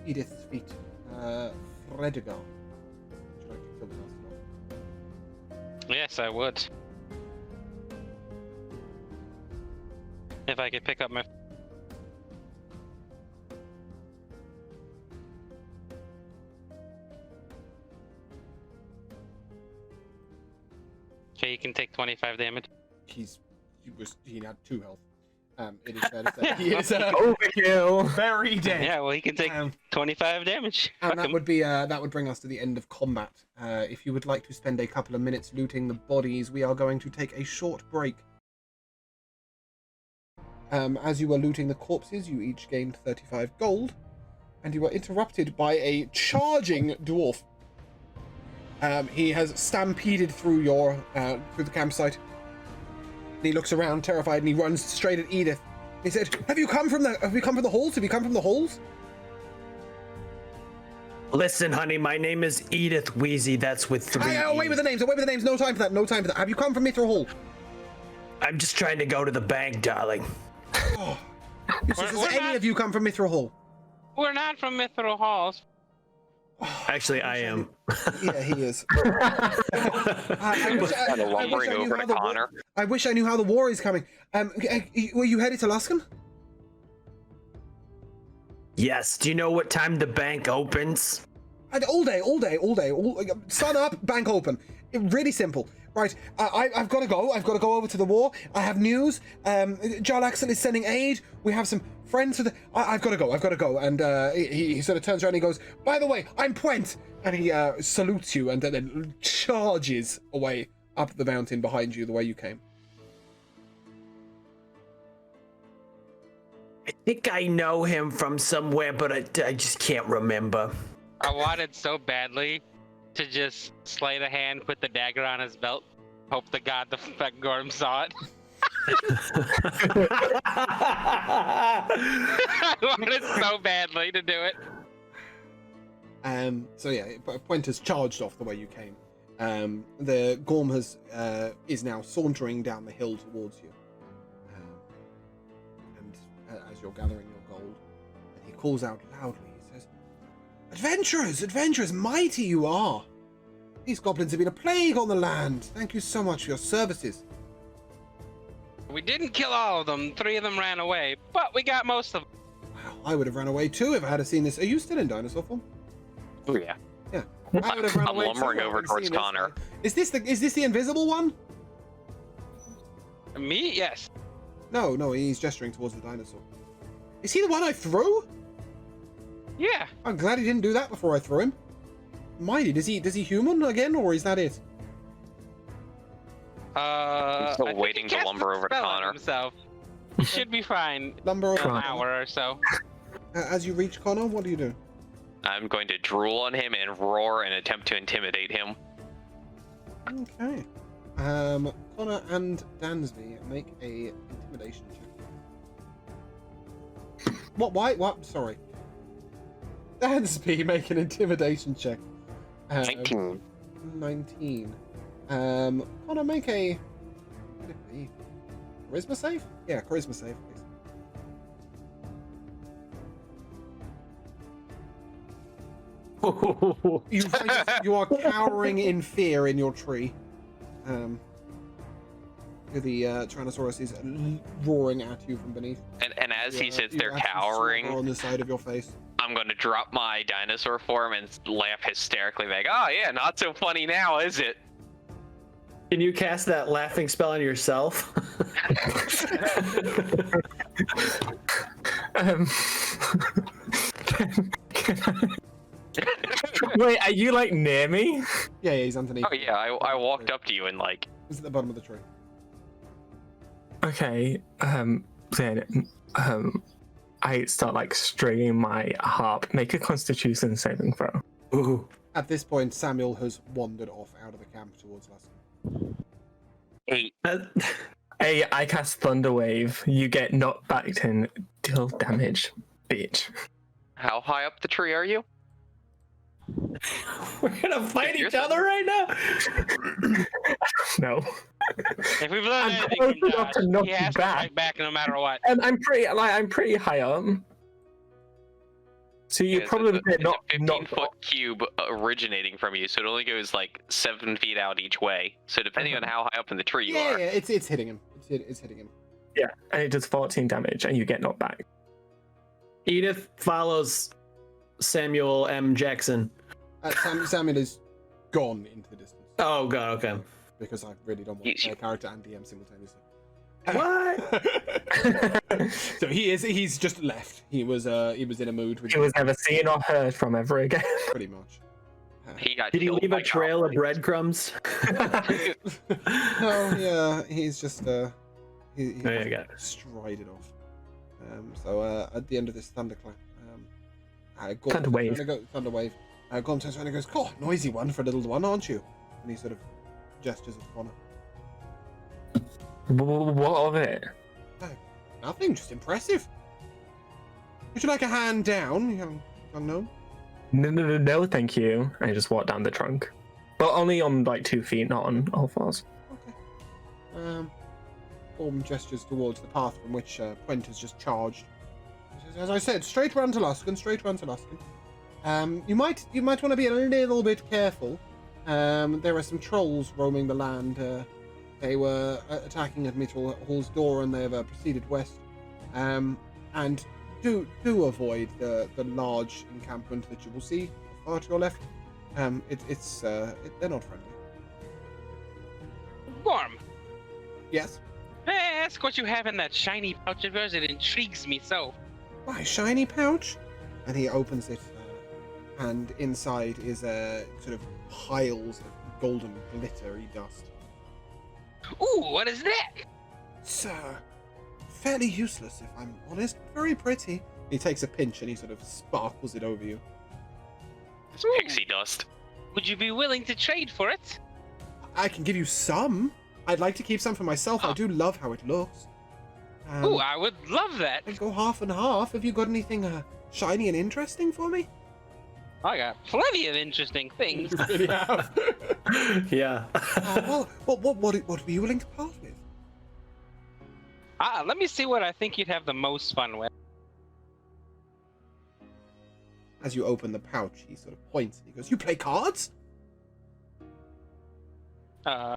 feet. Fredegar. Would you like to kill the last one? Yes, I would. If I could pick up my... Okay, you can take 25 damage. He had 2 health. It is fair to say he is Overkill. very dead. Yeah, well, he can take Um, 25 damage. And Fuck that him. would be that would bring us to the end of combat. If you would like to spend a couple of minutes looting the bodies, we are going to take a short break. As you were looting the corpses, you each gained 35 gold, and you were interrupted by a charging dwarf. He has stampeded through through the campsite. And he looks around, terrified, and he runs straight at Edith. He said, "Have you come from the halls? Have you come from the halls?" Listen, honey, my name is Edith Wheezy. That's with 3 Away with the names. Away with the names. No time for that. No time for that. Have you come from Mithril Hall? I'm just trying to go to the bank, darling. Does any of you come from Mithril Hall? We're not from Mithril Halls. Actually, I am. Yeah, he is. I wish I knew how the war is coming. Were you headed to Luskan? Yes. Do you know what time the bank opens? All day. Sun up, bank open. Really simple. Right, I've got to go. I've got to go over to the war. I have news. Jarl Axel is sending aid. We have some friends for the... I've got to go. And he sort of turns around and he goes, "By the way, I'm Pwent." And he salutes you and then charges away up the mountain behind you the way you came. I think I know him from somewhere, but I just can't remember. I wanted so badly to just sleight of hand, put the dagger on his belt, hope to God the fuck Gorm saw it. I wanted so badly to do it. So yeah, Pwent has charged off the way you came. The Gorm is now sauntering down the hill towards you. As you're gathering your gold, and he calls out loudly. He says, Adventurers, mighty you are! These goblins have been a plague on the land. Thank you so much for your services." We didn't kill all of them. 3 of them ran away, but we got most of them. Wow, I would have run away too if I had seen this. Are you still in dinosaur form? Oh yeah. Yeah. I would have run I'm away lumbering too. over towards Connor. Is this the invisible one? Me? Yes. No, he's gesturing towards the dinosaur. Is he the one I threw? Yeah. I'm glad he didn't do that before I threw him. Mighty, does he human again, or is that it? I'm still I think waiting he to cast lumber a over to spell on Connor. himself. He should be fine. Lumber in over an hour or so. As you reach Connor, what do you do? I'm going to drool on him and roar and attempt to intimidate him. Okay. Connor and Dansby make a intimidation check. What? Why? What? Sorry. Dansby, make an intimidation check. 19. 19. Connor, make a... What would it be? Charisma save? Yeah, charisma save, please. You are cowering in fear in your tree. The Tyrannosaurus is roaring at you from beneath. And as he sits there You actually cowering, slobber on the side of your face. I'm going to drop my dinosaur form and laugh hysterically like, "Oh yeah, not so funny now, is it?" Can you cast that laughing spell on yourself? Wait, are you like near me? Yeah, he's underneath. Oh yeah, I walked up to you and like, He's at the bottom of the tree. Okay, then, I start like stringing my harp. Make a Constitution saving throw. Ooh. At this point, Samuel has wandered off out of the camp towards Luskan. 8. I cast Thunder Wave. You get knocked back and deal damage, bitch. How high up the tree are you? We're gonna fight each other right now. No. If we've learned I'm anything close from enough Josh, to knock he you has to back. fight back no matter what. And I'm pretty high up. So you Yes, probably it's get a not 15-foot cube originating from you, so it only goes like 7 feet out each way. So depending on how high up in the tree you Yeah, are. it's hitting him. It's hitting him. Yeah, and it does 14 damage, and you get knocked back. Edith follows Samuel M. Jackson. Samuel is gone into the distance. Oh god, okay. because I really don't want to play a character and DM simultaneously. What? So he's just left. He was in a mood with He was never seen or heard from ever again. pretty much. He got Did he killed leave by a trail of goblins. breadcrumbs? No, yeah, he's just he There you go. strided off. So at the end of this thunderclap, Thunderwave. Thunderwave. Gorm turns around and goes, "Oh, noisy one for a little one, aren't you?" And he sort of gestures at Connor. What of it? Nothing, just impressive. Would you like a hand down, young gnome? No, thank you. I just walked down the trunk, but only on like 2 feet, not on all fours. Okay. Gorm gestures towards the path from which Quent has just charged. He says, as I said, straight run to Luskan, straight run to Luskan. You might want to be a little bit careful. There are some trolls roaming the land. They were attacking at Mitchell Hall's door, and they have proceeded west. And do avoid the large encampment that you will see far to your left. They're not friendly. Gorm, Yes. may I ask what you have in that shiny pouch of yours? It intrigues me so. My shiny pouch, and he opens it, and inside is sort of piles of golden glittery dust. Ooh, what is that? Sir, fairly useless if I'm honest, but very pretty. He takes a pinch and he sort of sparkles it over you. It's pixie dust. Would you be willing to trade for it? I can give you some. I'd like to keep some for myself. I do love how it looks. Ooh, I would love that. I'd go half and half. Have you got anything shiny and interesting for me? I got plenty of interesting things. Really have. Yeah. Well, what were you willing to part with? Let me see what I think you'd have the most fun with. As you open the pouch, he sort of points and he goes, "You play cards?" Yeah.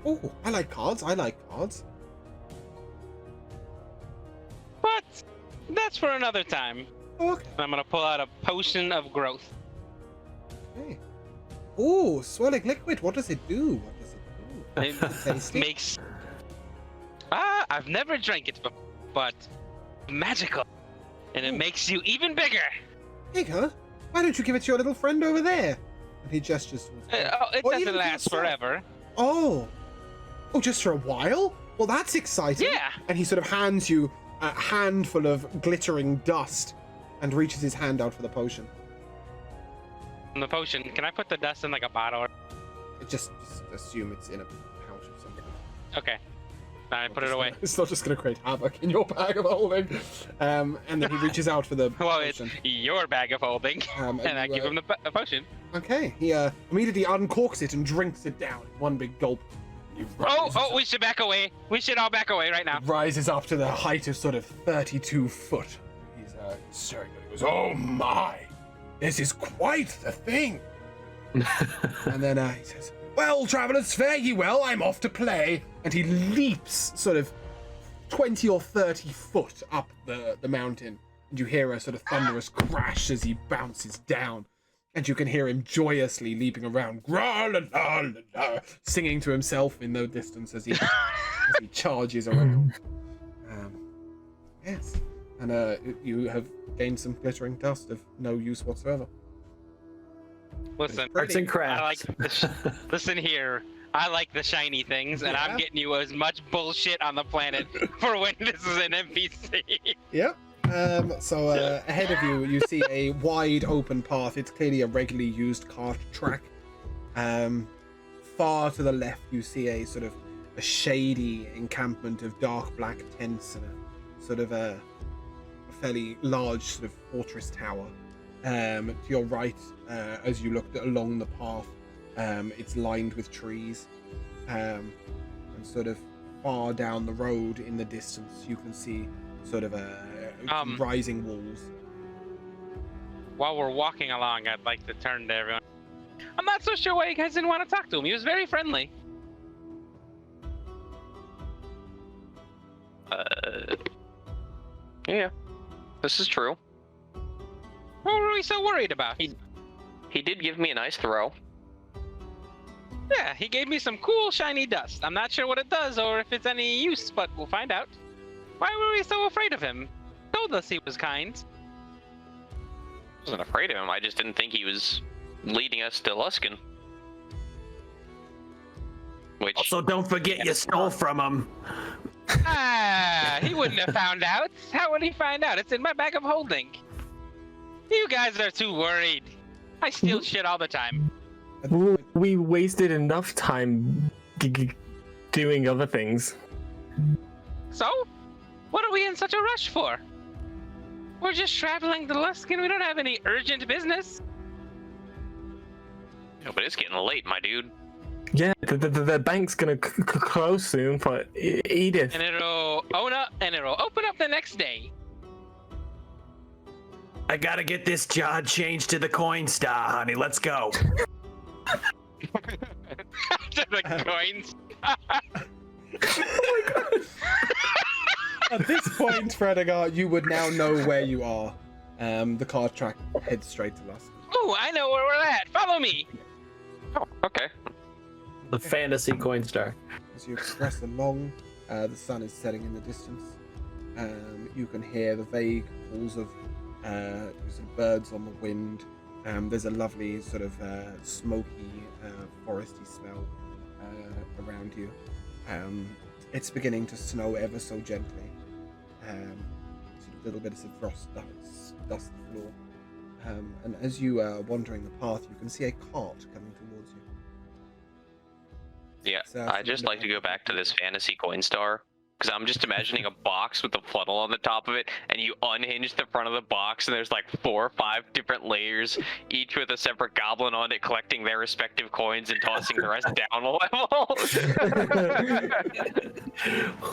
Oh, I like cards. But that's for another time. Okay. I'm gonna pull out a potion of growth. Okay. Oh, swirling liquid. What does it do? It Tasty. makes. I've never drank it before, but magical, and it makes you even bigger. Bigger? Why don't you give it to your little friend over there? And he gestures towards It Or doesn't even to last yourself. forever. Oh, just for a while? Well, that's exciting. Yeah. And he sort of hands you a handful of glittering dust and reaches his hand out for the potion. And the potion. Can I put the dust in like a bottle? Just assume it's in a pouch or something. Okay. I put it away. It's not just going to create havoc in your bag of holding. And then he reaches out for the Well, it's potion. your bag of holding, and I you, give him the potion. Okay, he immediately uncorks it and drinks it down in one big gulp. He rises up- We should back away. We should all back away right now. rises up to the height of sort of 32 foot. He's staring at it. He goes, "Oh my, this is quite the thing." And then he says, "Well, travellers, fare ye well. I'm off to play." And he leaps sort of 20 or 30 foot up the mountain. And you hear a sort of thunderous crash as he bounces down. And you can hear him joyously leaping around, gra la la la la, singing to himself in the distance as he charges around. Yes, and you have gained some glittering dust of no use whatsoever. Listen, Arts and I crafts. like listen here. I like the shiny things, and I'm Yeah. getting you as much bullshit on the planet for when this is an NPC. Yep. So ahead of you, you see a wide open path. It's clearly a regularly used cart track. Far to the left, you see a sort of a shady encampment of dark black tents and a sort of a fairly large sort of fortress tower. To your right, as you look along the path, it's lined with trees. And sort of far down the road in the distance, you can see sort of rising walls. While we're walking along, I'd like to turn to everyone. I'm not so sure why you guys didn't want to talk to him. He was very friendly. Yeah, this is true. What were we so worried about? he did give me a nice throw. Yeah, he gave me some cool shiny dust. I'm not sure what it does or if it's any use, but we'll find out. Why were we so afraid of him? Told us he was kind. I wasn't afraid of him. I just didn't think he was leading us to Luskin. Which... Also, don't forget you stole from him. Ah, he wouldn't have found out. How would he find out? It's in my bag of holding. You guys are too worried. I steal shit all the time. We wasted enough time doing other things. So? What are we in such a rush for? We're just traveling to Luskin. We don't have any urgent business. Yeah, but it's getting late, my dude. Yeah, the bank's gonna close soon for Edith. And it'll open up the next day. I gotta get this jar changed to the coin star, honey. Let's go. To the coins. At this point, Fredegar, you would now know where you are. The cart track heads straight to us. Ooh, I know where we're at. Follow me. Oh, okay. The fantasy coin star. As you progress along, the sun is setting in the distance. You can hear the vague calls of sort of birds on the wind. There's a lovely sort of smoky, foresty smell around you. It's beginning to snow ever so gently. Sort of little bits of frost dust the floor. And as you are wandering the path, you can see a cart coming towards you. Yeah, I'd just like to go back to this fantasy coin star. Because I'm just imagining a box with a funnel on the top of it, and you unhinge the front of the box, and there's like 4 or 5 different layers, each with a separate goblin on it, collecting their respective coins and tossing the rest down a level.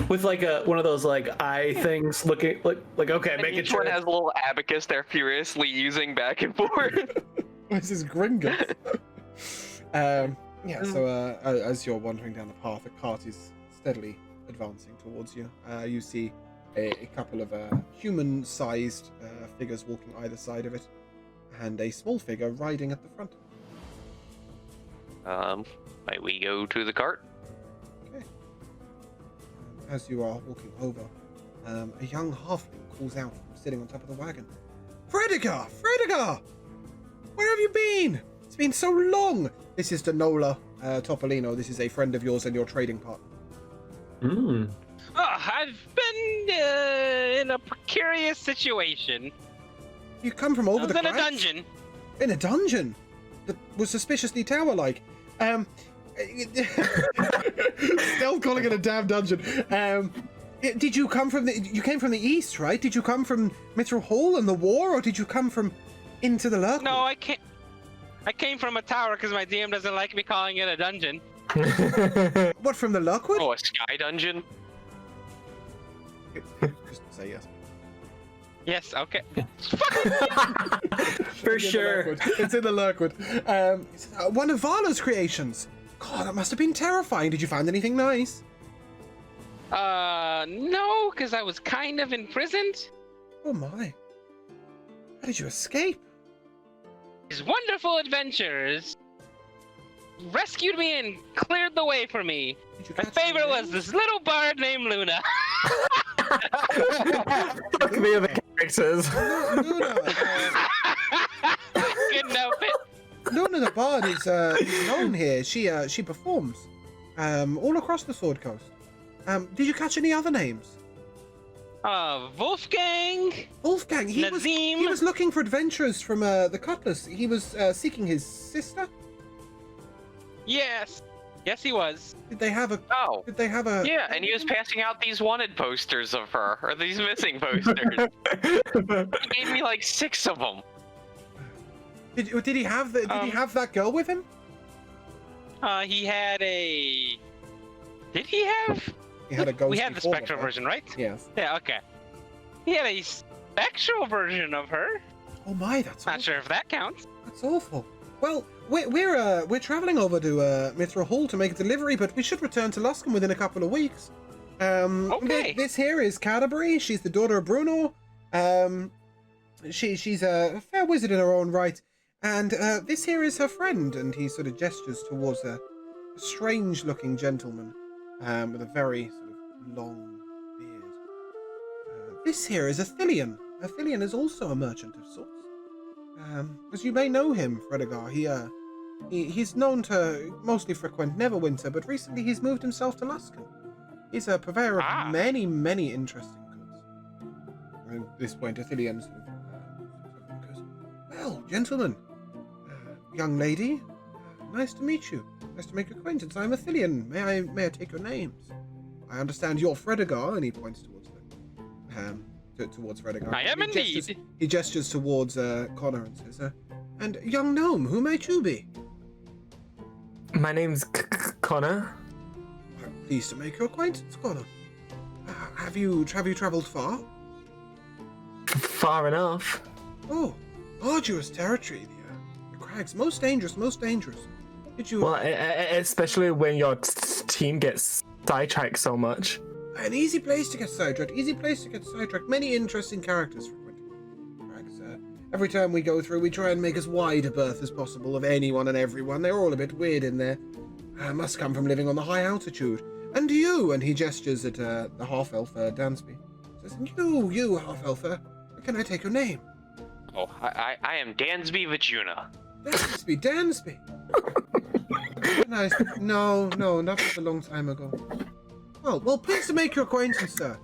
With like one of those like eye things, looking like okay, And making each sure. one has a little abacus they're furiously using back and forth. This is Gringotts. Yeah, so as you're wandering down the path, the cart is steadily advancing towards you. You see a couple of human-sized figures walking either side of it, and a small figure riding at the front. Might we go to the cart? Okay. As you are walking over, a young halfling calls out from sitting on top of the wagon. Fredegar! Fredegar! Where have you been? It's been so long! This is Denola Topolino. This is a friend of yours and your trading partner. Oh, I've been in a precarious situation. You come from over the in a crags? dungeon. In a dungeon? That was suspiciously tower-like. Still calling it a damn dungeon. Did you come from you came from the east, right? Did you come from Mithril Hall and the war, or did you come from into the Lurkwood? No, I came from a tower because my DM doesn't like me calling it a dungeon. What, from the Lurkwood? Oh, a sky dungeon? Just say yes. Yes, okay. For sure. It's in the Lurkwood. It's one of Vala's creations. God, that must have been terrifying. Did you find anything nice? No, because I was kind of imprisoned. Oh my. How did you escape? These wonderful adventures rescued me and cleared the way for me. Did you My catch favorite any was names? this little bard named Luna. Fuck the other characters. Luna, Good outfit. Luna the Bard is known here. She performs all across the Sword Coast. Did you catch any other names? Wolfgang. Wolfgang. He Nazim. was looking for adventurers from the Cutlass. He was seeking his sister. Yes. Yes, he was. Did they have a? Oh. Did they have a? Yeah, and he was passing out these wanted posters of her, or these missing posters. He gave me like 6 of them. Did he have the? Did he have that girl with him? He had a. Did he have? He had a ghost. We had the spectral version, right? Yes. Yeah. Okay. He had a spectral version of her. Oh my, that's Not awful. sure if that counts. That's awful. Well, we're traveling over to Mithril Hall to make a delivery, but we should return to Luskin within a couple of weeks. Okay. This here is Canterbury. She's the daughter of Bruno. She's a fair wizard in her own right. And this here is her friend, and he sort of gestures towards a strange-looking gentleman with a very sort of long beard. This here is Athelion. Athelion is also a merchant of sorts. As you may know him, Fredegar, he's known to mostly frequent Neverwinter, but recently he's moved himself to Luskan. He's a purveyor of many, many interesting goods. And at this point, Athelion sort of goes, "Well, gentlemen, young lady, nice to meet you. Nice to make your acquaintance. I'm Athelion. May I take your names? I understand you're Fredegar," and he points towards towards Fredegar. I am indeed. He gestures towards Connor and says, "And young gnome, who might you be?" My name's Connor. I'm pleased to make your acquaintance, Connor. Have you traveled far? Far enough. Oh, arduous territory. The crags, most dangerous. Did you? Well, especially when your team gets sidetracked so much. An easy place to get sidetracked. Many interesting characters frequenting crags. Every time we go through, we try and make as wide a berth as possible of anyone and everyone. They're all a bit weird in there. Must come from living on the high altitude. And you, and he gestures at the half-elf Dansby. Says, you half-elf, can I take your name? Oh, I am Dansby Vajuna. Dansby. Nice. No, that was a long time ago. Well, pleased to make your acquaintance, sir.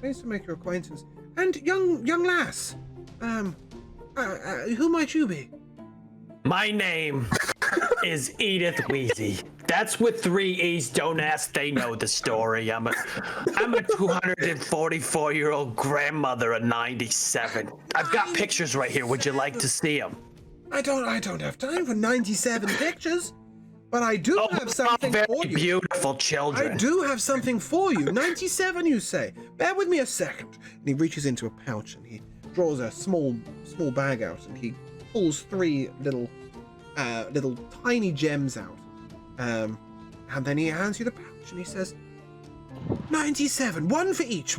Pleased to make your acquaintance. And young lass, who might you be? My name is Edith Wheezy. That's with 3 E's. Don't ask, they know the story. I'm a 244-year-old grandmother of 97. I've got pictures right here. Would you like to see them? I don't have time for 97 pictures. But I do have something for you. Beautiful children. I do have something for you. 97, you say? Bear with me a second. And he reaches into a pouch and he draws a small bag out and he pulls 3 little tiny gems out. And then he hands you the pouch and he says, 97, one for each.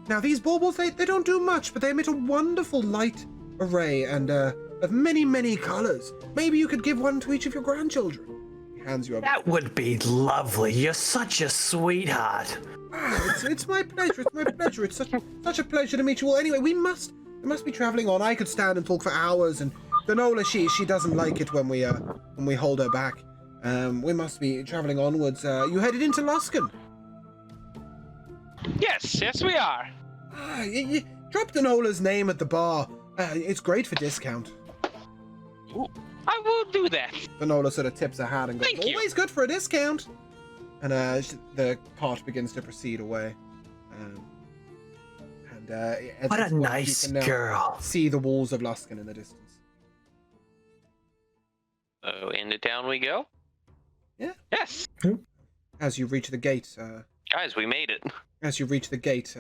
Now these baubles, they don't do much, but they emit a wonderful light array and of many colors. Maybe you could give one to each of your grandchildren. He hands you a... That would be lovely. You're such a sweetheart. It's my pleasure. It's such a pleasure to meet you all. Anyway, we must be traveling on. I could stand and talk for hours, and Danola, she doesn't like it when we hold her back. We must be traveling onwards. You headed into Luskan? Yes, we are. You drop Danola's name at the bar. It's great for discount. Ooh, I will do that. Danola sort of tips her hat and goes, Thank you. Always good for a discount. And the cart begins to proceed away. What a nice girl. See the walls of Luskan in the distance. Oh, into town we go? Yeah. Yes. As you reach the gate, Guys, we made it. As you reach the gate,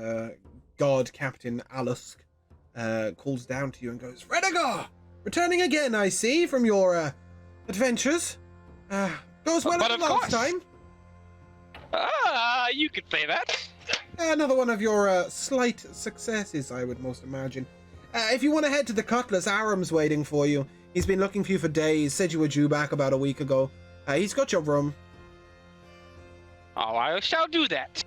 Guard Captain Alusk calls down to you and goes, Fredegar! Returning again, I see, from your adventures. Goes well But as of last course. time. You could say that. Another one of your slight successes, I would most imagine. If you want to head to the Cutlass, Aram's waiting for you. He's been looking for you for days, said you were due back about a week ago. He's got your room. Oh, I shall do that.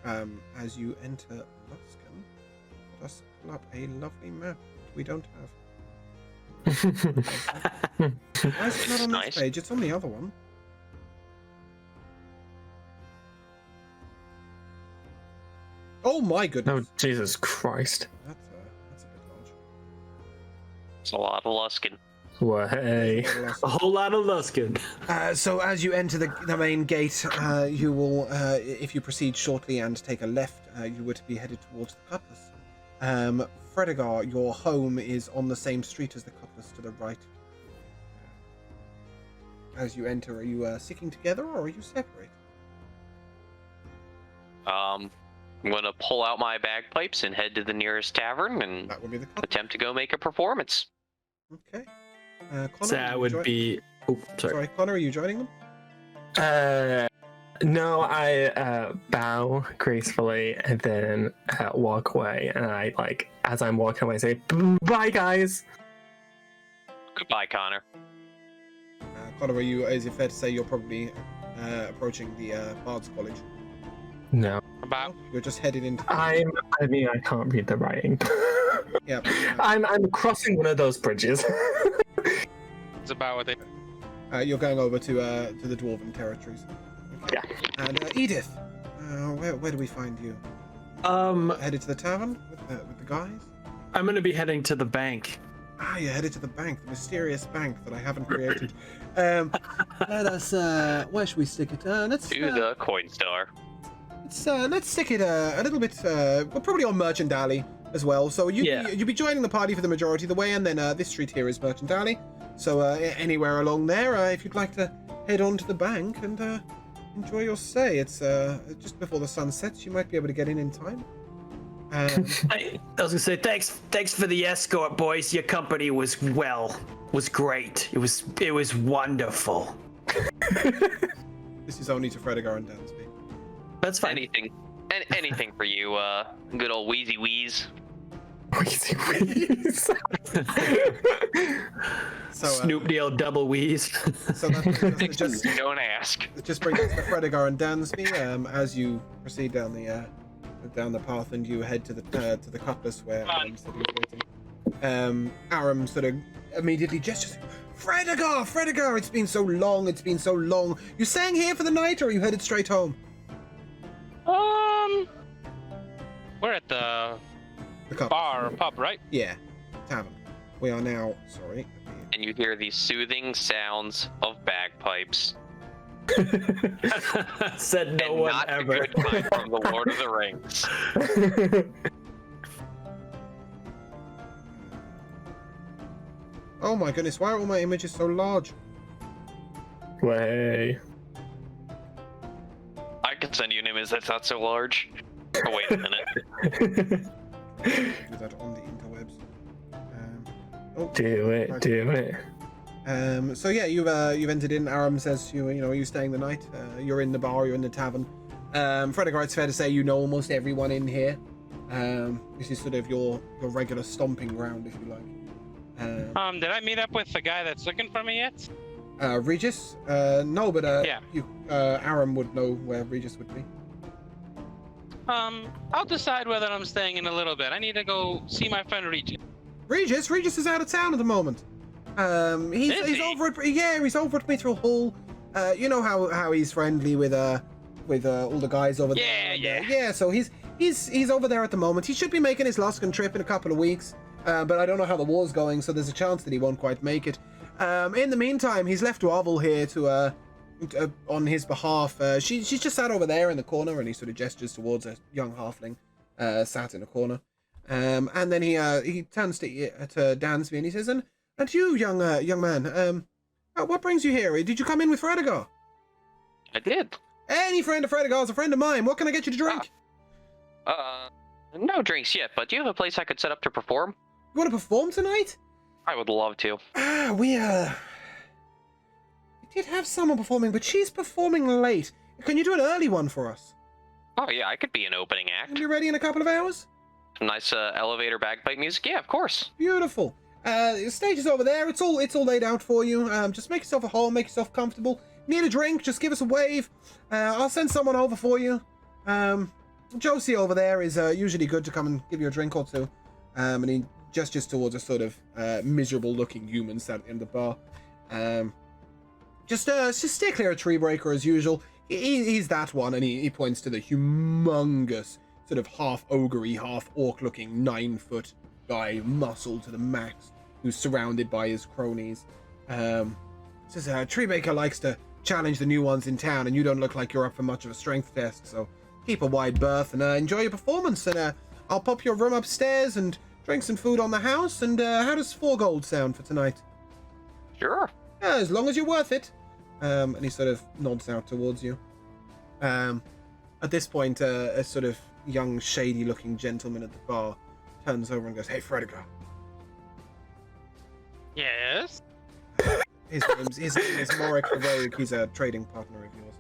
As you enter Luskan, let us pull up a lovely map we don't have. Why is it not on Nice. this page? It's on the other one. Oh my goodness. Oh, Jesus Christ. That's a bit large. It's a lot of Luskin. Way. A whole lot of Luskin. So as you enter the main gate, you will, if you proceed shortly and take a left, you would be headed towards the Cutlass. Fredegar, your home is on the same street as the Cutlass to the right. As you enter, are you sticking together or are you separate? I'm gonna pull out my bagpipes and head to the nearest tavern and That would be the Cutlass. attempt to go make a performance. Okay. Connor, So are that you would join- be. Oh, sorry. Connor, are you joining them? No, I bow gracefully and then walk away. And I, like, as I'm walking away, say, bye, guys. Goodbye, Connor. Connor, is it fair to say you're probably approaching the Bard's College? No. About You're just headed into. I can't read the writing. Yeah. I'm crossing one of those bridges. it's about what they. You're going over to the Dwarven territories. Okay. Yeah. And Edith, where do we find you? Headed to the tavern with the guys? I'm gonna be heading to the bank. Ah, you're headed to the bank, the mysterious bank that I haven't created. Let us. Where should we stick it? Let's. To the coin star. Let's stick it a little bit. We're probably on Merchant Alley as well. So you'll be joining the party for the majority of the way, and then this street here is Merchant Alley. So anywhere along there, if you'd like to head on to the bank and enjoy your stay, it's just before the sun sets. You might be able to get in time. I was gonna say thanks for the escort, boys. Your company was great. It was wonderful. This is only to Fredegar and Dansby. That's fine. Anything for you, good old Wheezy Wheeze. Wheezy wheeze. So, Snoop Deal double wheeze. So that just Don't ask. it just brings us to Fredegar and Dansby. As you proceed down the path and you head to the cutlass where Aram said he was waiting. Aram sort of immediately gestures. Fredegar! It's been so long. You staying here for the night, or are you headed straight home? We're at the The bar or pub, right? Yeah, tavern. We are now. Sorry. And you hear these soothing sounds of bagpipes. Said no and one not ever. the good kind from the Lord of the Rings. Oh my goodness! Why are all my images so large? Way. I can send you an image that's not so large. Oh, wait a minute. Do that on the interwebs. Do it. So yeah, you've entered in. Aram says to you, are you staying the night? You're in the bar. You're in the tavern. Fredegar, it's fair to say you know almost everyone in here. This is sort of your regular stomping ground, if you like. Did I meet up with the guy that's looking for me yet? Regis? No, but Yeah. Aram would know where Regis would be. I'll decide whether I'm staying in a little bit. I need to go see my friend Regis. Regis is out of town at the moment. He's over at he's over at Mithril Hall. You know how he's friendly with all the guys over there. And, yeah. So he's over there at the moment. He should be making his Luskan trip in a couple of weeks. But I don't know how the war's going, so there's a chance that he won't quite make it. In the meantime, he's left Wavel here to on his behalf. She's just sat over there in the corner, and he sort of gestures towards a young halfling sat in a corner. And then he turns to Dansby and he says, "And you, young man, what brings you here? Did you come in with Fredegar?" I did. Any friend of Fredegar's a friend of mine. What can I get you to drink? No drinks yet, but do you have a place I could set up to perform? You want to perform tonight? I would love to. We did have someone performing, but she's performing late. Can you do an early one for us? Oh yeah, I could be an opening act. And be ready in a couple of hours? Some nice elevator bagpipe music. Yeah, of course. Beautiful. The stage is over there. It's all laid out for you. Just make yourself at home. Make yourself comfortable. Need a drink? Just give us a wave. I'll send someone over for you. Josie over there is usually good to come and give you a drink or two. And he gestures towards a sort of miserable-looking human sat in the bar. Just stay clear of Treebreaker as usual. He's that one, and he points to the humongous, sort of half ogre-y, half orc-looking 9-foot guy, muscle to the max, who's surrounded by his cronies. Says Treebreaker likes to challenge the new ones in town, and you don't look like you're up for much of a strength test, so keep a wide berth and enjoy your performance. And I'll pop your room upstairs and drink some food on the house. And how does 4 gold sound for tonight? Sure. Yeah, as long as you're worth it. And he sort of nods out towards you. At this point, a sort of young, shady-looking gentleman at the bar turns over and goes, "Hey, Fredegar." Yes? His name is Morik the Rogue. He's a trading partner of yours.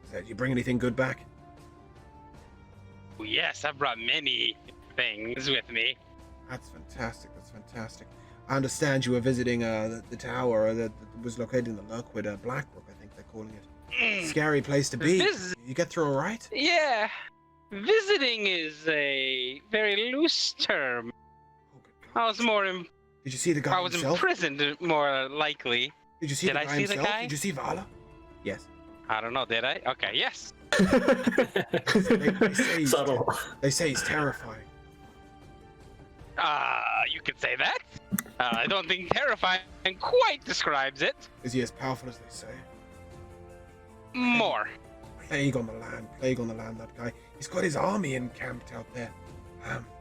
He said, "You bring anything good back?" Oh, yes, I've brought many things with me. That's fantastic. I understand you were visiting the tower that was located in the Lurkwood, Blackbrook, I think they're calling it. Scary place to be. You get through all right? Yeah. Visiting is a very loose term. Oh, good God. I was more Did you see the guy I was himself? imprisoned, more likely. Did you see Did the I guy see the himself? guy? Did you see Vala? Yes. I don't know, did I? Okay, yes. They say Subtle. They say he's terrifying. You could say that. I don't think terrifying quite describes it. Is he as powerful as they say? More. Plague on the land, that guy. He's got his army encamped out there.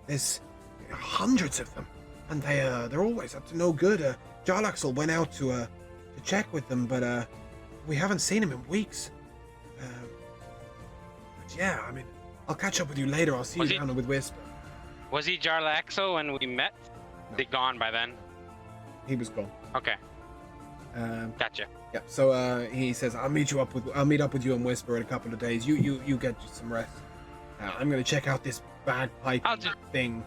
There's hundreds of them, and they're always up to no good. Jarlaxle went out to check with them, but we haven't seen him in weeks. But yeah, I mean, I'll catch up with you later. I'll see you down with Whisper. Was he Jarlaxle when we met? No. They gone by then. He was gone. Okay, gotcha. Yeah. So he says, I'll meet up with you and Whisper in a couple of days. You get some rest. I'm gonna check out this bagpipe thing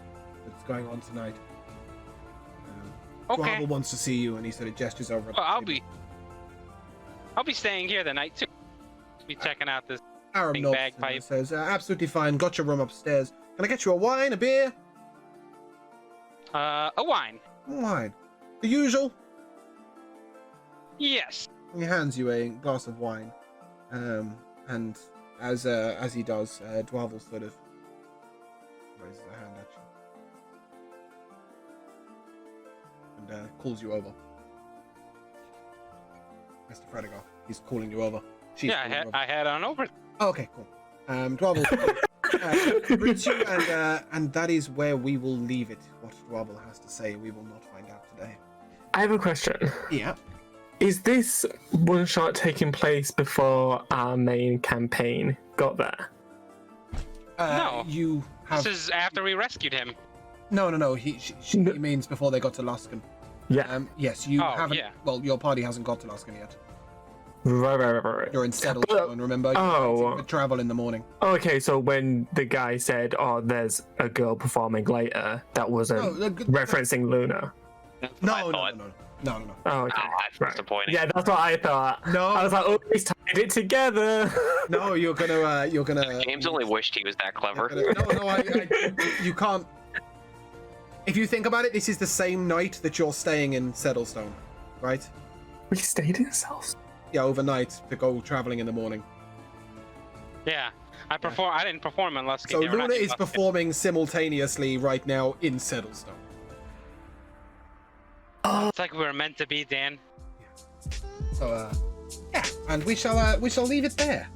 that's going on tonight. Okay. Dwabble wants to see you, and he sort of gestures over. Well, I'll be staying here the night too. Be checking out this Aram big nods bagpipe. and says, absolutely fine. Got your room upstairs. Can I get you a wine, a beer? A wine. Wine. The usual. Yes. He hands you a glass of wine, and as he does, Dwabble sort of raises a hand at you and calls you over. Mr. Fredegar, he's calling you over. She's calling you over. I had on over. Oh, okay, cool. Dwabble greets you, and that is where we will leave it. What Dwabble has to say, we will not find out today. I have a question. Yeah. Is this one shot taking place before our main campaign got there? No. You have. This is after we rescued him. No. He means before they got to Luskan. Yeah. Yes, you Oh, haven't. yeah. Well, your party hasn't got to Luskan yet. Right. You're in Settlestone, remember? You travel in the morning. Okay, so when the guy said, "Oh, there's a girl performing later," that wasn't referencing Luna. That's what I thought. No. Oh, okay. Oh, that's disappointing. Yeah, that's what I thought. No. I was like, "Oh, he's tied it together." No, you're gonna. James only wished he was that clever. You can't. If you think about it, this is the same night that you're staying in Settlestone, right? We stayed in cells. Yeah, overnight to go traveling in the morning. Yeah. I didn't perform in Luskin. So Yeah, we're not Luna in is Luskin. performing simultaneously right now in Settlestone. It's like we were meant to be, Dan. So yeah, and we shall leave it there.